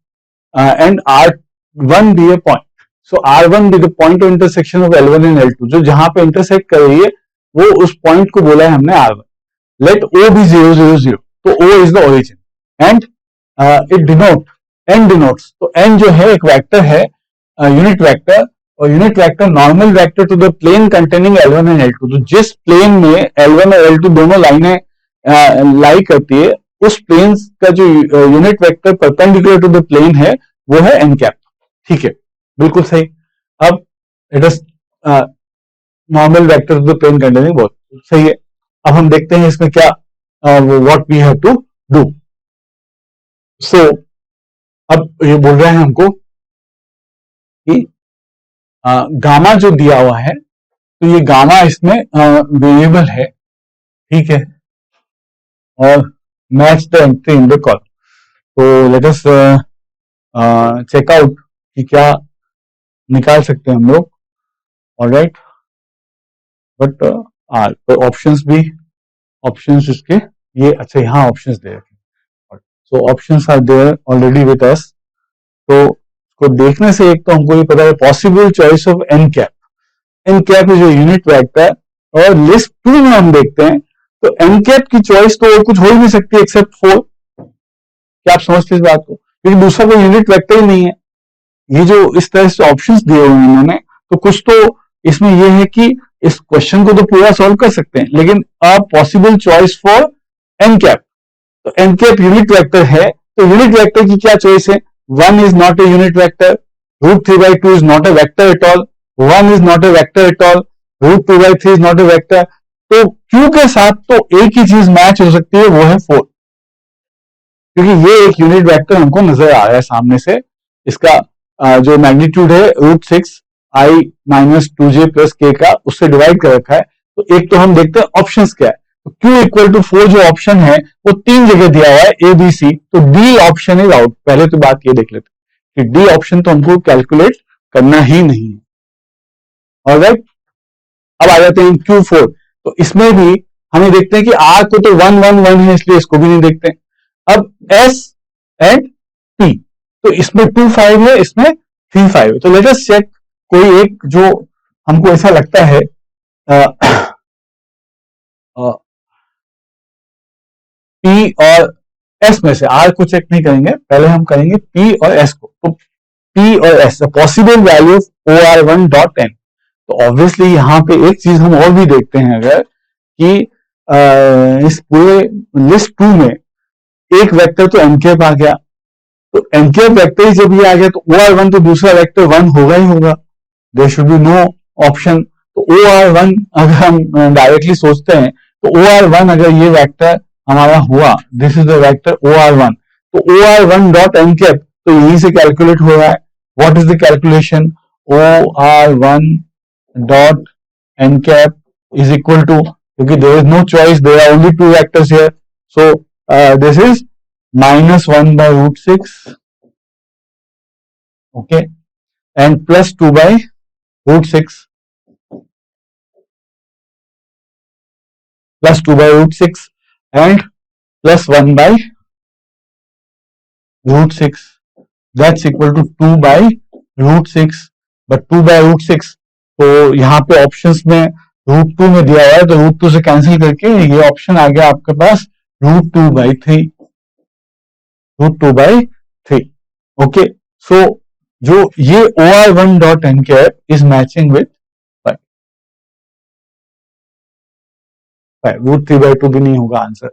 and R1 be a point. So R1 be the point of intersection of L1 and L2, जो जहां पे इंटरसेक्ट कर रही है वो उस पॉइंट को बोला है हमने R1। Let O be 0, 0, 0. तो O is the origin and it denotes, तो n जो है एक वेक्टर है, यूनिट वेक्टर, और unit vector normal vector to the plane containing L1 and L2। तो जिस प्लेन में L1 और L2 दोनों लाइनें लाई करती है उस प्लेन का जो unit vector perpendicular to the plane है वो है n कैप। ठीक है, बिल्कुल सही। अब it is normal vector to the plane containing, बहुत सही है। अब हम देखते हैं इसमें क्या what we have to do. So अब ये बोल रहे हैं हमको कि गामा जो दिया हुआ है, तो ये गामा इसमें वेरिएबल है, ठीक है, और match the entry in the column. तो लेट अस चेक आउट कि क्या निकाल सकते हैं हम लोग। ऑलराइट, बट तो ऑप्शंस इसके ये, अच्छा यहाँ ऑप्शंस दे रखे, so options are there already with us. तो इसको देखने से एक तो हमको ये पता है possible choice of n cap. n cap is unit vector, और लिस्ट 2 में हम देखते हैं तो n कैप की चॉइस तो और कुछ हो ही नहीं सकती एक्सेप्ट 4। क्या आप समझते हैं इस बात को? क्योंकि दूसरा कोई यूनिट वेक्टर ही नहीं है। ये जो इस तरह से ऑप्शंस दिए हुए हैं इन्होंने, तो कुछ तो इसमें ये है कि इस क्वेश्चन को तो पूरा सॉल्व कर सकते हैं, लेकिन a possible choice for n cap, तो n कैप यूनिट वेक्टर है, तो यूनिट वेक्टर की क्या चॉइस है? 1 is not a unit vector, root 3/2 is not a vector at all, 1 is not a vector at all, root 2/3 is not a vector। तो Q के साथ तो एक ही चीज मैच हो सकती है, वो है 4, क्योंकि ये एक यूनिट वेक्टर हमको नजर आ रहा है सामने से। इसका जो मैग्नीट्यूड है √6 i - 2j + k का, उससे डिवाइड कर रखा है। तो एक तो हम देखते हैं ऑप्शंस क्या है। तो Q = 4 जो ऑप्शन है वो 3 जगह दिया हुआ है, A B C, तो D ऑप्शन इज आउट। पहले तो बात ये देख लेते हैं कि D ऑप्शन तो हमको कैलकुलेट करना ही नहीं है। ऑलराइट, अब आ जाते हैं Q4। तो इसमें भी हमें देखते हैं कि R को तो 1 1 1 है, इसलिए इसको भी नहीं देखते हैं। अब S एंड T, तो इसमें 2 5 है, इसमें 3 5 है। तो लेट अस चेक कोई एक जो हमको ऐसा लगता है P और S में से। R को चेक नहीं करेंगे, पहले हम करेंगे P और S को। तो P और S पॉसिबल वैल्यू OR1.n। तो ऑब्वियसली यहाँ पे एक चीज हम और भी देखते हैं, अगर कि इस पूरे लिस्ट 2 में एक वेक्टर तो n कैप आ गया, तो n कैप वेक्टर ही जब ये आ गया तो OR1 तो दूसरा वेक्टर 1 होगा ही होगा, there should be no option. तो OR1 अगर हम डायरेक्टली सोचते हैं तो OR1 अगर ये वेक्टर हमारा हुआ, this is the vector OR1, तो OR1.n कैप तो यहीं से कैलकुलेट हो रहा है। What is the calculation? OR1.n cap is equal to, क्योंकि there is no choice, there are only 2 vectors here, so this is -1/√6, okay, and +2/√6 and +1/√6, that's equal to 2/√6। but 2/√6 तो यहाँ पे ऑप्शंस में √2 में दिया हुआ है, तो √2 से कैंसिल करके ये ऑप्शन आ गया आपके पास √2/3, √2/3। ओके, सो जो ये OR1.n cap is matching with 5, √3/2 भी नहीं होगा answer.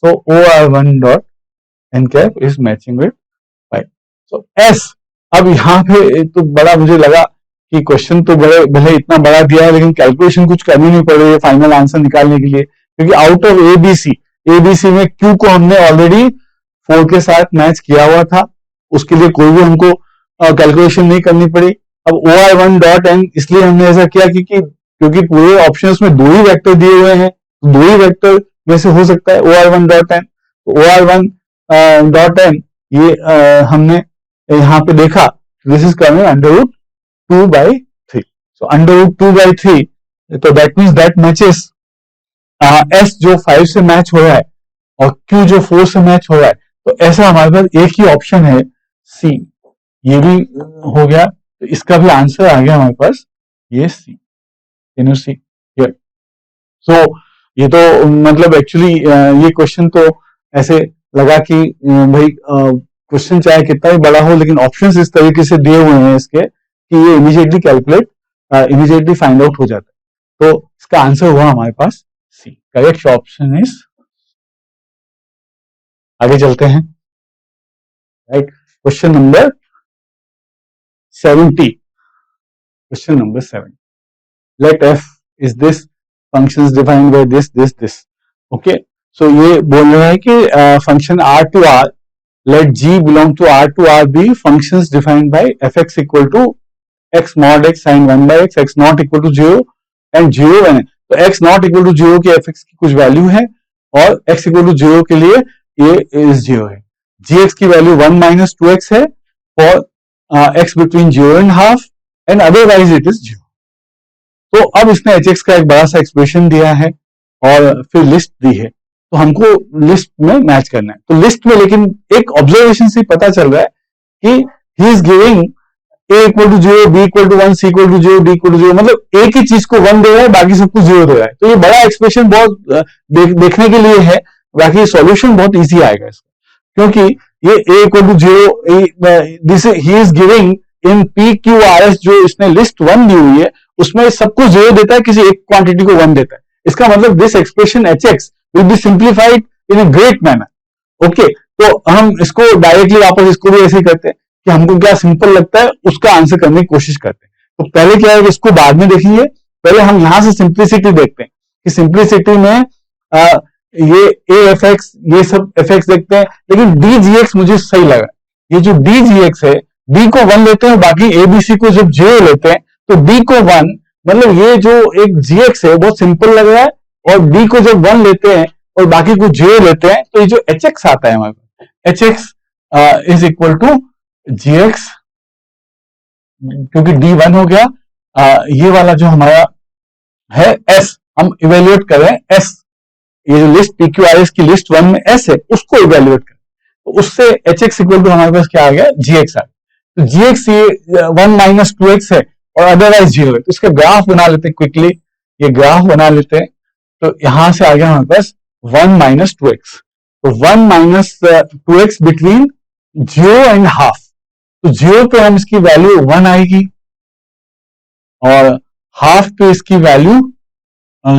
So OR1.n cap is matching with 5। So S, अब यहाँ पे तो बड़ा मुझे लगा कि क्वेश्चन तो भले इतना बड़ा दिया है, लेकिन कैलकुलेशन कुछ करनी नहीं पड़ रही है फाइनल आंसर निकालने के लिए, क्योंकि आउट ऑफ ABC में Q को हमने ऑलरेडी 4 के साथ मैच किया हुआ था, उसके लिए कोई भी हमको कैलकुलेशन नहीं करनी पड़ी। अब OR1.n इसलिए हमने ऐसा किया क्योंकि पूरे ऑप्शंस में 2 ही वेक्टर दिए हुए हैं, तो 2 ही वेक्टर में से हो सकता है OR1.n। तो OR1.n ये हमने यहाँ पे देखा, दिस इज कमिंग √2/3। सो √2/3, तो that means that matches S जो 5 से मैच हो रहा है और Q जो 4 से मैच हो रहा है, तो ऐसा हमारे पास एक ही ऑप्शन है C, ये भी हो गया, तो इसका भी आंसर आ गया हमारे पास ये C, can you see here. So ये तो मतलब एक्चुअली ये क्वेश्चन तो ऐसे लगा कि भाई क्वेश्चन चाहे कितना भी बड़ा हो, लेकिन ऑप्शंस इस तरीके से दिए हुए हैं इसके कि ये immediately calculate immediately find out हो जाता है। तो इसका आंसर हुआ हमारे पास सी, करेक्ट ऑप्शन इज। आगे चलते हैं, right, question number 70, question number 7, let f is this functions defined by this, okay. So ये बोल रहा है कि function r to r, let g belong to r to r be functions defined by fx equal to x mod x sin 1 by x, x not equal to 0 and 0 when, तो x not equal to 0 की fx की कुछ value है और x equal to 0 के लिए ये is 0 है, gx की वैल्यू 1 minus 2x है for x between 0 and half and otherwise it is 0। तो अब इसने hx का एक बड़ा सा एक्सप्रेशन दिया है और फिर लिस्ट दी है, तो हमको लिस्ट में मैच करना है। तो लिस्ट में लेकिन एक ऑब्जर्वेशन से पता चल रहा है कि he is giving a equal to 0, b equal to 1, c equal to 0, d equal to 0, मतलब एक ही चीज को 1 दे रहा है, बाकी सब कुछ 0 दे रहा है। तो ये बड़ा एक्सप्रेशन बहुत देखने के लिए है, बाकी सॉल्यूशन बहुत इजी आएगा इसका, क्योंकि ये a equal to 0, this he is giving in p q r s, जो इसने लिस्ट 1 दी हुई है उसमें सब कुछ 0 देता है, किसी एक क्वांटिटी को 1 देता है। इसका मतलब this expression hx will be simplified in a great manner, okay. तो हम इसको डायरेक्टली वापस इसको भी ऐसे ही करते हैं कि हमको क्या सिंपल लगता है उसका आंसर करने की कोशिश करते हैं। तो पहले क्या है कि इसको बाद में देखेंगे, पहले हम यहां से सिंप्लिसिटी देखते हैं कि सिंप्लिसिटी में ये a f x ये सब fx देखते हैं, लेकिन d g x मुझे सही लगा। ये जो d g x है, d को 1 लेते हैं, बाकी a b c को जब 0 लेते हैं तो d को 1, मतलब ये जो एक g x है बहुत सिंपल लग रहा है, और d को जब 1 लेते हैं और बाकी को 0 लेते हैं तो ये जो hx आता है हमारे पास, hx is equal to gx, क्योंकि d 1 हो गया, ये वाला जो हमारा है s, हम इवेल्युएट कर रहे हैं s, ये जो लिस्ट PQRS की लिस्ट 1 में s है उसको इवेल्युएट करें, तो उससे hx इक्वल टू हमारे पास क्या आ गया, gx आ गया। तो gx ये 1 माइनस 2x है और अदरवाइज 0 है, तो इसका ग्राफ बना लेते हैं क्विकली, ये ग्राफ बना लेते हैं। तो यहां से आ गया हमारे पास 1 माइनस 2x, तो 1 minus 2x between 0 and half, तो 0 पे हम इसकी वैल्यू 1 आएगी और हाफ पे इसकी वैल्यू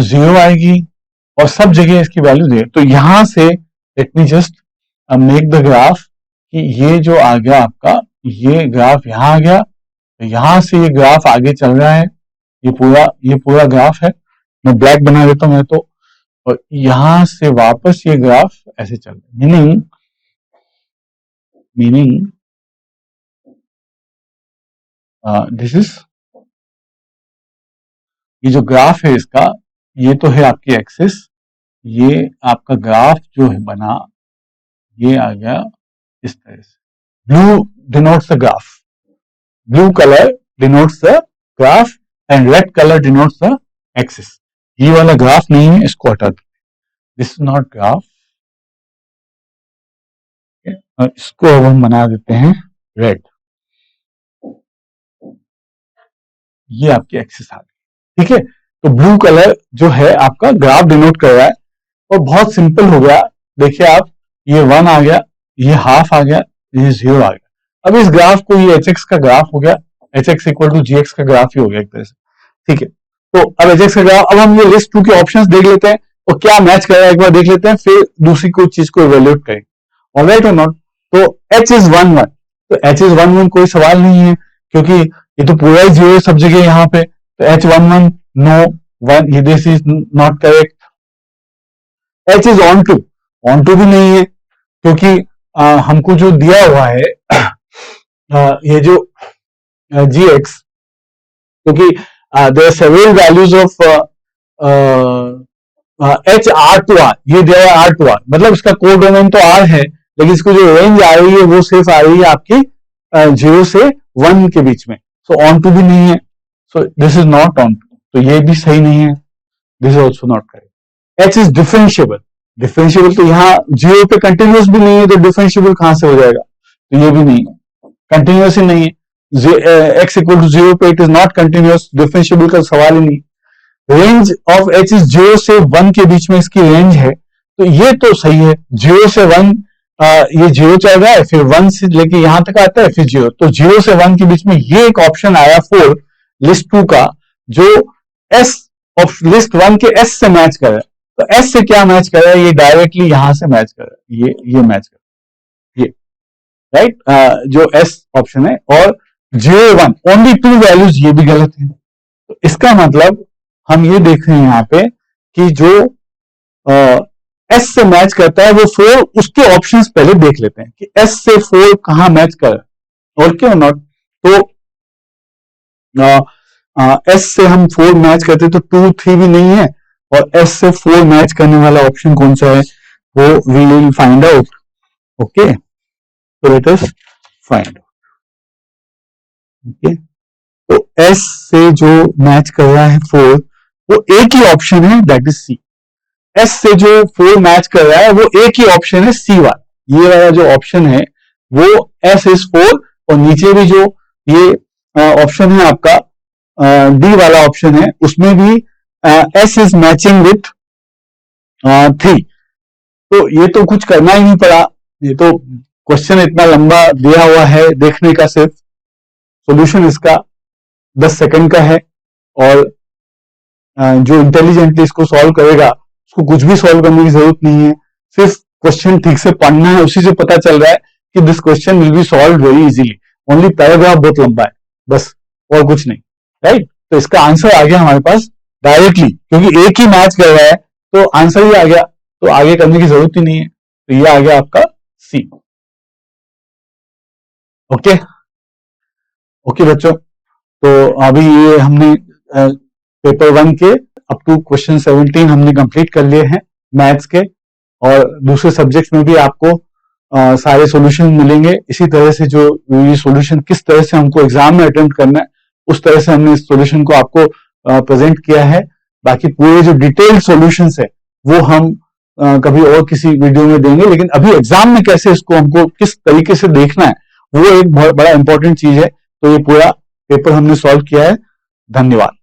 0 आएगी और सब जगह इसकी वैल्यू 0। तो यहां से late me just make the graph कि ये जो आ गया आपका, ये ग्राफ यहां आ गया, तो यहां से ये ग्राफ आगे चल रहा है, ये पूरा ग्राफ है, मैं ब्लैक बना देता हूं मैं तो, और यहां से वापस ये ग्राफ ऐसे चल रहा है, मीनिंग दिस इज, ये जो ग्राफ है इसका, ये तो है आपकी एक्सिस, ये आपका ग्राफ जो है बना, ये आ गया इस तरह से, blue denotes the graph, blue colour denotes the graph and red colour denotes the axis. ये वाला ग्राफ नहीं है, इसको हटा दो, दिस इज नॉट ग्राफ, इसको अब हम बना देते हैं रेड, ये आपकी एक्सिस आ गई, ठीक है। तो ब्लू कलर जो है आपका ग्राफ डिनोट कर रहा है और बहुत सिंपल हो गया, देखिए आप, ये 1 आ गया, ये हाफ आ गया, ये 0 आ गया। अब इस ग्राफ को, ये hx का ग्राफ हो गया, hx इक्वल टू gx का ग्राफ ही हो गया एक तरह से, ठीक है। तो अब hx का ग्राफ, अब हम ये लिस्ट 2 के ऑप्शंस देख लेते हैं और क्या मैच कर रहा है एक बार देख लेते हैं, फिर दूसरी कोई चीज को इवेल्युएट करेंगे, ऑलराइट और नॉट। तो h इज 1 1, तो h इज 1 1 कोई सवाल नहीं है, क्योंकि ये तो पूरा ही 0 सब जगह यहाँ पे, तो h 1 1 नो 1, ये this is not correct. h is onto भी नहीं है, क्योंकि हमको जो दिया हुआ है ये जो gx, क्योंकि there are several values of h r to r, ये दिया हुआ r टू r, मतलब इसका कोड डोमेन तो r है, लेकिन इसको जो रेंज आ रही है वो सिर्फ आ रही है आपकी 0 से 1 के बीच में, सो ऑन टू भी नहीं है। सो दिस इज नॉट ऑन, तो ये भी सही नहीं है, this is also not correct. H is differentiable, differentiable तो यहाँ 0 पे कंटिन्यूस भी नहीं है, तो डिफरेंशिएबल कहां से हो जाएगा, तो ये भी नहीं है, कंटिन्यूस ही नहीं है, x इक्वल टू 0 पे it is not continuous, differentiable का सवाल ही नहीं। रेंज ऑफ h इज 0 से 1 के बीच में इसकी रेंज है, तो ये तो सही है, 0 से 1 ये 0 चल रहा है, फिर 1 से लेके यहां तक आता है, फिर 0, तो 0 से 1 के बीच में ये एक ऑप्शन आया 4 लिस्ट 2 का, जो s ऑफ लिस्ट 1 के s से मैच कर रहा है, तो s से क्या मैच कर रहा है, ये डायरेक्टली यहां से मैच कर रहा है, ये मैच कर रहा है, ये राइट, जो s ऑप्शन है, और 0 1 ओनली 2 वैल्यूज, ये भी गलत है। तो इसका मतलब हम ये देख रहे हैं यहाँ पे कि जो S से मैच करता है वो 4, उसके ऑप्शंस पहले देख लेते हैं कि S से 4 कहां मैच कर रहा है और क्यों नॉट। तो S से हम 4 मैच करते तो 2 3 भी नहीं है, और S से 4 मैच करने वाला ऑप्शन कौन सा है, वो we will find out. Okay, तो let us find out. Okay, तो S से जो मैच कर रहा है 4, वो एक ही ऑप्शन है, दैट इज सी। S से जो 4 मैच कर रहा है वो एक ही ऑप्शन है, सी वाला, ये वाला जो ऑप्शन है वो S इज 4, और नीचे भी जो ये ऑप्शन है आपका D वाला ऑप्शन है, उसमें भी S इज मैचिंग विथ 3। तो ये तो कुछ करना ही नहीं पड़ा, ये तो क्वेश्चन इतना लंबा दिया हुआ है, देखने का सिर्फ सॉल्यूशन इसका 10 सेकंड का है, और जो इंटेलिजेंटली इसको सॉल्व करेगा उसको कुछ भी सॉल्व करने की जरूरत नहीं है, सिर्फ क्वेश्चन ठीक से पढ़ना है, उसी से पता चल रहा है कि this question will be solve very easily, only paragraph बहुत लंबा है बस, और कुछ नहीं, राइट। तो इसका आंसर आ गया हमारे पास डायरेक्टली, क्योंकि एक ही मैच कर रहा है तो आंसर ही आ गया, तो आगे करने की जरूरत ही नहीं है, तो ये आ गया आपका सी। ओके ओके बच्चों, तो अभी ये हमने पेपर 1 के अप टू क्वेश्चन 17 हमने कंप्लीट कर लिए हैं मैथ्स के, और दूसरे सब्जेक्ट्स में भी आपको सारे सॉल्यूशन मिलेंगे इसी तरह से। जो ये सॉल्यूशन किस तरह से हमको एग्जाम में अटेम्प्ट करना है, उस तरह से हमने इस सॉल्यूशन को आपको प्रेजेंट किया है। बाकी पूरे जो डिटेल्ड सॉल्यूशंस है वो हम कभी और किसी वीडियो में देंगे, लेकिन अभी एग्जाम में कैसे इसको हमको किस तरीके से देखना है वो एक बहुत बड़ा इंपॉर्टेंट चीज है। तो ये पूरा पेपर हमने सॉल्व किया है। धन्यवाद।